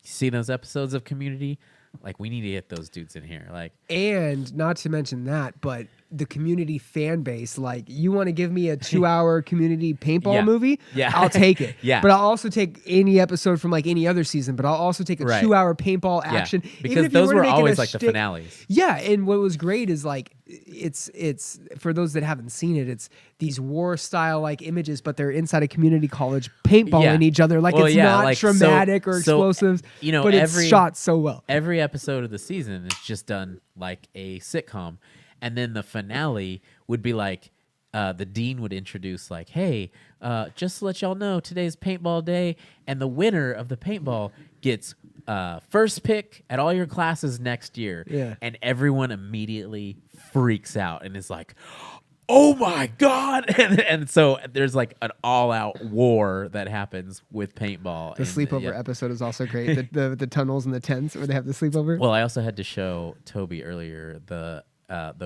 see those episodes of Community? Like, we need to get those dudes in here. Like, And not to mention that, but the Community fan base, like, you want to give me a 2-hour Community paintball Yeah. movie? Yeah. I'll take it. Yeah. But I'll also take any episode from like any other season, but I'll also take a Right. 2-hour paintball action. yeah. Even Because if you those to were make it a always like the shtick- finales. Yeah, and what was great is like it's for those that haven't seen it, it's these war style like images, but they're inside a community college paintballing Yeah. each other. Like Well, it's yeah, not like, so- dramatic or so, explosives, you know, but it's every- shot so well. Every episode of the season is just done like a sitcom. And then the finale would be like the dean would introduce like, hey, just to let y'all know, today's paintball day, and the winner of the paintball gets first pick at all your classes next year. Yeah. And everyone immediately freaks out and is like, oh my God. And so there's like an all-out war that happens with paintball. The sleepover episode is also great. The tunnels and the tents where they have the sleepover. Well, I also had to show Toby earlier the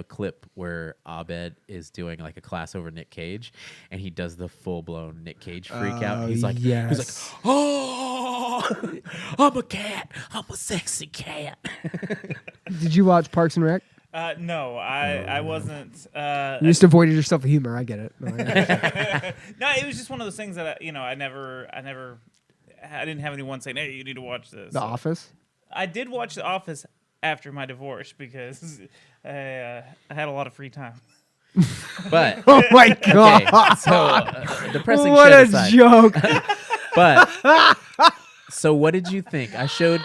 clip where Abed is doing like a class over Nick Cage, and he does the full-blown Nick Cage freak out. He's like, oh, I'm a cat. I'm a sexy cat. Did you watch Parks and Rec? No, I wasn't. You just avoided your sense of humor. I get it. No, No, it was just one of those things that I didn't have anyone saying, "Hey, you need to watch this." The Office. I did watch The Office after my divorce because I had a lot of free time. But Oh my God! okay, so depressing What shit a aside. joke! But so what did you think? I showed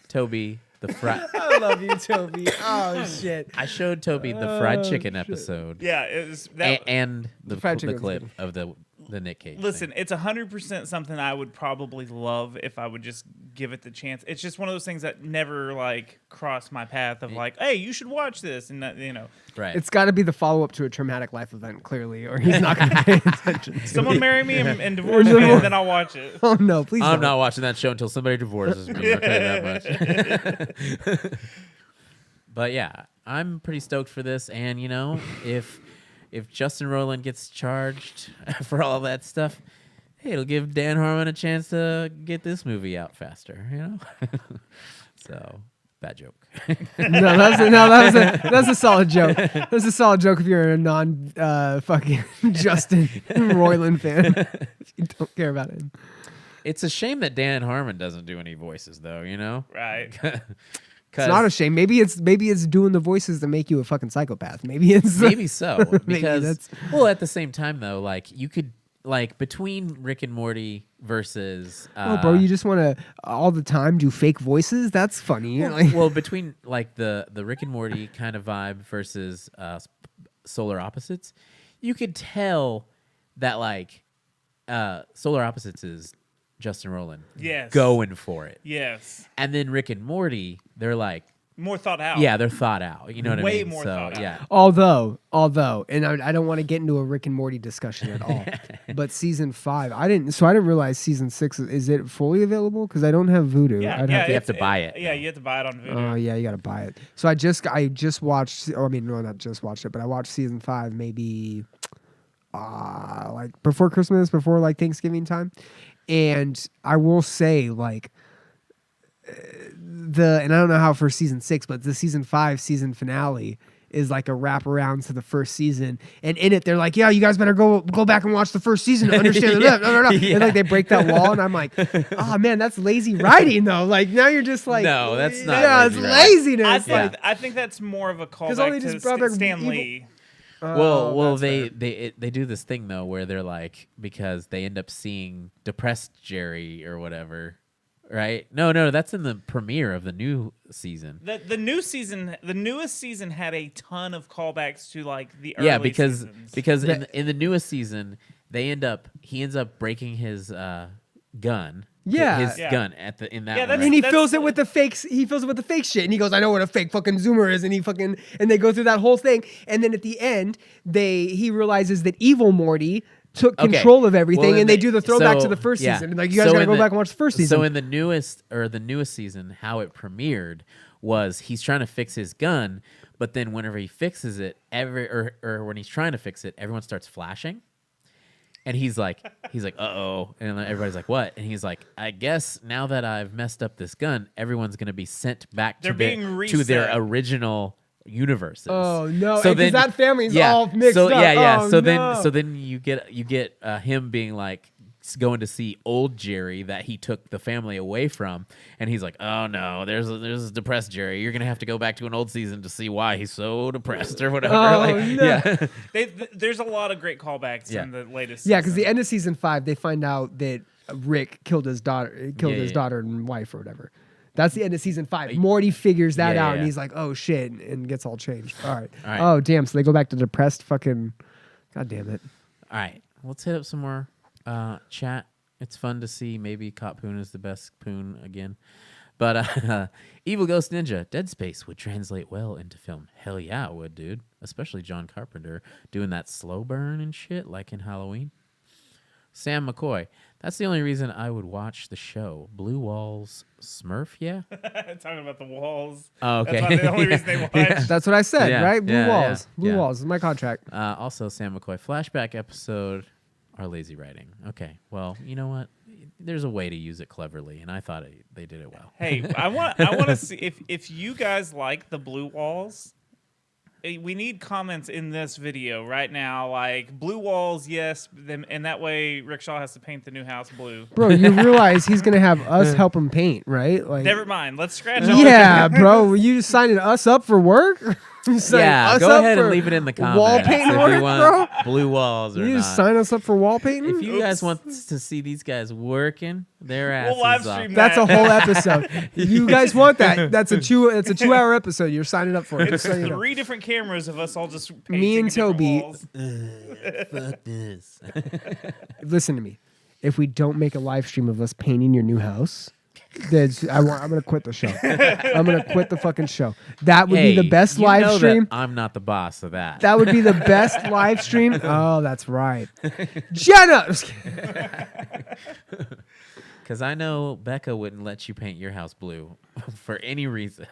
Toby the fried. I love you, Toby. Oh shit! I showed Toby the fried chicken episode. Yeah, it was that. And the fried the chicken was clip good. of the Nick Cage. Listen, it's 100% something I would probably love if I would just give it the chance. It's just one of those things that never like crossed my path of like, hey, you should watch this, and that, right. It's got to be the follow-up to a traumatic life event, clearly, or he's not going to pay attention. to Someone it. marry me and divorce me, and then I'll watch it. Oh no, please! I'm don't. not watching that show until somebody divorces me. I'll tell you that much. But yeah, I'm pretty stoked for this, and if Justin Roiland gets charged for all that stuff, hey, it'll give Dan Harmon a chance to get this movie out faster. So bad joke. That's a solid joke. That's a solid joke if you're a non fucking Justin Roiland fan. You don't care about him. It's a shame that Dan Harmon doesn't do any voices, though. Right. It's not a shame. Maybe it's doing the voices that make you a fucking psychopath. Maybe it's maybe so. Because that's- well, at the same time though, like you could between Rick and Morty versus oh, bro, you just want to all the time do fake voices? That's funny. well, between like the Rick and Morty kind of vibe versus Solar Opposites, you could tell that Solar Opposites is Justin Roiland going for it. Yes. And then Rick and Morty, they're like more thought out. Yeah, they're thought out. You know what I mean? Way more thought out. Yeah. Although, and I don't want to get into a Rick and Morty discussion at all, but season 5, I didn't realize season 6 is it fully available? Because I don't have Vudu. Yeah, you have to buy it. Yeah, you have to buy it on Vudu. Oh yeah, you gotta buy it. So I just watched. Or I mean, no, not just watched it, but I watched season 5 maybe like before Christmas, before like Thanksgiving time, and I will say like. And I don't know how for season 6, but the season 5 season finale is like a wraparound to the first season, and in it they're like, "Yeah, you guys better go back and watch the first season to understand Yeah. No. Yeah. And like they break that wall, and I'm like, "Oh man, that's lazy writing though." Like now you're just like, No, that's not Yeah, lazy it's writing. laziness. I think that's more of a all they callback just to brought back Stan evil- Lee. Well, that's they do this thing though where they're like, because they end up seeing depressed Jerry or whatever. Right? No, that's in the premiere of the new season. The newest season had a ton of callbacks to like the early because seasons. in the newest season he ends up breaking his gun. Yeah. his Yeah. gun in that. Yeah, one, that's- right? And he fills it with the fakes. He fills it with the fake shit, and he goes, "I know what a fake fucking zoomer is." And they go through that whole thing, and then at the end, he realizes that evil Morty took Okay. control of everything, Well, and they do the throwback to the first yeah. season. And like, you guys So gotta in go the- back and watch the first season. So in the newest season, how it premiered was he's trying to fix his gun, but then whenever he fixes it, or when he's trying to fix it, everyone starts flashing. And he's like, uh-oh. And everybody's like, what? And he's like, I guess now that I've messed up this gun, everyone's going to be sent back They're to being their reset. original universes. Oh no! So Because then- that family's all mixed so, up. Yeah. Oh, so no. then you get him being like going to see old Jerry that he took the family away from, and he's like, oh no, there's a depressed Jerry. You're gonna have to go back to an old season to see why he's so depressed or whatever. Oh, like, no. Yeah. There's a lot of great callbacks Yeah. in the latest. Yeah, because the season. end of season 5, they find out that Rick killed his daughter, Yeah. daughter and wife or whatever. That's the end of season 5. You- Morty figures that Yeah, out, yeah. and he's like, "Oh shit," and gets all changed. All right. All right. Oh damn! So they go back to depressed fucking. God damn it. All right, let's hit up some more chat. It's fun to see maybe Cop Poon is the best Poon again. But Evil Ghost Ninja, Dead Space would translate well into film. Hell yeah, it would, dude. Especially John Carpenter doing that slow burn and shit like in Halloween. Sam McCoy, that's the only reason I would watch the show. Blue Walls Smurf, yeah? Talking about the walls. Oh, okay. That's not the only reason they watch. Yeah. That's what I said, Yeah, right? Blue yeah, walls. yeah, Blue yeah. walls is my contract. Also, Sam McCoy, flashback episode or lazy writing. Okay, well, you know what? There's a way to use it cleverly, and I thought they did it well. Hey, I want to see if you guys like the blue walls. We need comments in this video right now, like blue walls, yes, and that way Rickshaw has to paint the new house blue. Bro, you realize he's gonna have us help him paint, right? Like, Never mind. Let's scratch. all yeah, bro. You just signing us up for work? You signing Yeah, us go up ahead for and leave it in the comments wall painting if work, you want bro? blue walls or You not. just sign us up for wall painting? If you guys Oops. want to see these guys working their asses We'll live off, stream That's a that. whole episode. You guys want that? That's a 2-hour episode. You're signing up for it. It's Just so you know. 3 different cameras of us all just painting Me and different Toby- walls. fuck this. Listen to me. If we don't make a live stream of us painting your new house, I'm gonna quit the show. I'm gonna quit the fucking show. That would be the best you live know stream. that I'm not the boss of that. That would be the best live stream. Oh, that's right. Jenna. Because I know Becca wouldn't let you paint your house blue for any reason.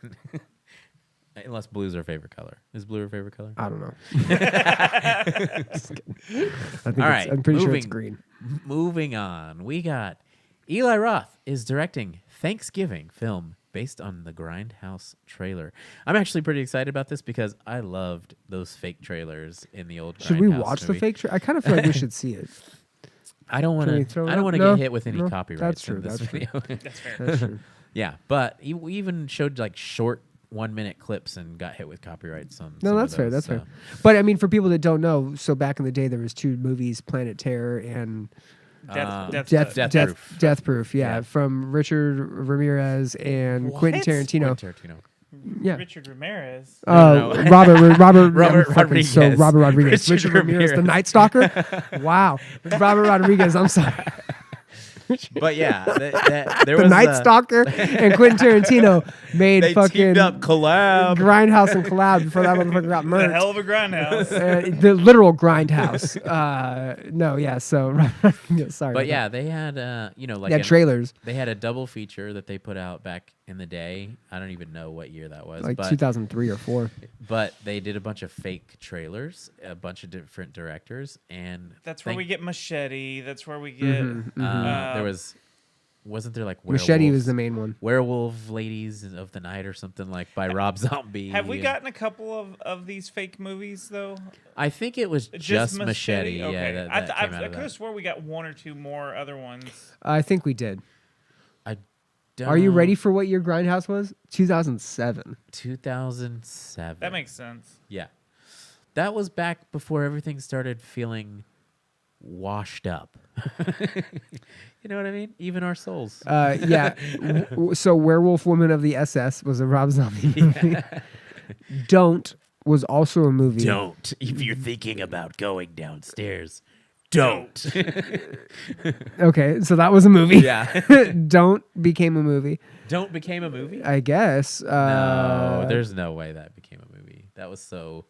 Unless blue's her favorite color. Is blue her favorite color? I don't know. Just kidding. I think All right, I'm pretty sure it's moving- green. Moving on. We got Eli Roth is directing Thanksgiving film based on the Grindhouse trailer. I'm actually pretty excited about this because I loved those fake trailers in the old Should we Grindhouse watch the movie. fake trailer? I kind of feel like we should see it. I don't want Can we to. throw it I don't up? want to No, get hit with any no, copyrights that's true, in this that's true. video. That's fair. That's true. Yeah, but we even showed like short 1-minute clips and got hit with copyrights on. No, some that's of fair. those, That's so. fair. But I mean, for people that don't know, so back in the day, there was 2 movies: Planet Terror and Death Proof. Yeah, Yeah. from Richard Ramirez and What? Quentin Tarantino. Quentin Tarantino. Yeah. Richard Ramirez. No. Robert Robert I'm fucking So Rodriguez. Robert Rodriguez. Richard Richard Ramirez, the Ramirez. Night Stalker. Wow, Robert Rodriguez. I'm sorry. But yeah, there The was Night Stalker and Quentin Tarantino made They fucking teamed up collab. Grindhouse and collab before that motherfucker got The murdered. hell of a grindhouse. The literal Grindhouse. No, yeah. So yeah, sorry. But yeah, they had like yeah, trailers they had a double feature that they put out back in the day. I don't even know what year that was, like but 2003 or 4. but they did a bunch of fake trailers, a bunch of different directors, and That's where we get Machete. That's where we get. there wasn't there like Machete werewolves- was the main one. Werewolf Ladies of the Night or something like by Rob Zombie. Have we and- gotten a couple of these fake movies though? I think it was just Machete. Okay. Yeah, that came out I of could have that. swore we got 1 or 2 more other ones. I think we did. I don't Are you ready for what year Grindhouse was? 2007. 2007. That makes sense. Yeah. That was back before everything started feeling washed up. You know what I mean? Even our souls. Yeah. So Werewolf Woman of the SS was a Rob Zombie movie. Don't was also a movie. Don't. If you're thinking about going downstairs, don't. Okay, so that was a movie. Yeah. Don't became a movie. Don't became a movie? I guess. No, there's no way that became a movie. That was so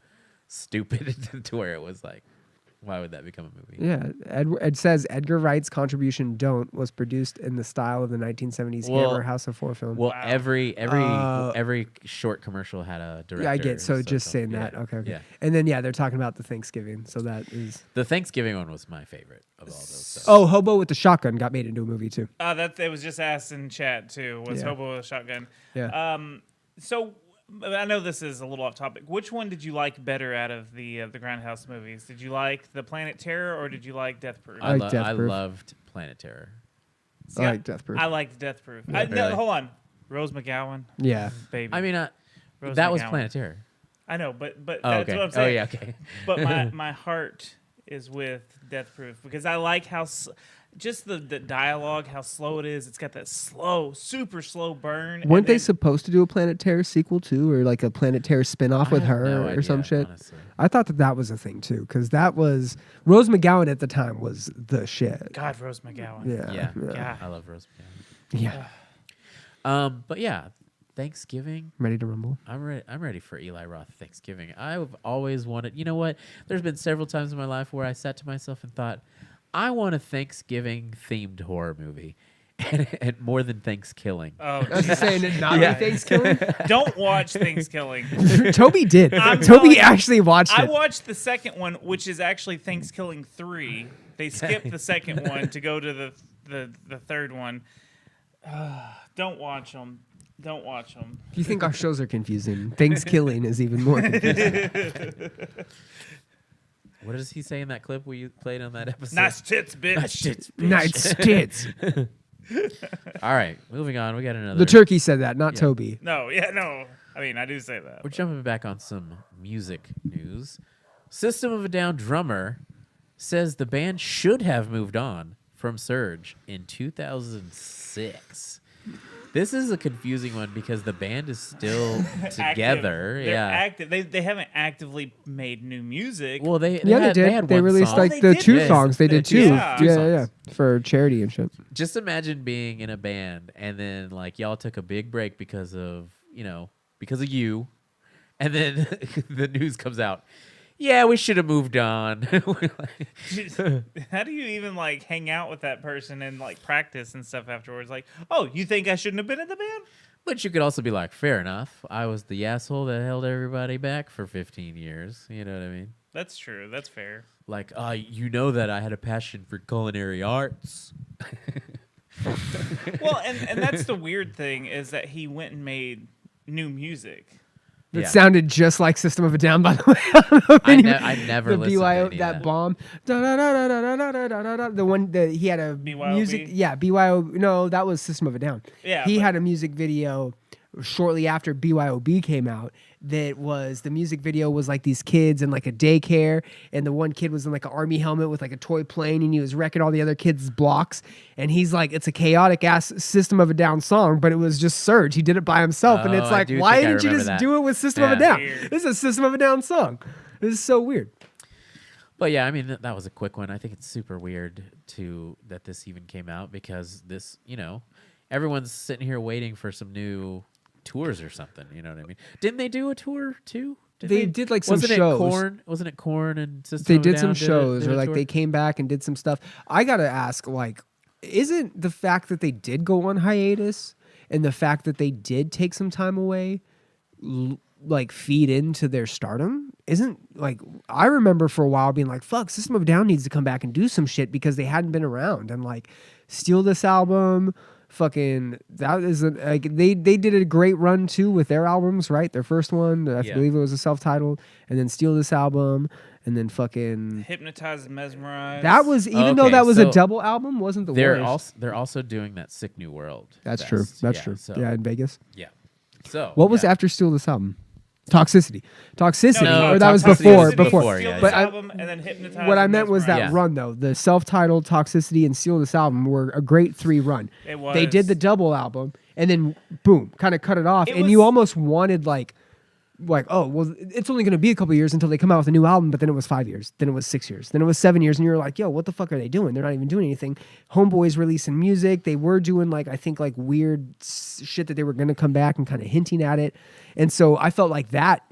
stupid to where it was like, why would that become a movie? Yeah, it says Edgar Wright's contribution "Don't" was produced in the style of the 1970s Well- Hammer House of 4 film. Well, Wow. every short commercial had a director. yeah, I get. So just so- saying yeah, that. Okay. Yeah. And then they're talking about the Thanksgiving. So that is. The Thanksgiving one was my favorite of all those. Oh, Hobo with the Shotgun got made into a movie too. That it was just asked in chat too. Was Yeah. Hobo with a Shotgun? Yeah. So I know this is a little off topic. Which one did you like better out of the Grindhouse movies? Did you like the Planet Terror or did you like Death Proof? I like Death I Proof. loved Planet Terror. See, I like Death Proof. I liked Death Proof. Yeah, No, really? hold on. Rose McGowan, Yeah. baby. I mean, Rose that was McGowan. Planet Terror. I know, but Oh, that's okay. what I'm saying. Oh, yeah, okay. But my heart is with Death Proof because I like how just the dialogue, how slow it is. It's got that slow, super slow burn. Weren't they supposed to do a Planet Terror sequel too, or like a Planet Terror spinoff with I have her no or idea, some shit? honestly. I thought that was a thing too, because that was Rose McGowan at the time was the shit. God, Rose McGowan. Yeah, Yeah. I love Rose McGowan. yeah. But yeah, Thanksgiving. Ready to rumble? I'm ready for Eli Roth Thanksgiving. I've always wanted. You know what? There's been several times in my life where I sat to myself and thought, I want a Thanksgiving themed horror movie, and more than Thanksgiving. Oh, I was just saying it not be Thanksgiving. don't watch Thanksgiving. Toby did. I'm Toby telling you, actually watched I it. watched the second one, which is actually Thanksgiving 3. They skipped the second one to go to the third one. Don't watch them. Don't watch them. You think our shows are confusing? Thanksgiving is even more confusing. What does he say in that clip we played on that episode? Nice tits, bitch. Nice tits, bitch. Nice tits. All right, moving on. We got another. The turkey said that, not Toby. No. I mean, I do say that. We're jumping back on some music news. System of a Down drummer says the band should have moved on from Serj in 2006. This is a confusing one because the band is still together. Active. They're Yeah. active. They haven't actively made new music. Well, they They had did. They one released song. like they the did? two Yes, songs. They they did did. two. Yeah. Yeah, for charity and shit. Just imagine being in a band and then like y'all took a big break because of you, and then the news comes out. Yeah, we should have moved on. How do you even like hang out with that person and like practice and stuff afterwards? Like, oh, you think I shouldn't have been in the band? But you could also be like, fair enough. I was the asshole that held everybody back for 15 years. You know what I mean? That's true. That's fair. Like, you know that I had a passion for culinary arts. Well, and that's the weird thing is that he went and made new music. It Yeah. sounded just like System of a Down, by the way. I don't know if I never the listened to BYO any of that that. bomb. The one that he had a BYOB? music. Yeah, BYO. No, that was System of a Down. Yeah, he but- had a music video shortly after BYOB came out. That was the music video was like these kids in like a daycare, and the one kid was in like an army helmet with like a toy plane, and he was wrecking all the other kids' blocks. And he's like, it's a chaotic ass System of a Down song, but it was just Serj. He did it by himself, and Oh, it's I like, do why think I didn't you remember just that. do it with System of a Yeah. Down? Weird. This is a System of a Down song. This is so weird. But yeah, I mean, that was a quick one. I think it's super weird that this even came out because this, everyone's sitting here waiting for some new tours or something. You know what I mean? Didn't they do a tour too? They did like some wasn't shows. It Korn? Wasn't it Korn and System They of a did Down some shows, did or a like tour? they came back and did some stuff. I gotta ask, like, isn't the fact that they did go on hiatus and the fact that they did take some time away, like, feed into their stardom? Isn't like I remember for a while being like, "Fuck, System of a Down needs to come back and do some shit" because they hadn't been around and like Steal This Album. Fucking that is like they did a great run too with their albums, right? Their first one, I believe it was a self-titled, and then Steal This Album, and then fucking Hypnotized and Mesmerized. that was even though Okay, that was a so double album, wasn't the worst. They're also doing that Sick New World. That's Fest. true. That's Yeah, true. So, Yeah, in Vegas. yeah. So What was yeah. after Steal This Album? Toxicity, No, or that was Toxicity before. was Steal yeah. This But album and then Hypnotized. What I and meant was that Mesmerized. Yeah. run though. The self-titled Toxicity and Steal This Album were a great 3 run. It was. They did the double album and then boom, kind of cut it off. It And was- you almost wanted like, oh, well, it's only going to be a couple years until they come out with a new album. But then it was 5 years. Then it was 6 years. Then it was 7 years. And you're like, yo, what the fuck are they doing? They're not even doing anything. Homeboys releasing music. They were doing like, I think like weird shit that they were going to come back and kind of hinting at it. And so I felt like that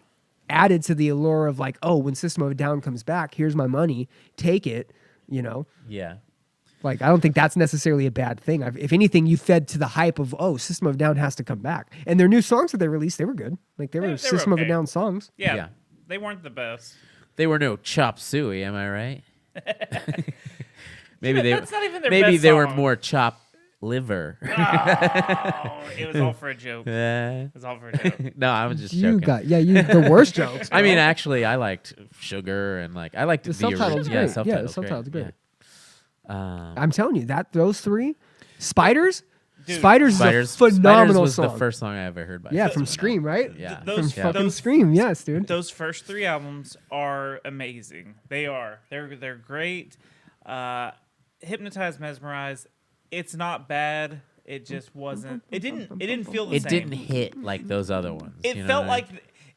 added to the allure of like, oh, when System of a Down comes back, here's my money. Take it, Yeah. Like, I don't think that's necessarily a bad thing. If anything, you fed to the hype of, oh, System of a Down has to come back. And their new songs that they released, they were good. Like, they were were System of a okay. Down songs. Yeah, Yeah. they weren't the best. They were no chop suey, am I right? maybe they That's not even their maybe best they were song. more chop liver. Oh, it was all for a joke. It Eh. was all for a joke. No, I was just You joking. got, the worst jokes. I mean, actually, I liked Sugar and like I liked The the subtitle's original. great. Yeah, the subtitle's great. Yeah. I'm telling you, those 3, Spiders, Dude, Spiders Spiders, is a phenomenal was song. the first song I ever heard by. Yeah, System from of a Scream, Down. right? Yeah. Those- From fucking those- Scream, yes, dude. Those first 3 albums are amazing. They are. They're great. Hypnotized, Mesmerized. It's not bad. It just wasn't. It didn't feel the It same. didn't hit like those other ones. It you know felt what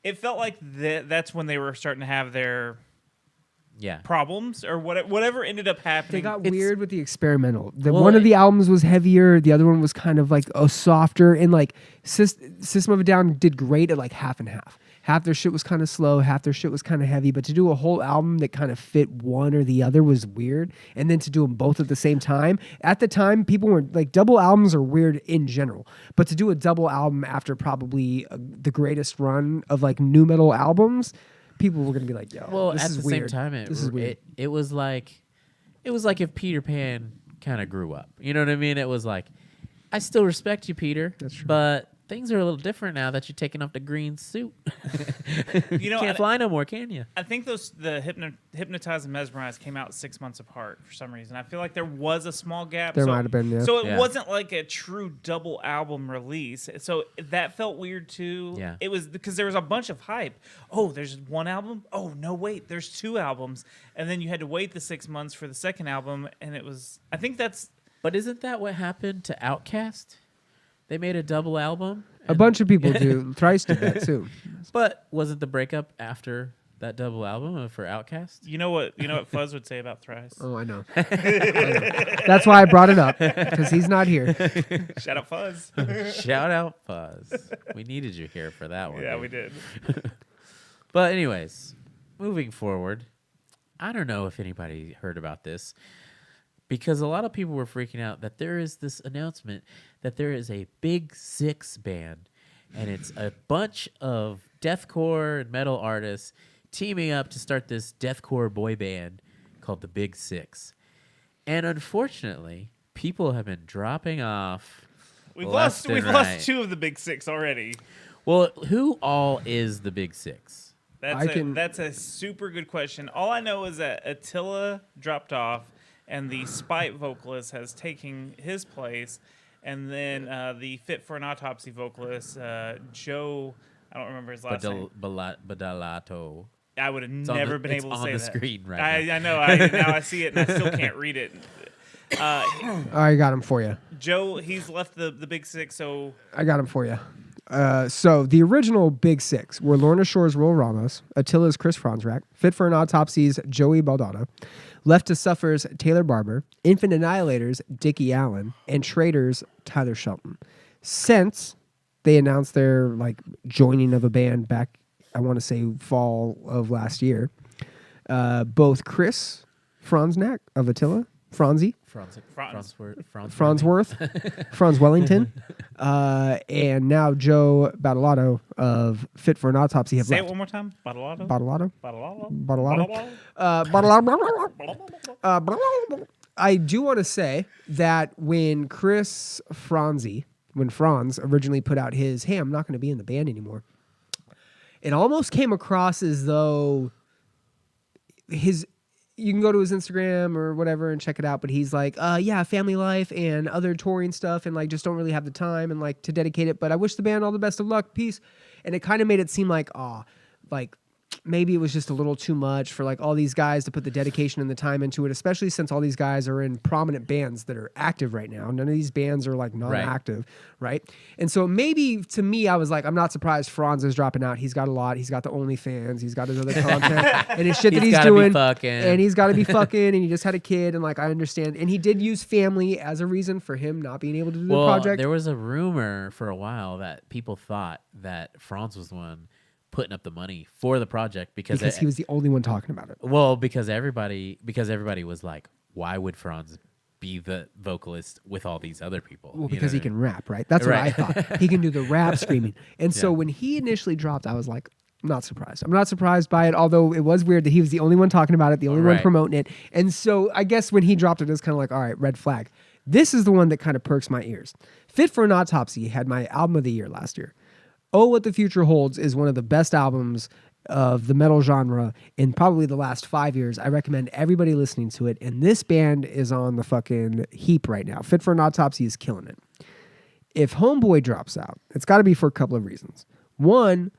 I like that's when they were starting to have their yeah. problems or whatever ended up They happening. got It's- weird with the experimental. Well, One of the albums was heavier. The other one was kind of like softer. And like System of a Down did great at like half and half. Half their shit was kind of slow. Half their shit was kind of heavy. But to do a whole album that kind of fit one or the other was weird. And then to do them both at the same time. At the time, people were like, double albums are weird in general. But to do a double album after probably the greatest run of like nu metal albums, people were going to be like, yo, Well, this at is the weird. same time, This is weird. it was like if Peter Pan kind of grew up. You know what I mean? It was like, I still respect you, Peter. That's true. But things are a little different now that you're taking off the green suit. You know, Can't fly no more, can you? I think the Hypnotized and Mesmerized came out 6 months apart for some reason. I feel like there was a small gap. There might have been, yeah. So it Yeah. wasn't like a true double album release. So that felt weird too. Yeah. It was because there was a bunch of hype. Oh, there's one album? Oh, no, wait, there's 2 albums. And then you had to wait the 6 months for the second album. And it was, I think that's, But isn't that what happened to Outkast? They made a double album. A bunch of people do. Thrice did that too. But wasn't the breakup after that double album for Outkast? you know what Fuzz would say about Thrice. Oh, I know. That's why I brought it up, because he's not here. Shout out Fuzz. Shout out Fuzz. We needed you here for that one. Yeah, dude. we did. But anyways, moving forward, I don't know if anybody heard about this, because a lot of people were freaking out that there is this announcement that there is a Big Six band, and it's a bunch of deathcore and metal artists teaming up to start this deathcore boy band called the Big Six. And unfortunately, people have been dropping off. We've left and right. lost 2 of the big 6 already. Well, who all is the Big Six? That's a super good question. All I know is that Attila dropped off, and the Spite vocalist has taken his place, and then the Fit for an Autopsy vocalist, Joe, I don't remember his last name. Badalato. I would have never been able to say that. It's on the screen right now. I know. Now I see it, and I still can't read it. I got him for you. Joe, he's left the Big Six, so I got him for you. So the original Big Six were Lorna Shore's Will Ramos, Attila's Chris Franzrak, Fit for an Autopsy's Joey Baldado, Left to Suffer's Taylor Barber, Infant Annihilator's Dickie Allen, and Traitors' Tyler Shelton. Since they announced their joining of a band back, I want to say fall of last year, both Chris Franznak of Attila, Franz Wellington, and now Joe Badalato of Fit for an Autopsy have say left. it one more time. Badalato. I do want to say that when Franz originally put out his, hey, I'm not going to be in the band anymore, it almost came across as though you can go to his Instagram or whatever and check it out, but he's like, yeah, family life and other touring stuff, and just don't really have the time and to dedicate it, but I wish the band all the best of luck, peace. And it kind of made it seem like maybe it was just a little too much for all these guys to put the dedication and the time into it, especially since all these guys are in prominent bands that are active right now. None of these bands are non-active, right? And so maybe to me, I was like, I'm not surprised Franz is dropping out. He's got a lot. He's got the OnlyFans. He's got his other content and his shit that he's doing. And he's got to be fucking, and he just had a kid, and I understand. And he did use family as a reason for him not being able to do the project. There was a rumor for a while that people thought that Franz was the one putting up the money for the project because he was the only one talking about it. Well, because everybody was like, why would Franz be the vocalist with all these other people? Well, because he can rap, right? That's what I thought. He can do the rap screaming. And so when he initially dropped, I was like, I'm not surprised. I'm not surprised by it, although it was weird that he was the only one talking about it, the only one promoting it. And so I guess when he dropped it, it was kind of like, all right, red flag. This is the one that kind of perks my ears. Fit for an Autopsy had my album of the year last year. Oh, What the Future Holds is one of the best albums of the metal genre in probably the last 5 years. I recommend everybody listening to it. And this band is on the fucking heap right now. Fit for an Autopsy is killing it. If Homeboy drops out, it's got to be for a couple of reasons. One,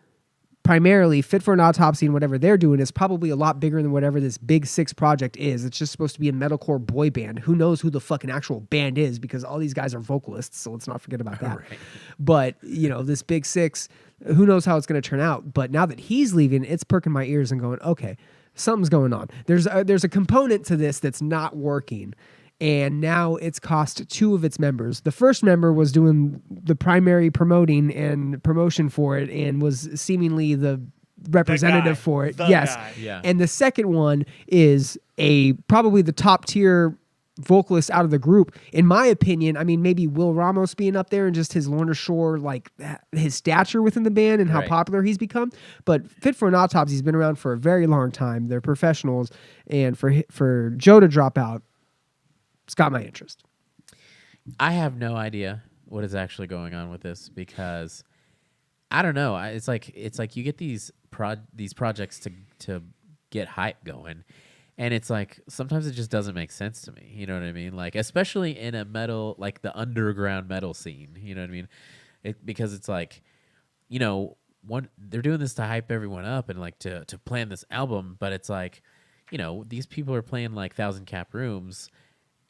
primarily Fit for an Autopsy and whatever they're doing is probably a lot bigger than whatever this Big Six project is. It's just supposed to be a metalcore boy band. Who knows who the fucking actual band is, because all these guys are vocalists, so let's not forget about that. Right. But, this Big Six, who knows how it's going to turn out. But now that he's leaving, it's perking my ears and going, okay, something's going on. There's a component to this that's not working. And now it's cost 2 of its members. The first member was doing the primary promoting and promotion for it and was seemingly the representative for it. Yes. Guy. Yeah. And the second one is probably the top tier vocalist out of the group. In my opinion, I mean, maybe Will Ramos being up there and just his Lorna Shore, like his stature within the band and how Right. popular he's become. But Fit for an Autopsy's been around for a very long time. They're professionals. And for Joe to drop out, it's got my interest. I have no idea what is actually going on with this, because I don't know. It's like you get these projects to get hype going, and it's like sometimes it just doesn't make sense to me. You know what I mean? Like, especially in a metal, like the underground metal scene. You know what I mean? Because it's like, they're doing this to hype everyone up and like to plan this album, but it's like, these people are playing like 1,000 cap rooms.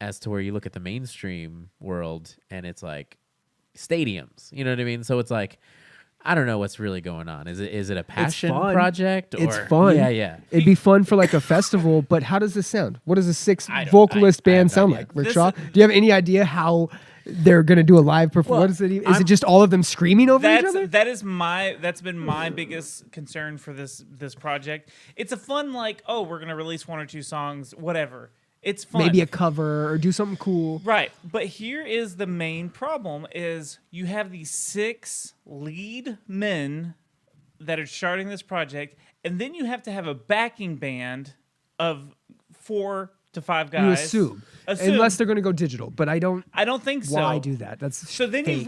As to where you look at the mainstream world and it's like stadiums, you know what I mean? So it's like, I don't know what's really going on. Is it a passion project? Or? It's fun. Yeah. It'd be fun for like a festival, but how does this sound? What does a 6 I don't- vocalist I have band no sound idea. like? Rickshaw, do you have any idea how they're going to do a live performance? Well, Is it just all of them screaming over each other? That's been my biggest concern for this project. It's a fun, like, oh, we're gonna release 1 or 2 songs, whatever. It's fun. Maybe a cover or do something cool. Right. But here is the main problem is you have these 6 lead men that are starting this project, and then you have to have a backing band of 4 to 5 guys. You assume. Unless they're going to go digital, but I don't think so. why do that. That's So then fake.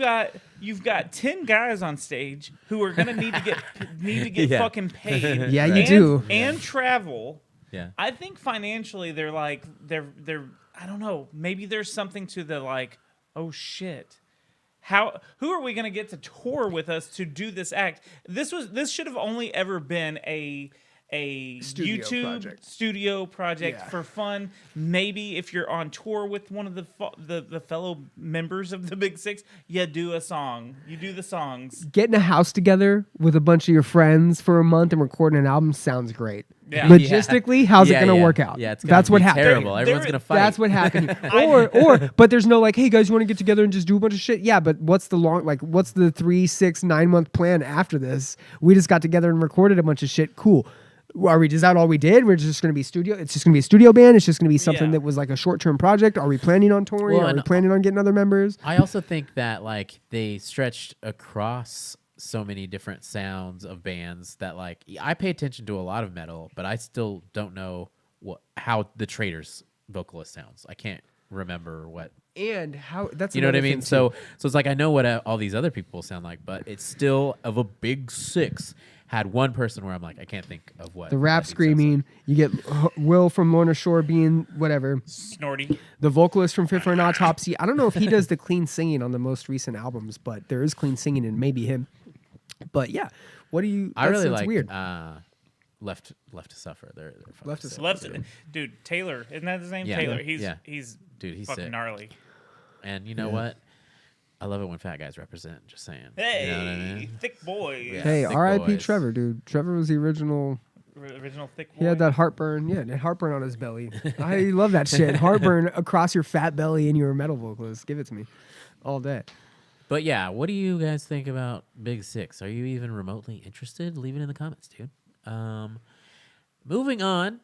you've got 10 guys on stage who are going to need to get Yeah. fucking paid. Yeah, you do. And travel. Yeah. I think financially they're I don't know, maybe there's something to the like, oh shit. Who are we going to get to tour with us to do this act? This should have only ever been a Studio YouTube project. studio project Yeah. for fun. Maybe if you're on tour with one of the fellow members of the Big Six, you do a song. You do the songs. Getting a house together with a bunch of your friends for a month and recording an album sounds great. Yeah. Logistically, how's it going to work out? Yeah, it's That's what happened. terrible. Everyone's going to fight. That's what happened. But there's no like, hey guys, you want to get together and just do a bunch of shit? Yeah, but what's the 3, 6, 9 month plan after this? We just got together and recorded a bunch of shit. Cool. Is that all we did? We're just going to be studio. It's just going to be a studio band. It's just going to be something that was like a short term project. Are we planning on touring? Well, Are we planning on getting other members? I also think that like they stretched across so many different sounds of bands that like I pay attention to a lot of metal, but I still don't know how the Traitors vocalist sounds. I can't remember what. And how that's You know what I another mean? thing, So too. it's like I know what all these other people sound like, but it's still of a Big Six. Had one person where I'm like, I can't think of what the that rap dude sounds screaming, you get Will from Lorna Shore being whatever. Snorty. The vocalist from Fit for an Autopsy. I don't know if he does the clean singing on the most recent albums, but there is clean singing and maybe him. But yeah, what do you? I really that's like weird. Left to Suffer. They're fucking Left to sick, Left, dude. dude, Taylor. Isn't that his name? Yeah. Taylor. Yeah. He's Dude, he's fucking sick. gnarly. And you know what? I love it when fat guys represent. Just saying. Hey, You know what I mean? thick boy. Yeah. Hey, Thick R.I.P. boys. Trevor, dude. Trevor was the original. Original thick boy. He had that heartburn. Yeah, that heartburn on his belly. I love that shit. Heartburn across your fat belly and you're a metal vocalist. Give it to me all day. But yeah, what do you guys think about Big Six? Are you even remotely interested? Leave it in the comments, dude. Moving on.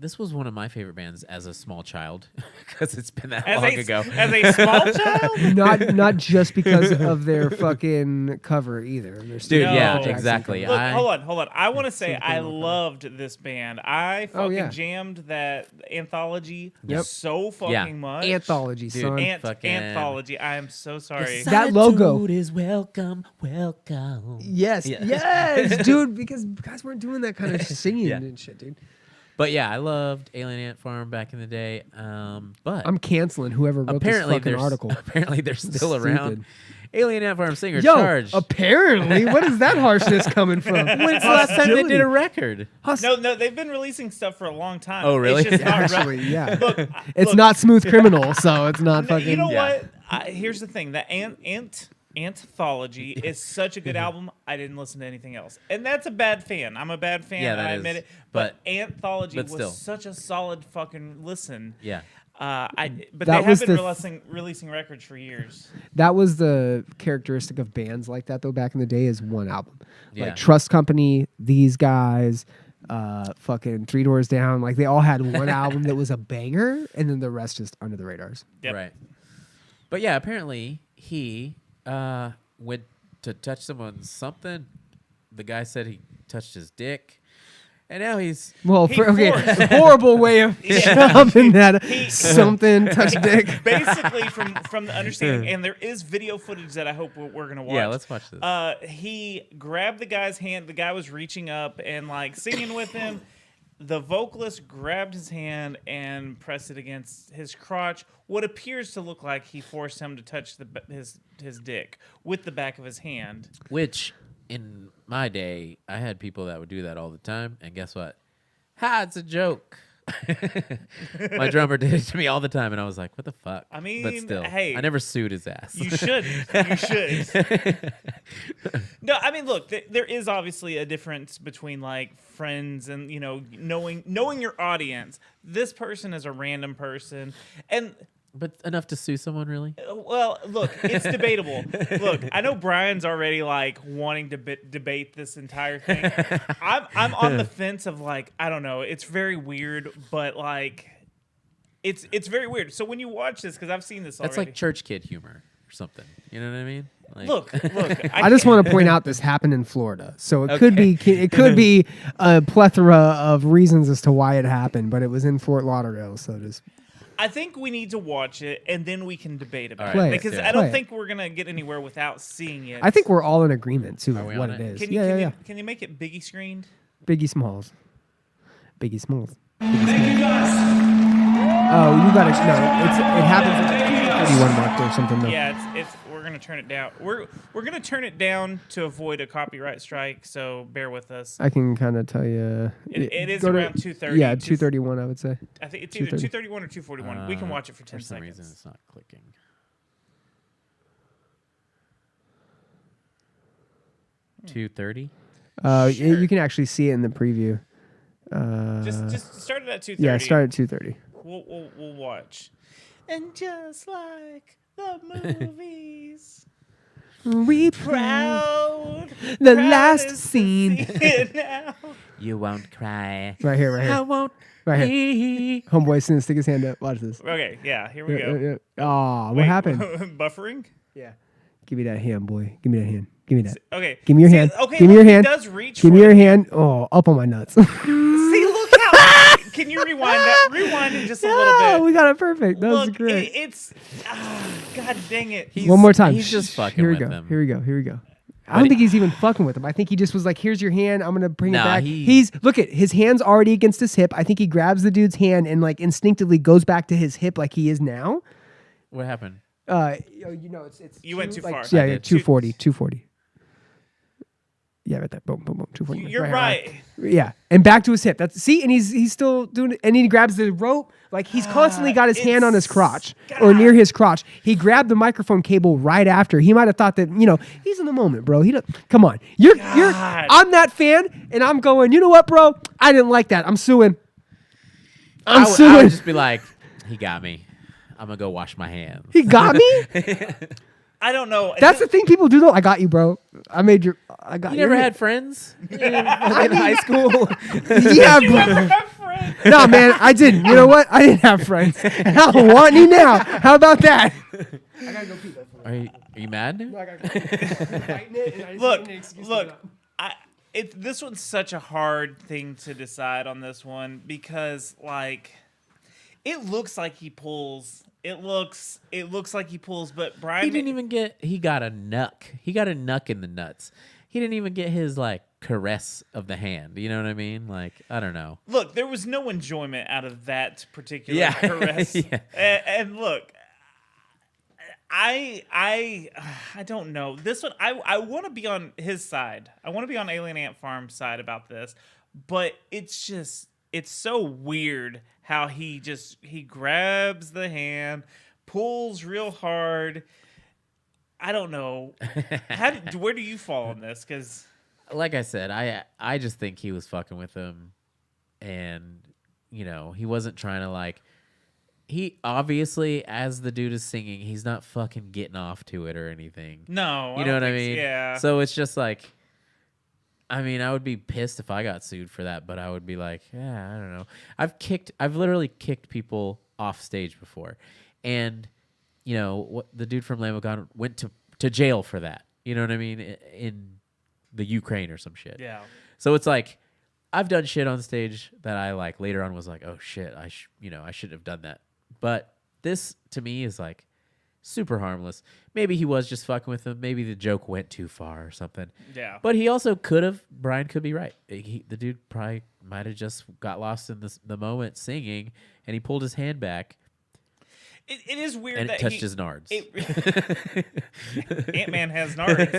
This was one of my favorite bands as a small child because it's been that long ago. As a small child? Not just because of their fucking cover either. Their Dude, No. yeah, Jackson exactly. Look, I- hold on. I want to say I Something like that. loved this band. I fucking yeah. jammed that anthology Yep. so fucking Yeah. much. Anthology, Dude, son. fucking- Anthology. I am so sorry. That logo. is welcome. Yes, Yeah. yes, dude. Because guys weren't doing that kind of singing Yeah. and shit, dude. But yeah, I loved Alien Ant Farm back in the day. But I'm canceling whoever wrote apparently this fucking they're article. apparently they're still Stupid. around, Alien Ant Farm singer Yo, Serj. apparently, what is that harshness coming from? When's the last time they did a record? No, they've been releasing stuff for a long time. Oh, really? It's just not Actually, yeah. Look, It's look, not Smooth Criminal, so it's not fucking. You know Yeah. what? Here's the thing: the Anthology is such a good album. I didn't listen to anything else, and that's a bad fan. I'm a bad fan. Yeah, and that I is. admit it. But Anthology still. was such a solid fucking listen. Yeah. But That they have was been the releasing records for years. That was the characteristic of bands like that, though, back in the day, is one album. Yeah. Like Trust Company, these guys, fucking Three Doors Down, like they all had one album that was a banger, and then the rest just under the radars. Yep. Right. But yeah, apparently he went to touch someone's something. The guy said he touched his dick. And now he's horrible way of shoving that something touch dick. Basically, from the understanding, and there is video footage that I hope we're gonna watch. Yeah, let's watch this. He grabbed the guy's hand. The guy was reaching up and like singing with him. The vocalist grabbed his hand and pressed it against his crotch. What appears to look like he forced him to touch his dick with the back of his hand. Which, in my day, I had people that would do that all the time. And guess what? Ha, it's a joke. My drummer did it to me all the time. And I was like, what the fuck? I mean, but still, hey, I never sued his ass. You should. You should. No, I mean, look, there is obviously a difference between like friends and, you know, knowing your audience. This person is a random person. And But enough to sue someone, really? well, look, it's debatable. Look, I know Brian's already like wanting to debate this entire thing. I'm on the fence of like, I don't know. It's very weird, but like, it's very weird. So when you watch this, because I've seen this already. That's like church kid humor or something. You know what I mean? Like, Look. I just want to point out this happened in Florida, so it could be a plethora of reasons as to why it happened, but it was in Fort Lauderdale, so just. I think we need to watch it, and then we can debate about All it. right, Because yeah. I don't Play it. think we're going to get anywhere without seeing it. I think we're all in agreement too Are of we what on it it? is. Can Yeah. Can you make it Biggie screened? Biggie Smalls. Biggie Smalls. Thank you guys. Oh, you got to no. It happens at 31 mark or something. Though. Yeah, it's we're going to turn it down. We're going to turn it down to avoid a copyright strike, so bear with us. I can kind of tell you. It is go to- around 2:30. Yeah, 2:31, I would say. I think it's either 2:30. 2:31 or 2:41. We can watch it for 10 some seconds. reason, it's not clicking. 2:30. Sure. You can actually see it in the preview. Just start it at 2:30. Yeah, start at 2:30. We'll watch. And just like the movies, We proud. The proud last is to scene. see it now. You won't cry. Right here. I won't. Right here. Here. Homeboy's gonna stick his hand up. Watch this. Okay, yeah, here we go. Oh, what Wait, happened? Buffering? Yeah. Give me that hand, boy. Give me that hand. Give me that. Okay. Give me your See, hand. Okay, Give me look, your hand. He does reach Give for me your it. hand. Oh, up on my nuts. See, look how. Can you rewind that? Rewind it just a little Oh, bit. we got it perfect. That was Look, great. it's. God dang it. One more time. He's just fucking Here we with go. him. Here we go. Here we go. I don't think he's even fucking with him. I think he just was like, "Here's your hand. I'm gonna bring it Nah, back." he- He's look at his hand's already against his hip. I think he grabs the dude's hand and like instinctively goes back to his hip like he is now. What happened? You know, it's You went too far. Yeah, I yeah, did. 240, 240. Yeah, right there. Boom, boom, boom. 240. You're right. Yeah, and back to his hip. That's see, and he's still doing it. And he grabs the rope. Like he's constantly got his hand on his crotch or near his crotch. He grabbed the microphone cable right after. He might have thought that he's in the moment, bro. He don't. Come on, you're. I'm that fan, and I'm going. You know what, bro? I didn't like that. I'm suing. I'm I suing. would just be like, he got me. I'm gonna go wash my hands. He got me. I don't know. That's the thing people do though. I got you, bro. I made your. I got You you. never had friends in high school? Yeah, You bro. ever have friends? No, man, I didn't. You know what? I didn't have friends. And I don't want any now. How about that? I gotta go pee. Are you mad? Look. This one's such a hard thing to decide on this one because like it looks like he pulls. It looks like he pulls, but Brian He didn't even get. He got a knuck. He got a knuck in the nuts. He didn't even get his like caress of the hand. You know what I mean? Like I don't know. Look, there was no enjoyment out of that particular caress. Yeah. And look, I don't know. This one, I want to be on his side. I want to be on Alien Ant Farm's side about this, but it's so weird how he grabs the hand, pulls real hard. I don't know. Where do you fall on this? Because, like I said, I just think he was fucking with him, and he wasn't trying to like. He obviously, as the dude is singing, he's not fucking getting off to it or anything. No, you know what I mean? Yeah. So it's just like, I mean, I would be pissed if I got sued for that, but I would be like, yeah, I don't know. I've literally kicked people off stage before, and the dude from Lamb of God went to jail for that. You know what I mean? In the Ukraine or some shit. Yeah. So it's like, I've done shit on stage that I like later on was like, oh shit, I shouldn't have done that. But this to me is like super harmless. Maybe he was just fucking with him. Maybe the joke went too far or something. Yeah. But he also could have. Brian could be right. The dude probably might have just got lost in the moment singing, and he pulled his hand back. It is weird and that it touched his nards. Ant-Man has nards.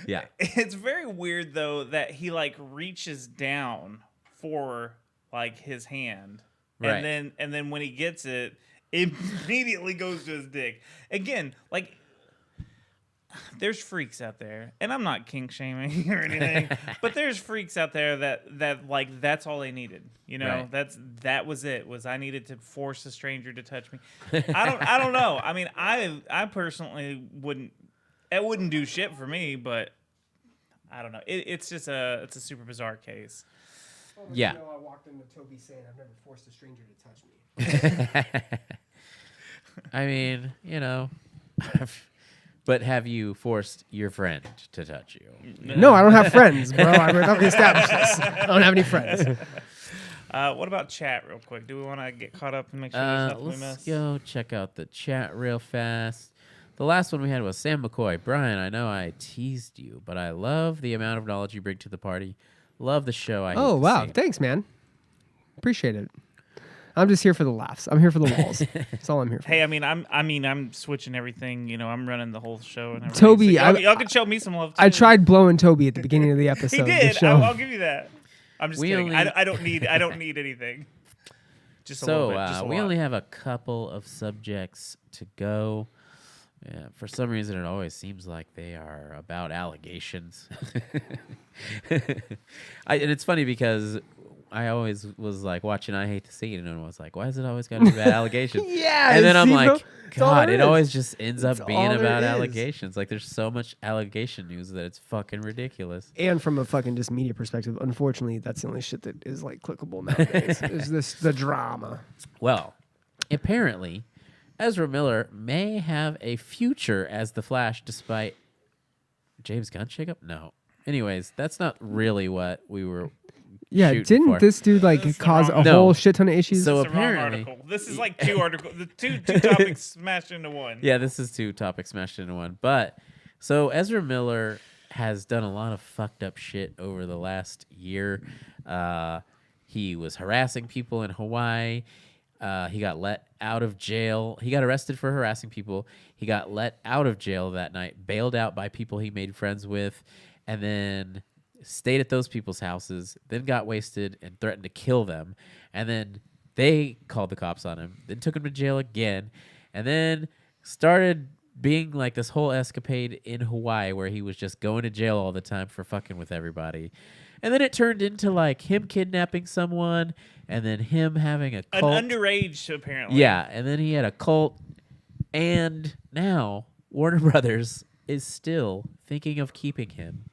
Yeah. It's very weird though that he like reaches down for like his hand, right. and then when he gets it, immediately goes to his dick. Again, like there's freaks out there, and I'm not kink shaming or anything, but there's freaks out there that like that's all they needed. Right. That was it. Was I needed to force a stranger to touch me? I don't know. I mean, I personally wouldn't. It wouldn't do shit for me, but I don't know. It's a super bizarre case. Yeah. I walked into Toby saying I've never forced a stranger to touch me. I mean, but have you forced your friend to touch you? No, I don't have friends, bro. I already established this. I don't have any friends. What about chat real quick? Do we want to get caught up and make sure there's nothing we Let's missed? go check out the chat real fast. The last one we had was Sam McCoy. Brian, I know I teased you, but I love the amount of knowledge you bring to the party. Love the show. Oh, wow. Thanks, man. Appreciate it. I'm just here for the laughs. I'm here for the walls. That's all I'm here for. Hey, I'm switching everything. I'm running the whole show and everything. Toby, so y'all can show me some love too. I tried blowing Toby at the beginning of the episode. He did. Show. I'll give you that. I'm just kidding. I don't need anything. Just a little bit. Just a we lot. only have a couple of subjects to go. Yeah, for some reason, it always seems like they are about allegations. And it's funny because I always was like watching I Hate to See It, and I was like, why is it always got to be about allegations? Yeah. And then I'm see, like, bro? God, it always just ends up That's being all there about is. allegations. Like, there's so much allegation news that it's fucking ridiculous. And from a fucking just media perspective, unfortunately, that's the only shit that is like clickable nowadays. Is the drama. Well, apparently, Ezra Miller may have a future as the Flash despite James Gunn shakeup? No. Anyways, that's not really what we were Yeah, shooting didn't for. this dude like This is the cause wrong- a No. whole shit ton of issues? So It's the wrong apparently- article. This is like two articles, the two topics smashed into one. Yeah, this is two topics smashed into one. But so Ezra Miller has done a lot of fucked up shit over the last year. He was harassing people in Hawaii. He got let out of jail. He got arrested for harassing people. He got let out of jail that night, bailed out by people he made friends with, and then stayed at those people's houses, then got wasted and threatened to kill them. And then they called the cops on him, then took him to jail again, and then started being like this whole escapade in Hawaii where he was just going to jail all the time for fucking with everybody. And then it turned into like him kidnapping someone and then him having a An cult. underage, apparently. Yeah, and then he had a cult. And now Warner Brothers is still thinking of keeping him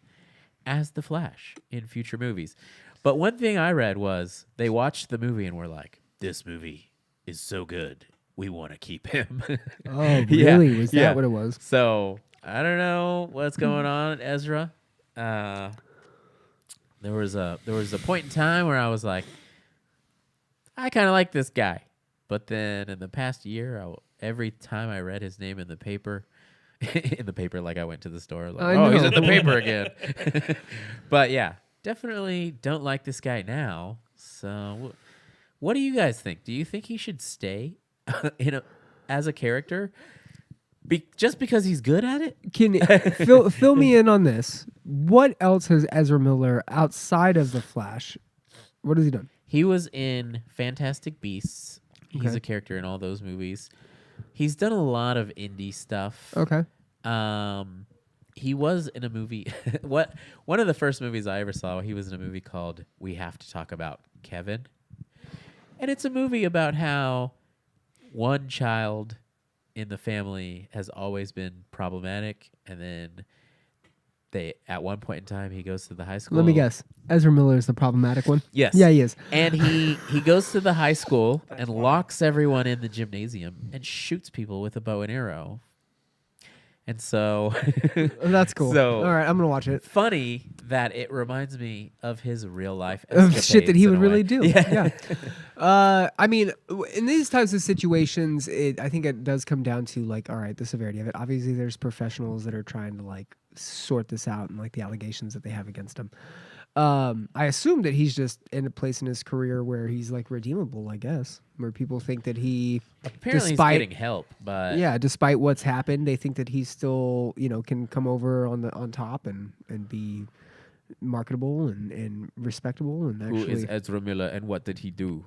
as the Flash in future movies. But one thing I read was they watched the movie and were like, this movie is so good. We want to keep him. Oh, really? Was that what it was? So I don't know what's going on, Ezra. There was a point in time where I was like, I kind of like this guy. But then in the past year, every time I read his name in the paper, like I went to the store, like, I oh, he's know. in the paper again. But yeah, definitely don't like this guy now. So what do you guys think? Do you think he should stay as a character, just because he's good at it. Can fill me in on this? What else has Ezra Miller outside of the Flash? What has he done? He was in Fantastic Beasts. He's Okay. a character in all those movies. He's done a lot of indie stuff. Okay. He was in a movie. One of the first movies I ever saw, he was in a movie called We Have to Talk About Kevin. And it's a movie about how one child in the family has always been problematic, and then at one point in time he goes to the high school. Let me guess. Ezra Miller is the problematic one. Yes. Yeah, he is. And he goes to the high school and locks everyone in the gymnasium and shoots people with a bow and arrow. And so That's cool. So all right, I'm gonna watch it. funny that it reminds me of his real life Of shit that he escapades would in a way. really do. Yeah. I mean, in these types of situations, I think it does come down to like, all right, the severity of it. Obviously, there's professionals that are trying to like sort this out and like the allegations that they have against him. I assume that he's just in a place in his career where he's like redeemable, I guess, where people think that he Apparently despite, he's getting help, but yeah, despite what's happened, they think that he still, can come over on top and be marketable and respectable and who is actually Ezra Miller and what did he do?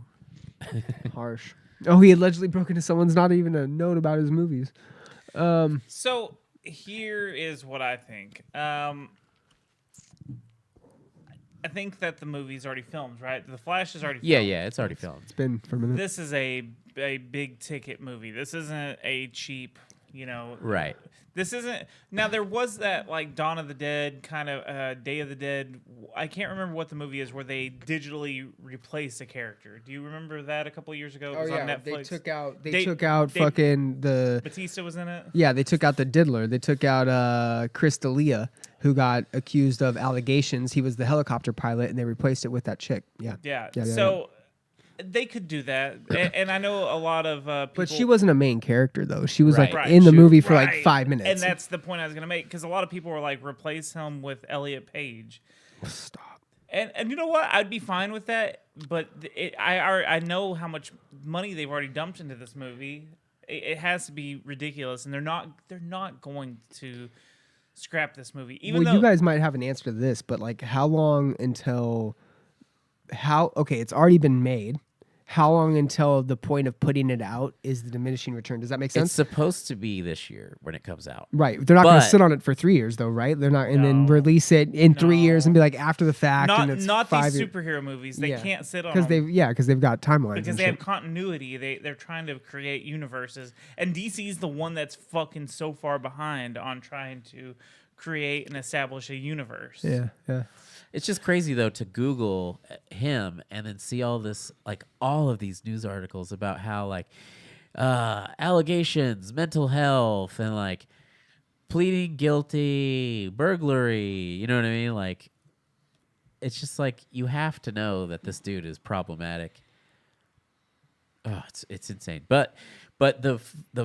harsh. Oh, he allegedly broke into someone's not even a note about his movies. So here is what I think. I think that the movie's already filmed, right? The Flash is already filmed. Yeah, it's already filmed. It's been for a minute. This is a big ticket movie. This isn't a cheap, Right. This isn't. Now there was that like Dawn of the Dead kind of Day of the Dead. I can't remember what the movie is where they digitally replaced a character. Do you remember that a couple of years ago? It was on Netflix. They took out fucking the. Batista was in it. Yeah, they took out the diddler. They took out Chris D'Elia, who got accused of allegations. He was the helicopter pilot, and they replaced it with that chick. Yeah. Yeah. Yeah. So they could do that, and I know a lot of people. But she wasn't a main character though. She was Right. like in the She- movie for like Right. 5 minutes. And that's the point I was going to make, because a lot of people were like, replace him with Elliot Page. Stop. And you know what? I'd be fine with that, but I know how much money they've already dumped into this movie. It has to be ridiculous, and they're not going to scrap this movie. Even though You guys might have an answer to this, but like, how long until? Okay, it's already been made. How long until the point of putting it out is the diminishing return? Does that make sense? It's supposed to be this year when it comes out. Right. They're not going to But- sit on it for 3 years, though, right? They're not, and then No. release it in 3 years and No. be like after the fact. and it's not 5 these years. superhero movies. They Yeah. can't sit on because them. they've got timelines. Because and they have shit. continuity. They're trying to create universes. And DC's the one that's fucking so far behind on trying to create and establish a universe. Yeah. It's just crazy though to Google him and then see all this, like all of these news articles about how like allegations, mental health, and like pleading guilty, burglary. You know what I mean? Like, it's just like you have to know that this dude is problematic. Oh, it's insane. But the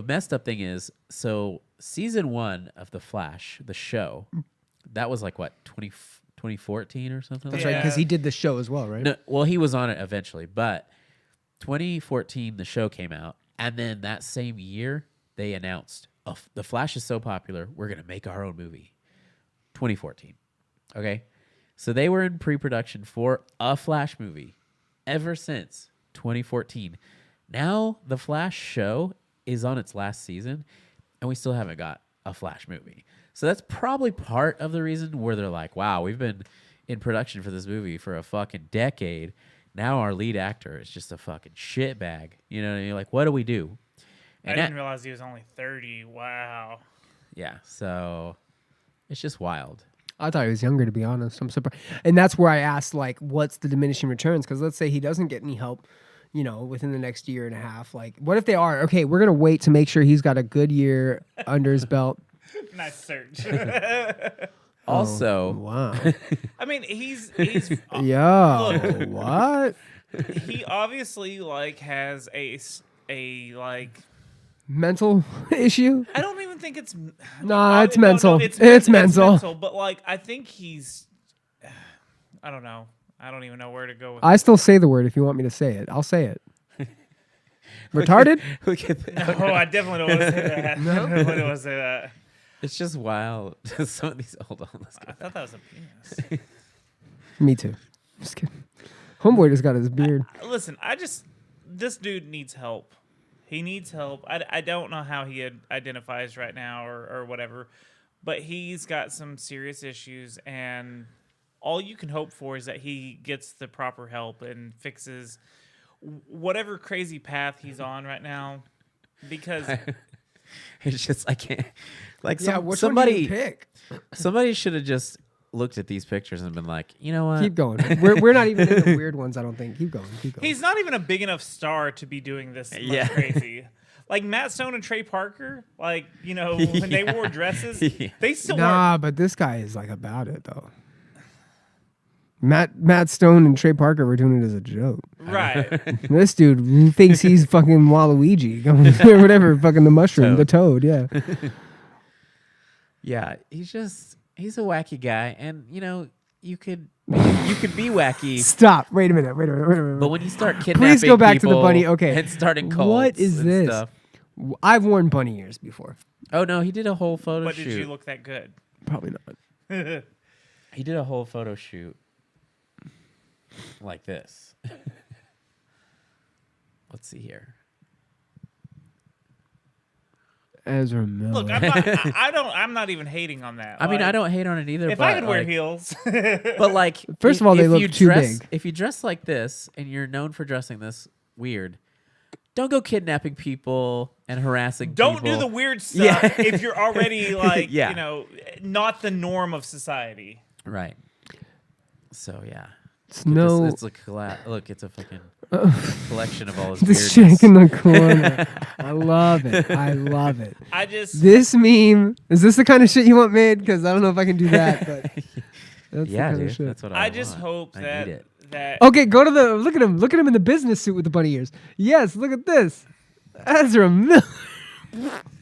messed up thing is, so season 1 of The Flash, the show, that was like what 2014 or something. That's like right. Yeah. Because he did the show as well, right? no, well, he was on it eventually, but 2014 the show came out, and then that same year they announced, "Oh, The Flash is so popular, we're gonna make our own movie." 2014, okay, so they were in pre-production for a Flash movie ever since 2014. Now the Flash show is on its last season, and we still haven't got a Flash movie. So that's probably part of the reason where they're like, wow, we've been in production for this movie for a fucking decade. Now our lead actor is just a fucking shitbag. You know what I mean? Like, what do we do? I And didn't realize he was only 30. Wow. yeah, so it's just wild. I thought he was younger, to be honest. I'm surprised. And that's where I asked, like, what's the diminishing returns? Because let's say he doesn't get any help, within the next year and a half. Like, what if they are? Okay, we're going to wait to make sure he's got a good year under his belt. Nice search. Also, Wow. I mean, he's Yo, Look. what? he obviously like has a like. Mental issue? I don't even think it's. Nah, it's mental. It's mental. But like, I think he's. I don't know. I don't even know where to go with. I still say the word if you want me to say it. I'll say it. Retarded? Look at that. No, I definitely don't want to say that. No? I definitely want to say that. It's just wild. Some of these. Hold on. Let's I go. thought that was a penis. Me too. Just kidding. Homeboy just got his beard. Listen, this dude needs help. He needs help. I don't know how he identifies right now or whatever, but he's got some serious issues, and all you can hope for is that he gets the proper help and fixes whatever crazy path he's on right now, because It's just I can't. Like Yeah, which one do somebody, you pick? somebody should have just looked at these pictures and been like, you know what? Keep going. We're not even in the weird ones, I don't think. Keep going. Keep going. he's not even a big enough star to be doing this much crazy. Like Matt Stone and Trey Parker, like, you know, when they wore dresses, they still Nah, but this guy is like about it though. Matt Stone and Trey Parker were doing it as a joke. right. This dude thinks he's fucking Waluigi, or whatever, fucking the mushroom, the toad, yeah. Yeah, he's a wacky guy, and you know you could be wacky. Stop. Wait a minute. But when you start kidnapping Please go back to the people bunny. Okay. and starting cults, What is and this? Stuff. I've worn bunny ears before. Oh no, he did a whole photo But shoot. did you look that good? Probably not. He did a whole photo shoot like this. Let's see here. Ezra Miller. Look, I'm not even hating on that. I mean, Like, I don't hate on it either. If but I could wear like, heels, but like, First of all, they if look you too dress, big. If you dress like this and you're known for dressing this weird, don't go kidnapping people and harassing don't people. do the weird stuff Yeah. if you're already like, Yeah. you know, not the norm of society. Right. So yeah. It's Look at no. this. It's a look. It's a fucking collection of all his This weirdness. chick in the corner. I love it. I love it. I just This meme, is this the kind of shit you want made? Because I don't know if I can do that, but that's Yeah, the kind dude. of shit. That's what I I just want. hope I that need it. that Okay, go to the look at him. Look at him in the business suit with the bunny ears. Yes, look at this. Ezra Miller.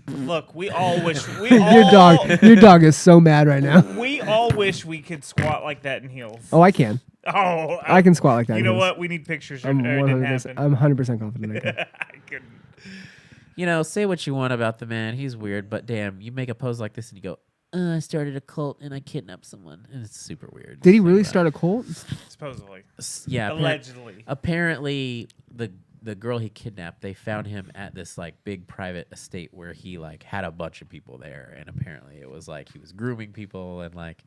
look, we all wish Your dog is so mad right now. we all wish we could squat like that in heels. Oh, I can. Oh, I can squat like that. You in know heels. what? We need pictures. I'm It didn't 100%. happen. I'm 100% confident I can. I couldn't. You know, say what you want about the man. He's weird, but damn, you make a pose like this and you go, I started a cult and I kidnapped someone. And it's super weird. Did he really start a cult? Supposedly, Yeah. allegedly. Apparently, the girl he kidnapped, they found him at this like big private estate where he like had a bunch of people there. And apparently it was like he was grooming people and like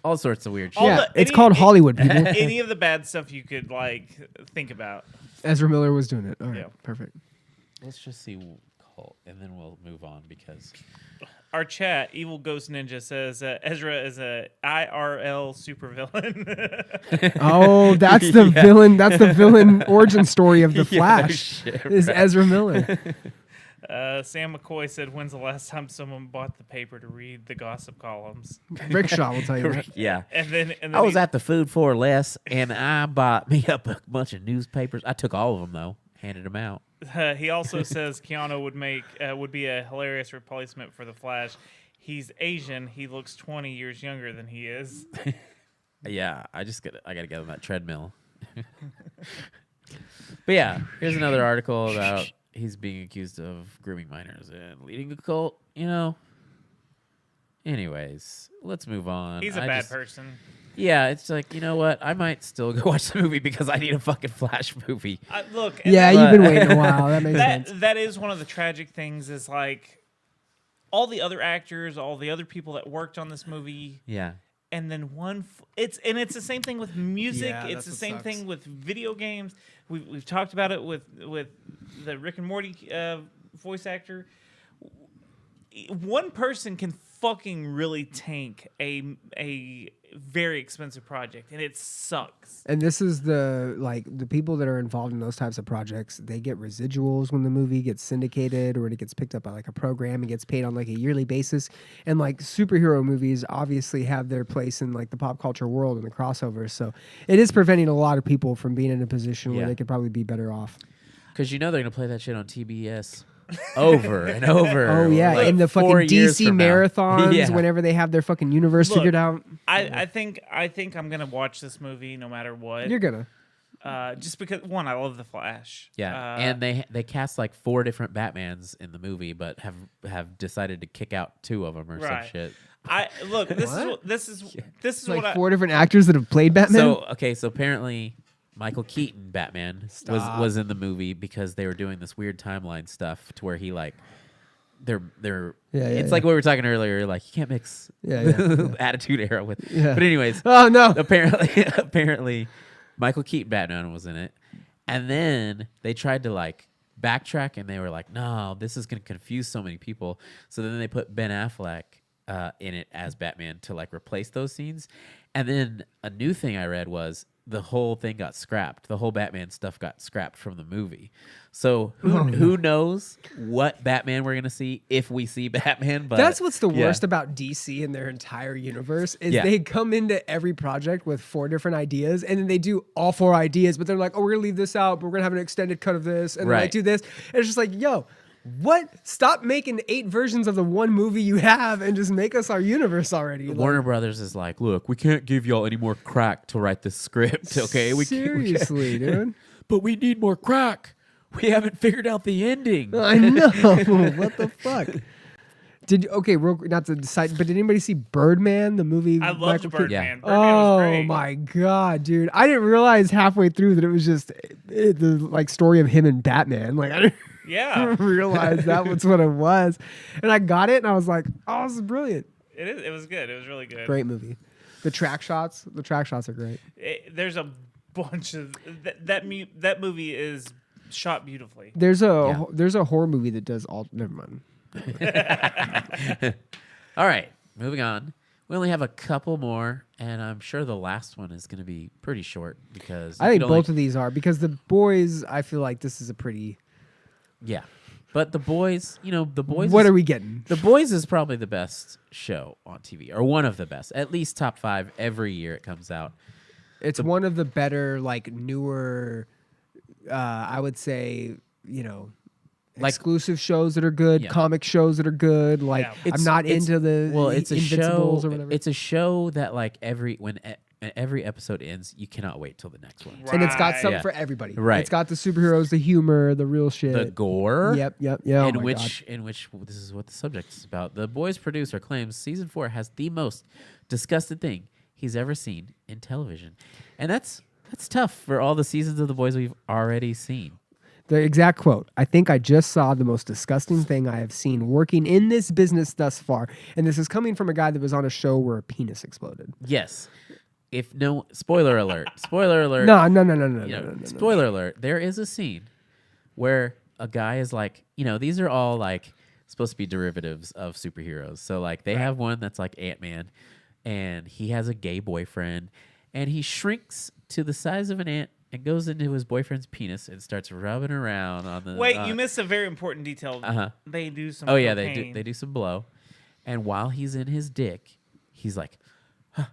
all sorts of weird shit. All Yeah, the- it's any- called Hollywood, people. Any of the bad stuff you could like think about. Ezra Miller was doing it. All right, Yeah. perfect. Let's just see cult and then we'll move on because Our chat, Evil Ghost Ninja, says Ezra is a IRL supervillain. Oh, that's the villain. That's the villain origin story of the Flash. shit, Is Ezra Miller? Sam McCoy said, "When's the last time someone bought the paper to read the gossip columns?" Rickshaw will tell you that. yeah. And then I was at the food for less, and I bought me up a bunch of newspapers. I took all of them though, handed them out. He also says Keanu would be a hilarious replacement for the Flash. He's Asian. He looks 20 years younger than he is. Yeah, I gotta get on that treadmill. But yeah, here's another article about he's being accused of grooming minors and leading a cult. You know. Anyways, let's move on. He's a bad person. Yeah, it's like, you know what? I might still go watch the movie because I need a fucking Flash movie. Look. and Yeah, that- you've been waiting a while. That makes sense. that is one of the tragic things. Is like all the other actors, all the other people that worked on this movie. Yeah. And then it's the same thing with music. Yeah, It's that's the what same sucks. thing with video games. We've talked about it with the Rick and Morty voice actor. One person can fucking really tank a very expensive project, and it sucks. And this is the people that are involved in those types of projects, they get residuals when the movie gets syndicated or it gets picked up by like a program and gets paid on like a yearly basis. And like superhero movies obviously have their place in like the pop culture world and the crossovers. So it is preventing a lot of people from being in a position where Yeah. they could probably be better off. Because you know they're going to play that shit on TBS over and over. Oh yeah, like in the fucking 4 years DC from now. marathons, Yeah. whenever they have their fucking universe Look, figured out. I think I'm gonna watch this movie no matter what. You're gonna. Just because one, I love the Flash. Yeah, and they cast like 4 different Batmans in the movie, but have decided to kick out 2 of them or some shit. I look. This is like what 4 different actors that have played Batman. So apparently Michael Keaton Batman was in the movie because they were doing this weird timeline stuff to where he like it's like what we were talking earlier, like you can't mix Attitude Era with but anyways, oh no, apparently Michael Keaton Batman was in it, and then they tried to like backtrack and they were like, no, this is going to confuse so many people, so then they put Ben Affleck in it as Batman to like replace those scenes. And then a new thing I read was the whole thing got scrapped. The whole Batman stuff got scrapped from the movie. So who knows what Batman we're going to see if we see Batman. But that's what's the worst about DC and their entire universe is they come into every project with 4 different ideas, and then they do all 4 ideas, but they're like, oh, we're going to leave this out, but we're going to have an extended cut of this, and then they do this. And it's just like, yo, what? Stop making 8 versions of the one movie you have and just make us our universe already. Warner Brothers is like, look, we can't give y'all any more crack to write this script, okay? Seriously, dude. But we need more crack. We haven't figured out the ending. I know. What the fuck? Not to decide, but did anybody see Birdman, the movie? I loved Birdman. Birdman oh was great. My god, dude! I didn't realize halfway through that it was just the like story of him and Batman. Like I didn't realize that was what it was, and I got it, and I was like, "Oh, this is brilliant." It was good. It was really good. Great movie. The track shots are great. There's a bunch of that movie is shot beautifully. There's a horror movie that does all. Never mind. All right, moving on. We only have a couple more, and I'm sure the last one is going to be pretty short because I think both of these are because the boys. I feel like this is a pretty. Yeah, but the boys. What are we getting? The Boys is probably the best show on TV, or one of the best. At least top 5 every year it comes out. It's one of the better, like newer. I would say, like exclusive shows that are good, comic shows that are good. Like I'm not into the it's a Invincibles show. Or whatever. It's a show that like every episode ends, you cannot wait till the next one. Right. And it's got something for everybody. Right. It's got the superheroes, the humor, the real shit, the gore. Yep. In which this is what the subject is about. The Boys producer claims season 4 has the most disgusting thing he's ever seen in television, and that's tough for all the seasons of The Boys we've already seen. The exact quote, I think I just saw the most disgusting thing I have seen working in this business thus far. And this is coming from a guy that was on a show where a penis exploded. Yes. Spoiler alert. Spoiler alert. No. Spoiler alert. There is a scene where a guy is like, these are all like supposed to be derivatives of superheroes. So like they have one that's like Ant-Man, and he has a gay boyfriend, and he shrinks to the size of an ant and goes into his boyfriend's penis and starts rubbing around on the. Wait, you missed a very important detail. They do some. Oh yeah, they do some blow, and while he's in his dick, he's like, huh,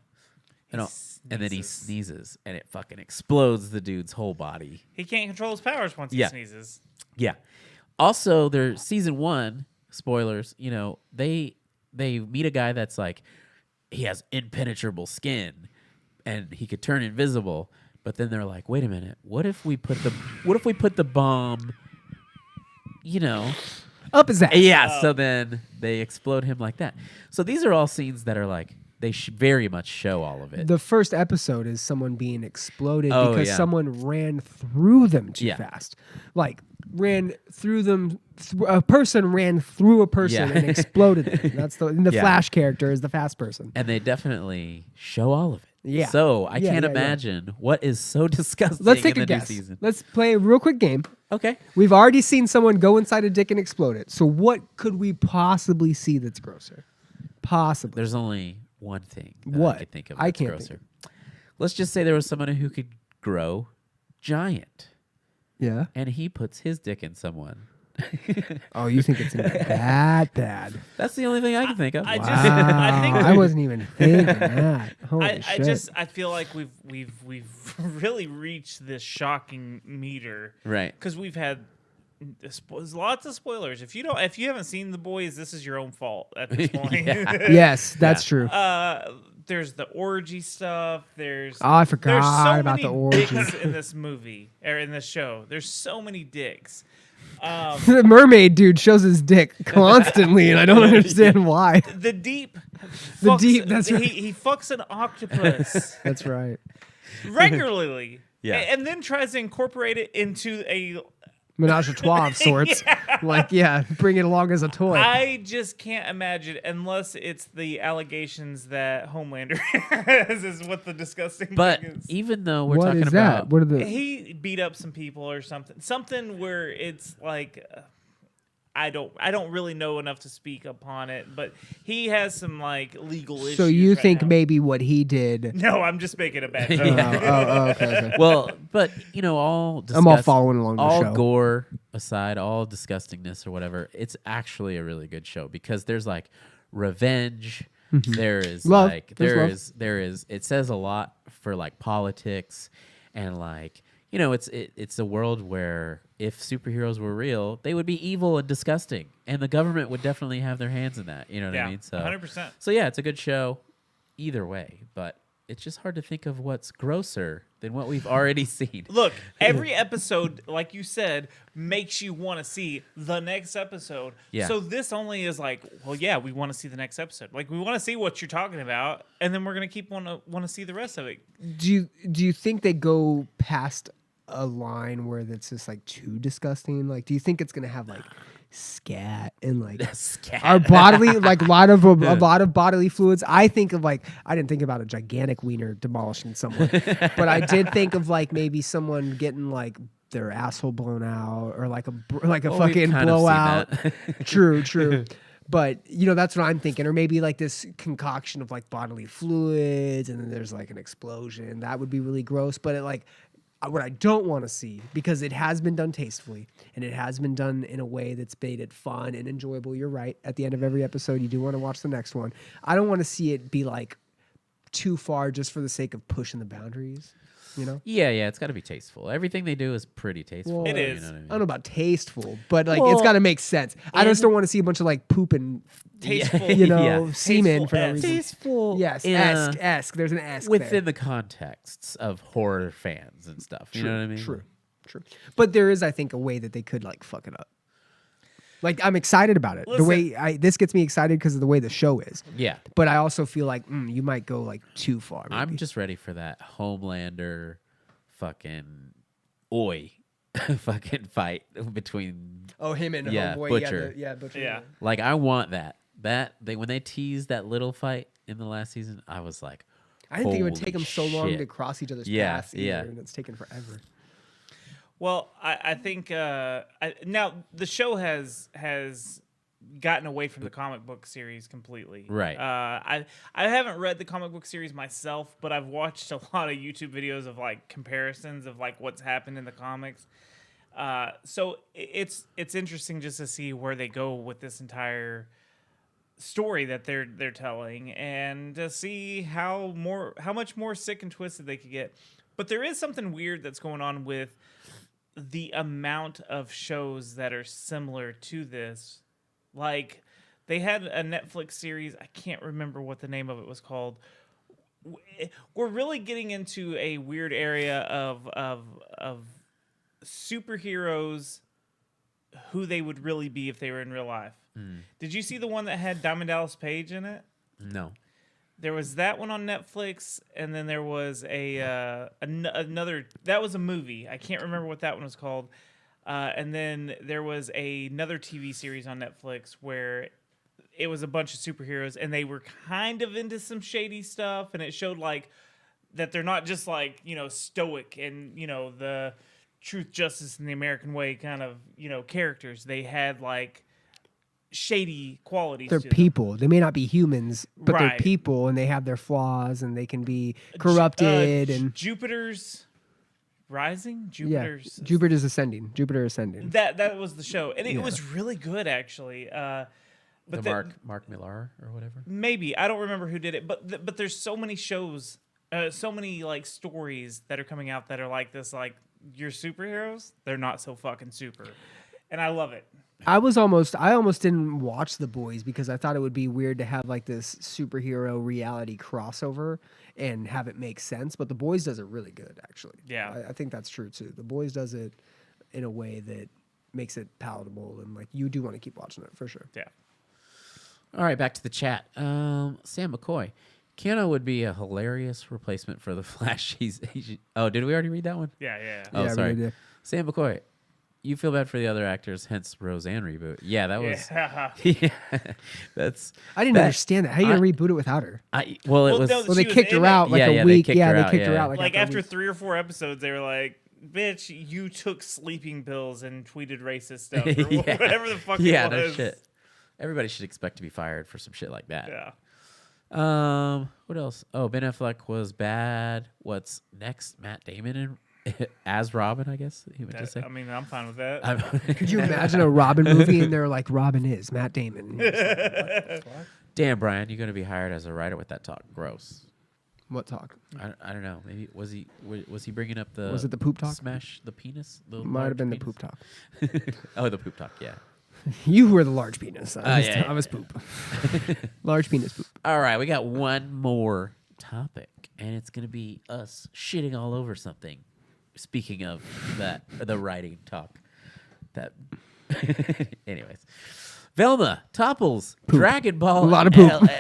and then he sneezes, and it fucking explodes the dude's whole body. He can't control his powers once he sneezes. Yeah. Also, their season 1 spoilers. They meet a guy that's like, he has impenetrable skin, and he could turn invisible. But then they're like, wait a minute, what if we put the bomb, up his ass? Yeah, so then they explode him like that. So these are all scenes that are like, they very much show all of it. The first episode is someone being exploded because someone ran through them too fast. Like, ran through them. A person ran through a person and exploded them. That's the Flash character is the fast person. And they definitely show all of it. Yeah. So I can't imagine what is so disgusting. Let's take in a the guess. New season. Let's play a real quick game. Okay. We've already seen someone go inside a dick and explode it. So what could we possibly see that's grosser? Possibly. There's only one thing what I think of I that's can't grosser. think. Let's just say there was someone who could grow giant. Yeah. And he puts his dick in someone. Oh, you think it's that bad? That's the only thing I can think of. I wasn't even thinking that. Holy shit. I feel like we've really reached this shocking meter, right? Because we've had lots of spoilers. If you haven't seen The Boys, this is your own fault at this point. Yes, that's true. There's the orgy stuff. There's I forgot there's so about many the orgy. dicks in this movie or in this show. There's so many dicks. The mermaid dude shows his dick constantly, and I don't understand why. The deep, That's right. He fucks an octopus That's right. regularly, Yeah. and then tries to incorporate it into a. Menage a trois of sorts. Like, bring it along as a toy. I just can't imagine unless it's the allegations that Homelander has is what the disgusting But thing is. even though we're What talking is that? about What are the? He beat up some people or something where it's like I don't really know enough to speak upon it, but he has some like legal issues. So you right think now. maybe what he did? No, I'm just making a bad Oh, joke. okay. well, but all I'm all following along the all show. gore aside, all disgustingness or whatever, it's actually a really good show because there's like revenge. There is Love. like There's there is it says a lot for like politics and like it's a world where if superheroes were real, they would be evil and disgusting, and the government would definitely have their hands in that. You know what I mean? So 100%. So yeah, it's a good show either way, but it's just hard to think of what's grosser than what we've already seen. Look, every episode, like you said, makes you want to see the next episode. Yeah. So this only is like, well, yeah, we want to see the next episode. Like we want to see what you're talking about, and then we're gonna keep want to see the rest of it. Do you think they go past a line where that's just like too disgusting? Like, do you think it's gonna have like scat and like Scat. our bodily like a lot of bodily fluids? I think of like, I didn't think about a gigantic wiener demolishing someone, but I did think of like maybe someone getting like their asshole blown out or like a Well, we've fucking kind of seen blowout. that. True. But that's what I'm thinking, or maybe like this concoction of like bodily fluids, and then there's like an explosion. That would be really gross. But what I don't want to see, because it has been done tastefully and it has been done in a way that's made it fun and enjoyable. You're right. At the end of every episode, you do want to watch the next one. I don't want to see it be like too far just for the sake of pushing the boundaries. Yeah, it's got to be tasteful. Everything they do is pretty tasteful. Well, It is. You know what I I mean? don't know about tasteful, but like Well, it's got to make sense. I just don't want to see a bunch of like pooping, Tasteful, Yeah. semen for no Tasteful-esque. reason. Tasteful. Yes, in esque. There's an esque within there. the contexts of horror fans and stuff. You know what I mean? True. But there is, I think, a way that they could like fuck it up. Like, I'm excited about it. Listen. The way this gets me excited because of the way the show is. Yeah. But I also feel like you might go like too far. Maybe. I'm just ready for that Homelander fucking fucking fight between him and Yeah, homeboy. Butcher. Butcher. Yeah. like I want that. When they teased that little fight in the last season, I was like, I didn't think it would holy take them so long shit. to cross each other's Yeah, paths. Either, yeah. and it's taken forever. Well, I think now the show has gotten away from the comic book series completely. Right. I haven't read the comic book series myself, but I've watched a lot of YouTube videos of like comparisons of like what's happened in the comics. So it's interesting just to see where they go with this entire story that they're telling, and to see how much more sick and twisted they could get. But there is something weird that's going on with the amount of shows that are similar to this. Like, they had a Netflix series, I can't remember what the name of it was called. We're really getting into a weird area of superheroes, who they would really be if they were in real life. Did you see the one that had Diamond Dallas Page in it? no. There was that one on Netflix, and then there was another. That was a movie. I can't remember what that one was called. And then there was another TV series on Netflix where it was a bunch of superheroes, and they were kind of into some shady stuff, and it showed like that they're not just like stoic and the truth, justice, and the American way kind of characters. They had like shady qualities. They're to them. people. They may not be humans, but they're Right. people, and they have their flaws, and they can be corrupted. And Jupiter's Rising, yeah, Jupiter's Jupiter's ascending. Jupiter ascending. That was the show, and it Yeah. was really good actually. But Mark Millar or whatever. maybe I don't remember who did it, but there's so many shows, so many like stories that are coming out that are like this, like your superheroes, they're not so fucking super, and I love it. I almost didn't watch The Boys because I thought it would be weird to have like this superhero reality crossover and have it make sense. But The Boys does it really good, actually. Yeah. I think that's true too. The Boys does it in a way that makes it palatable and like you do want to keep watching it for sure. Yeah. All right, back to the chat. Sam McCoy. Keanu would be a hilarious replacement for the Flash. Oh, did we already read that one? Yeah. Oh, Yeah, we sorry. did. Sam McCoy. You feel bad for the other actors, hence Roseanne reboot. Yeah, that was. Yeah. Yeah, that's. I didn't understand that. How you gonna reboot it without her? It Well, was. no, Well, they She was kicked in her out it. like Yeah, a they week. kicked her They out, kicked her yeah. out Like a after week. 3 or 4 episodes, they were like, "Bitch, you took sleeping pills and tweeted racist stuff or Yeah. whatever the fuck Yeah, it no was." shit. Everybody should expect to be fired for some shit like that. Yeah. What else? Oh, Ben Affleck was bad. What's next? Matt Damon as Robin, I guess he would just say. I mean, I'm fine with that. Could you imagine a Robin movie and they're like, Robin is Matt Damon? And you're just like, what the fuck? Damn, Brian, you're going to be hired as a writer with that talk. Gross. What talk? I don't know. Maybe was he bringing up the? Was it the poop talk? Smash the penis. The Might have large been the penis? poop talk. Oh, the poop talk. Yeah. You were the large penis. Yeah. I was poop. Large penis poop. All right, we got one more topic, and it's going to be us shitting all over something. Speaking of that, the writing talk. That. Anyways, Velma topples Dragon Ball A lot of poop.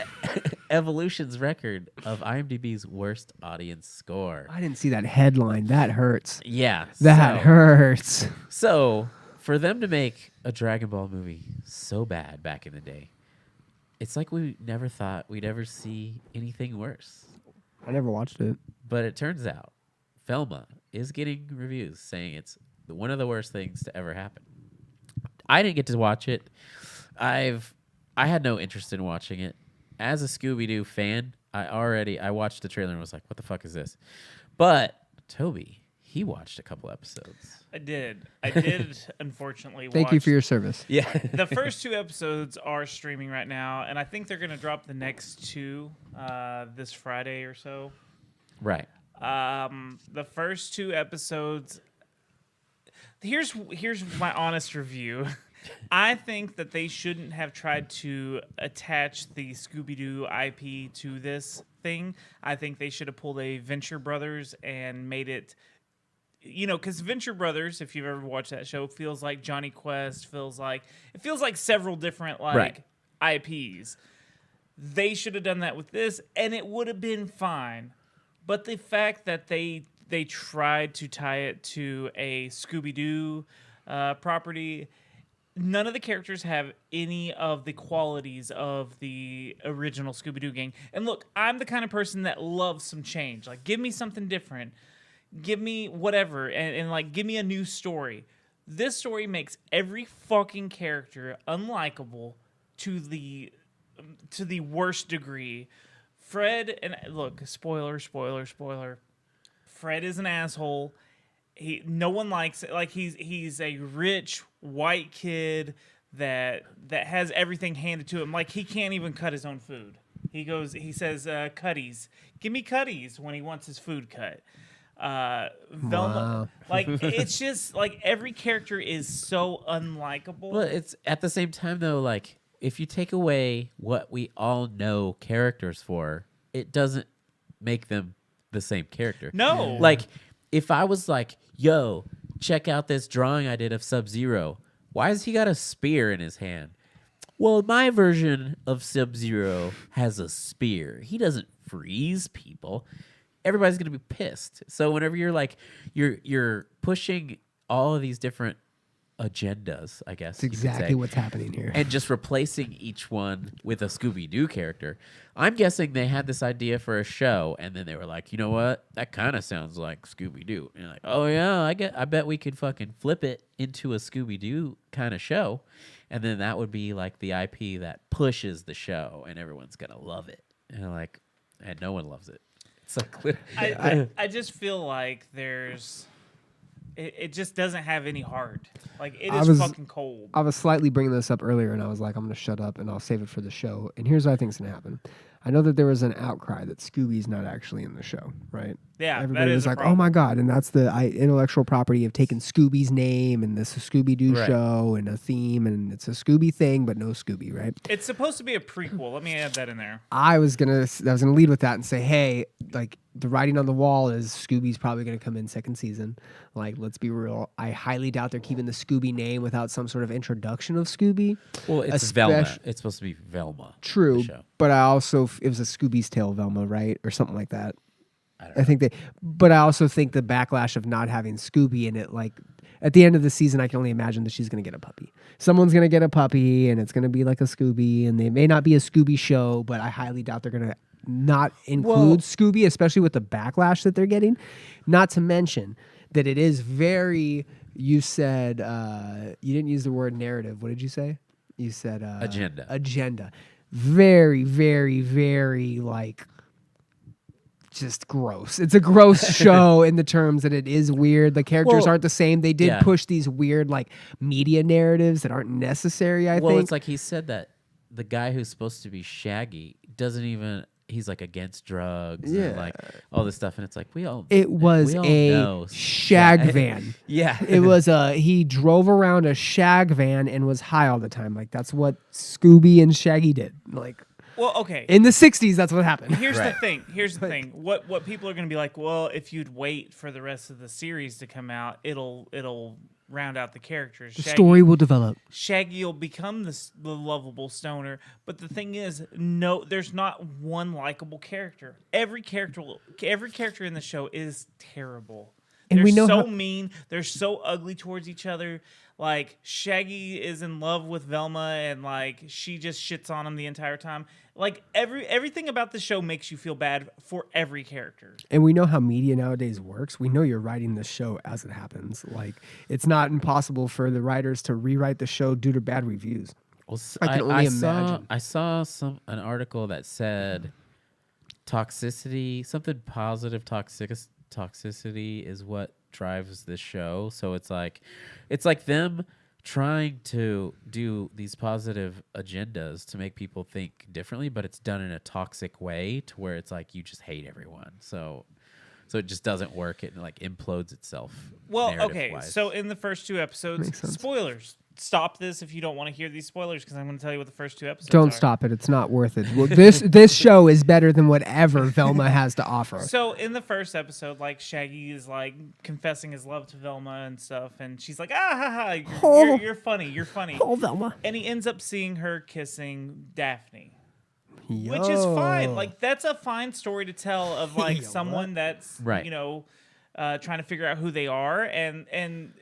Evolution's record of IMDb's worst audience score. I didn't see that headline. That hurts. Yeah, That hurts. So for them to make a Dragon Ball movie so bad back in the day, it's like we never thought we'd ever see anything worse. I never watched it. But it turns out Velma is getting reviews saying it's one of the worst things to ever happen. I didn't get to watch it. I had no interest in watching it. As a Scooby-Doo fan, I watched the trailer and was like, what the fuck is this? But Toby, he watched a couple episodes. I did, unfortunately. Thank you for your service. Yeah. The first 2 episodes are streaming right now, and I think they're going to drop the next 2 this Friday or so. Right. The first 2 episodes. Here's my honest review. I think that they shouldn't have tried to attach the Scooby-Doo IP to this thing. I think they should have pulled a Venture Brothers and made it, because Venture Brothers, if you've ever watched that show, feels like Johnny Quest, feels like several different IPs. They should have done that with this, and it would have been fine. But the fact that they tried to tie it to a Scooby-Doo property, none of the characters have any of the qualities of the original Scooby-Doo gang. And look, I'm the kind of person that loves some change. Like, give me something different. Give me whatever, and like, give me a new story. This story makes every fucking character unlikable to the worst degree. Fred, and look, spoiler. Fred is an asshole. No one likes it. Like, he's a rich white kid that has everything handed to him. Like, he can't even cut his own food. He says, "Cutties, give me cutties," when he wants his food cut. Velma, like, it's just like every character is so unlikable. Well, it's at the same time though, like, if you take away what we all know characters for, it doesn't make them the same character. No. Like, if I was like, yo, check out this drawing I did of Sub-Zero. Why has he got a spear in his hand? Well, my version of Sub-Zero has a spear. He doesn't freeze people. Everybody's going to be pissed. So whenever you're like, you're pushing all of these different agendas, I guess. That's exactly what's happening here. And just replacing each one with a Scooby-Doo character. I'm guessing they had this idea for a show, and then they were like, you know what? That kind of sounds like Scooby-Doo. And you're like, oh yeah, I bet we could fucking flip it into a Scooby-Doo kind of show. And then that would be like the IP that pushes the show, and everyone's going to love it. And no one loves it. It's like, I just feel like it just doesn't have any heart. Like, it is fucking cold. I was slightly bringing this up earlier, and I was like, I'm going to shut up, and I'll save it for the show. And here's what I think is going to happen. I know that there was an outcry that Scooby's not actually in the show, right? Yeah, Everybody that was is a like, "Oh problem. my god!" And that's the intellectual property of taking Scooby's name and this Scooby Doo Right. show and a theme, and it's a Scooby thing, but no Scooby, right? It's supposed to be a prequel. Let me add that in there. I was gonna lead with that and say, hey, like the writing on the wall is Scooby's probably gonna come in second season. Like, let's be real. I highly doubt they're keeping the Scooby name without some sort of introduction of Scooby. Well, it's Velma. It's supposed to be Velma. True, the show. but I also it was a Scooby's Tale Velma, right, or something like that. I think but I also think the backlash of not having Scooby in it, like at the end of the season, I can only imagine that she's gonna get a puppy. Someone's gonna get a puppy, and it's gonna be like a Scooby, and they may not be a Scooby show, but I highly doubt they're gonna not include Scooby, especially with the backlash that they're getting. Not to mention that it is very. You said you didn't use the word narrative. What did you say? You said Agenda. Agenda. Very, very, very like. Just gross. It's a gross show in the terms that it is weird. The characters aren't the same. They did push these weird like media narratives that aren't necessary, I think. Well, it's like he said that the guy who's supposed to be Shaggy doesn't even. He's like against drugs and like all this stuff, and it's like It was a know shag van. Yeah, It was he drove around a shag van and was high all the time. Like that's what Scooby and Shaggy did. Like. Well, okay. In the 60s, that's what happened. Here's Right. the thing. Here's the thing. What people are going to be like, well, if you'd wait for the rest of the series to come out, it'll round out the characters. The story will develop. Shaggy will become the lovable stoner, but the thing is, no, there's not one likable character. Every character in the show is terrible. And They're we know so how- mean. They're so ugly towards each other. Like Shaggy is in love with Velma, and like she just shits on him the entire time. Like everything about the show makes you feel bad for every character. And we know how media nowadays works. We know you're writing the show as it happens. Like it's not impossible for the writers to rewrite the show due to bad reviews. Well, I can only imagine. I saw an article that said toxicity, something positive toxicity is what drives the show. So it's like them trying to do these positive agendas to make people think differently, but it's done in a toxic way to where it's like you just hate everyone. So it just doesn't work. It like implodes itself. Well, okay. narrative-wise. So in the first two episodes, Makes sense. spoilers. Stop this if you don't want to hear these spoilers, because I'm going to tell you what the first two episodes Don't are. stop it. It's not worth it. Well, this show is better than whatever Velma has to offer. So in the first episode, like Shaggy is like confessing his love to Velma and stuff, and she's like, "Ah ha ha, you're funny, you're funny." Oh, Velma. And he ends up seeing her kissing Daphne, Yo. which is fine. Like that's a fine story to tell of like Yo, someone that's Right. trying to figure out who they are, and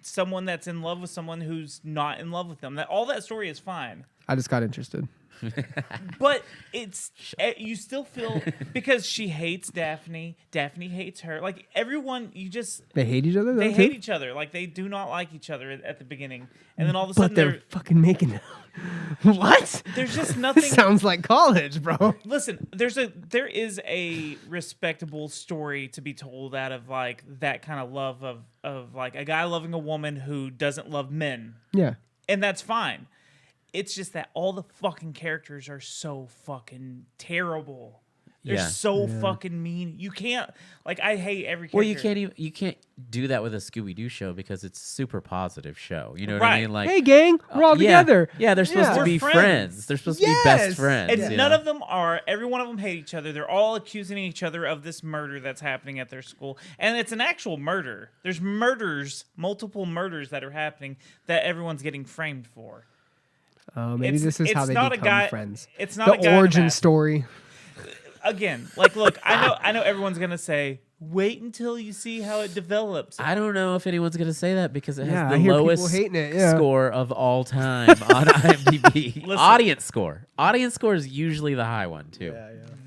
someone that's in love with someone who's not in love with them. That all that story is fine. I just got interested. But it's you still feel because she hates Daphne. Daphne hates her. Like everyone, They hate each other? they though, hate too? each other. Like they do not like each other at the beginning, and then all of a But sudden they're fucking making out. What? there's just nothing. Sounds like college, bro. Listen, there is a respectable story to be told out of like that kind of love of like a guy loving a woman who doesn't love men, Yeah. and that's fine. It's just that all the fucking characters are so fucking terrible. They're Yeah. so fucking mean. You can't like I hate every character. Well, you can't do that with a Scooby Doo show because it's a super positive show. You know what I Right. mean? Like, Hey, gang, we're all yeah, together. Yeah, they're supposed to We're be friends. friends. They're supposed to be best Yes. friends. And you none know? of them are. Every one of them hate each other. They're all accusing each other of this murder that's happening at their school. And it's an actual murder. There's multiple murders that are happening that everyone's getting framed for. Maybe It's- this is how it's they not a become guy- friends. it's not a guy the in a origin mask. story. Again, like look, I know everyone's gonna say, wait until you see how it develops. I don't know if anyone's gonna say that because it Yeah, has I the hear people lowest hating it, yeah. score of all time on IMDb. Listen. Audience score is usually the high one too.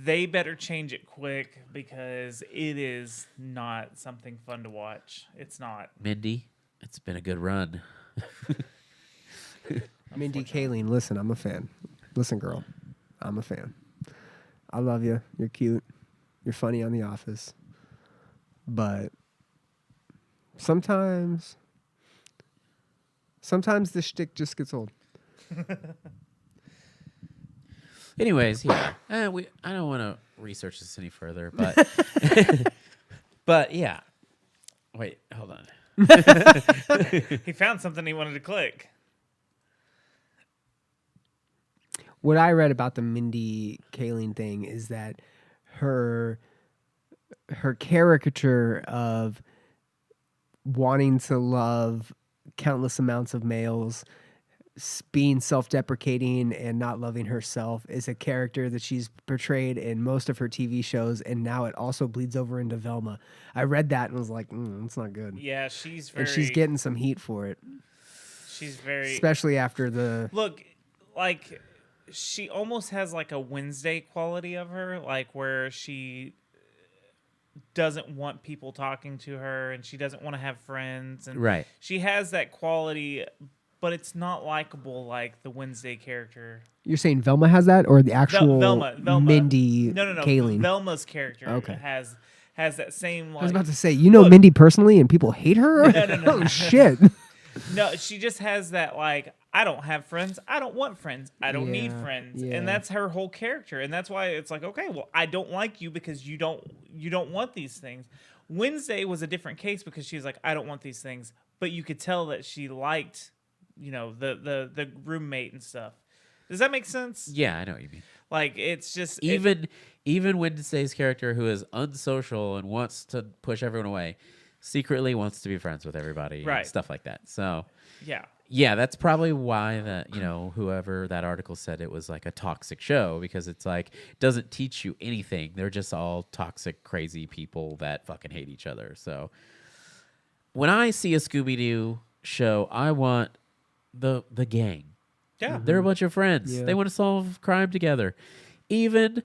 They better change it quick because it is not something fun to watch. It's not. Mindy, it's been a good run. Mindy Kaling, listen, I'm a fan. Listen, girl, I'm a fan. I love you. You're cute. You're funny on The Office. But sometimes the shtick just gets old. Anyways, yeah. I don't want to research this any further, but but yeah. Wait, hold on. He found something he wanted to click. What I read about the Mindy Kaling thing is that her caricature of wanting to love countless amounts of males, being self-deprecating and not loving herself is a character that she's portrayed in most of her TV shows, and now it also bleeds over into Velma. I read that and was like, it's not good. Yeah, she's very... And she's getting some heat for it. She's very... Especially after the... Look, like, she almost has like a Wednesday quality of her, like where she doesn't want people talking to her and she doesn't want to have friends. And Right. she has that quality, but it's not likable like the Wednesday character. You're saying Velma has that, or the actual Velma. Mindy No. Kaling? Velma's character Okay. has that same. Like, I was about to say, you know, Mindy personally, and people hate her. No. Oh shit! No, she just has that like, I don't have friends. I don't want friends. I don't need friends. yeah. And that's her whole character. And that's why it's like, okay, well, I don't like you because you don't want these things. Wednesday was a different case because she's like, I don't want these things. But you could tell that she liked, you know, the roommate and stuff. Does that make sense? Yeah, I know what you mean. Like, it's just... Even Wednesday's character, who is unsocial and wants to push everyone away, secretly wants to be friends with everybody. Right. And stuff like that. So... Yeah. Yeah, that's probably why that, you know, whoever that article said it was like a toxic show, because it's like, it doesn't teach you anything. They're just all toxic, crazy people that fucking hate each other. So when I see a Scooby-Doo show, I want the gang. Yeah. They're a bunch of friends. Yeah. They want to solve crime together. Even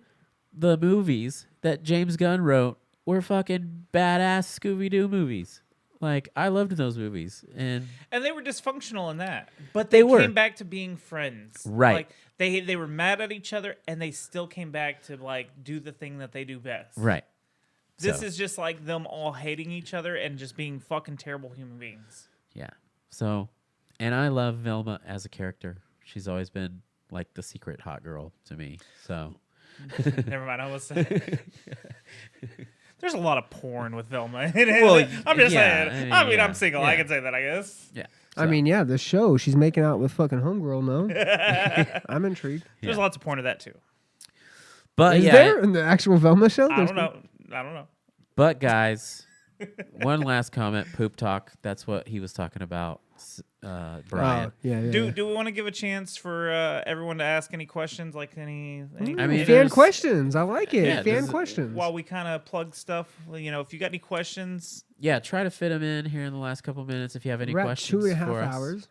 the movies that James Gunn wrote were fucking badass Scooby-Doo movies. Like, I loved those movies. And they were dysfunctional in that. But They they were. came back to being friends. Right. Like, they were mad at each other, and they still came back to, like, do the thing that they do best. right. This So, is just, like, them all hating each other and just being fucking terrible human beings. yeah. So, and I love Velma as a character. She's always been, like, the secret hot girl to me. So... Never mind, I was saying. There's a lot of porn with Velma. I'm just saying. I mean, I'm single. I can say that, I guess. Yeah. I mean, yeah, the show she's making out with fucking homegirl. No, I'm intrigued. There's lots of porn of that, too. But Is yeah, there in the actual Velma show? I don't know. But guys, one last comment. Poop talk. That's what he was talking about, Brian. Yeah. Do we want to give a chance for everyone to ask any questions? Like any I mean, fan there's- questions. I like it. Yeah, Fan this- questions. while we kind of plug stuff, you know, if you got any questions, Yeah, try to fit them in here in the last couple minutes if you have any We're at questions 2.5 for us. hours.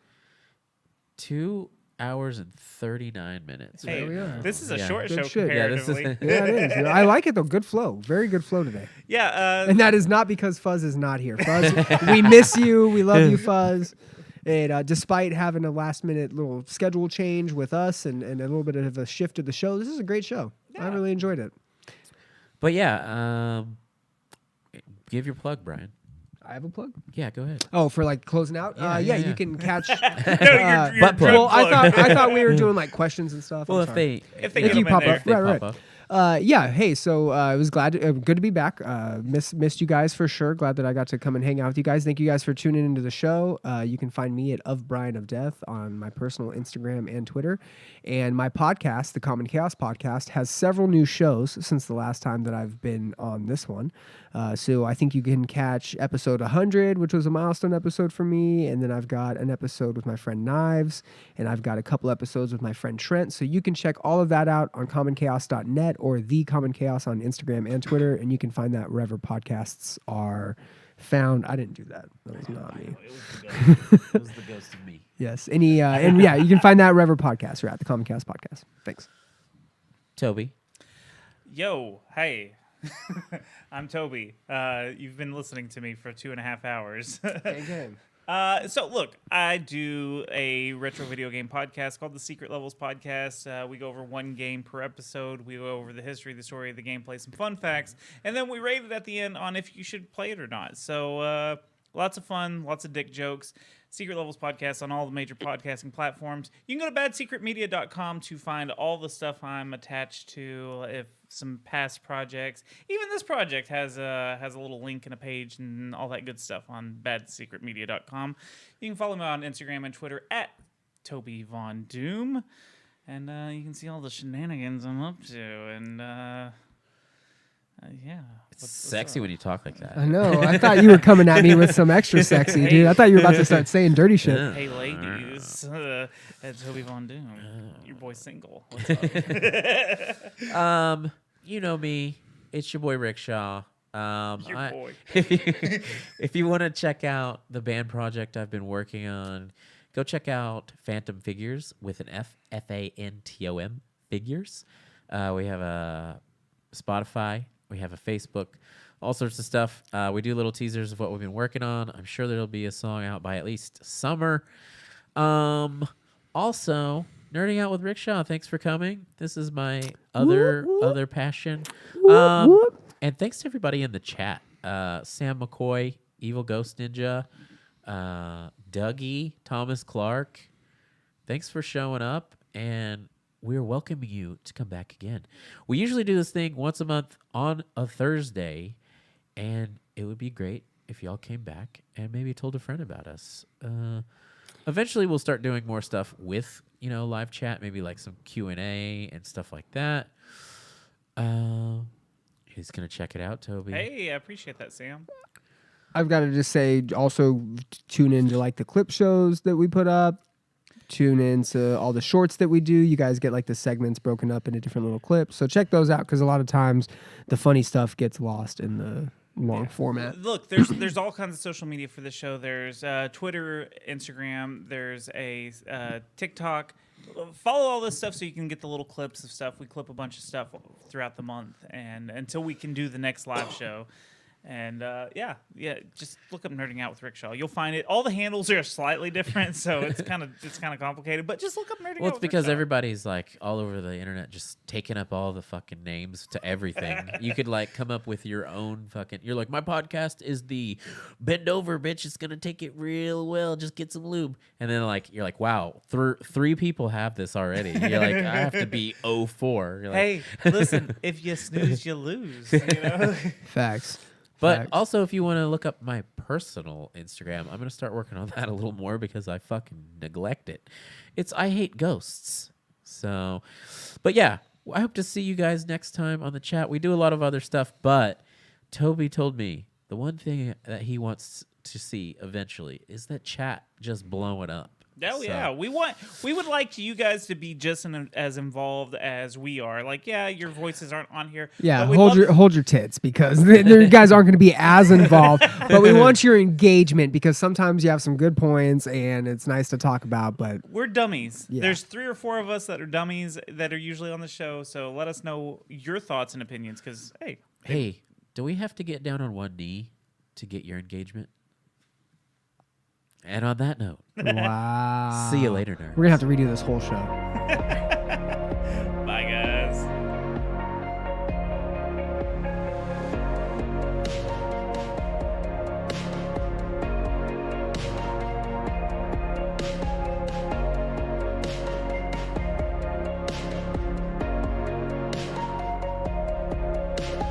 2 hours and 39 minutes. hey, we are. this is a Yeah. short Good show shit. Yeah, this is- comparatively. Yeah, it is. I like it though. Good flow. Very good flow today. Yeah, And that is not because Fuzz is not here. Fuzz, we miss you. We love you, Fuzz. And despite having a last minute little schedule change with us and a little bit of a shift to the show, this is a great show. I Yeah. really enjoyed it. But yeah, give your plug, Brian. I have a plug. Yeah, go ahead. Oh, for like closing out? Yeah, Yeah, yeah. you can catch. your butt plug. drug Well, I plug. thought we were doing like questions and stuff. Well, I'm if sorry. they If they If get you them in pop there. up, they right. pop up. Yeah. Hey, so I was glad, good to be back. Missed you guys for sure. Glad that I got to come and hang out with you guys. Thank you guys for tuning into the show. You can find me at Of Brian of Death on my personal Instagram and Twitter. And my podcast, the Common Chaos Podcast, has several new shows since the last time that I've been on this one. So I think you can catch episode 100, which was a milestone episode for me. And then I've got an episode with my friend Knives. And I've got a couple episodes with my friend Trent. So you can check all of that out on commonchaos.net or The Common Chaos on Instagram and Twitter. And you can find that wherever podcasts are found. I didn't do that. That was not me. It was the ghost of me. Yes. And yeah, you can find that wherever podcasts are at, The Common Chaos Podcast. Thanks. Toby. Yo, hey. I'm Toby. You've been listening to me for 2.5 hours. So look, I do a retro video game podcast called the Secret Levels Podcast. We go over one game per episode. We go over the history, the story, the gameplay, some fun facts, and then we rate it at the end on if you should play it or not. So lots of fun, lots of dick jokes. Secret Levels Podcast on all the major podcasting platforms. You can go to badsecretmedia.com to find all the stuff I'm attached to, if some past projects. Even this project has a little link and a page and all that good stuff on badsecretmedia.com. You can follow me on Instagram and Twitter at Toby Von Doom. And you can see all the shenanigans I'm up to. And yeah. It's sexy when you talk like that. I know. I thought you were coming at me with some extra sexy, dude. I thought you were about to start saying dirty shit. Yeah. Hey, ladies. That's Toby Von Doom. Your boy's single. What's up? You know me. It's your boy Rickshaw. Your boy. If you want to check out the band project I've been working on, go check out Phantom Figures with an F-A-N-T-O-M Figures. We have a Spotify. We have a Facebook. All sorts of stuff. We do little teasers of what we've been working on. I'm sure there'll be a song out by at least summer. Also, Nerding Out with Rickshaw. Thanks for coming. This is my other passion. And thanks to everybody in the chat. Sam McCoy, Evil Ghost Ninja, Dougie, Thomas Clark. Thanks for showing up, and we're welcoming you to come back again. We usually do this thing once a month on a Thursday, and it would be great if y'all came back and maybe told a friend about us. Eventually, we'll start doing more stuff with, live chat, maybe like some Q&A and stuff like that. Who's going to check it out, Toby? Hey, I appreciate that, Sam. I've got to just say, also tune in to like the clip shows that we put up. Tune in to all the shorts that we do. You guys get like the segments broken up into different little clips. So check those out, because a lot of times the funny stuff gets lost in the long format. Look, there's all kinds of social media for the show. There's Twitter, Instagram. There's a TikTok. Follow all this stuff so you can get the little clips of stuff. We clip a bunch of stuff throughout the month, and until we can do the next live show. And yeah, just look up Nerding Out with Rickshaw. You'll find it. All the handles are slightly different, so it's kind of complicated. But just look up Nerding Out with Rickshaw. Well, it's because everybody's like all over the internet just taking up all the fucking names to everything. You could like come up with your own fucking. You're like, my podcast is the bend over, bitch. It's gonna take it real well. Just get some lube, and then like you're like, wow, three people have this already. You're like, I have to be 04. You're like, Hey, listen, if you snooze, you lose. Facts. But Facts. also, if you want to look up my personal Instagram, I'm going to start working on that a little more because I fucking neglect it. It's I Hate Ghosts. So, but yeah, I hope to see you guys next time on the chat. We do a lot of other stuff, but Toby told me the one thing that he wants to see eventually is that chat just blowing up. Oh, yeah. We would like you guys to be just as involved as we are. Like, yeah, your voices aren't on here. Yeah, hold your tits, because you guys aren't going to be as involved. But we want your engagement, because sometimes you have some good points and it's nice to talk about. But we're dummies. Yeah. There's 3 or 4 of us that are dummies that are usually on the show. So let us know your thoughts and opinions, because, Hey, do we have to get down on one knee to get your engagement? And on that note, wow. see you later, nerds. We're going to have to redo this whole show.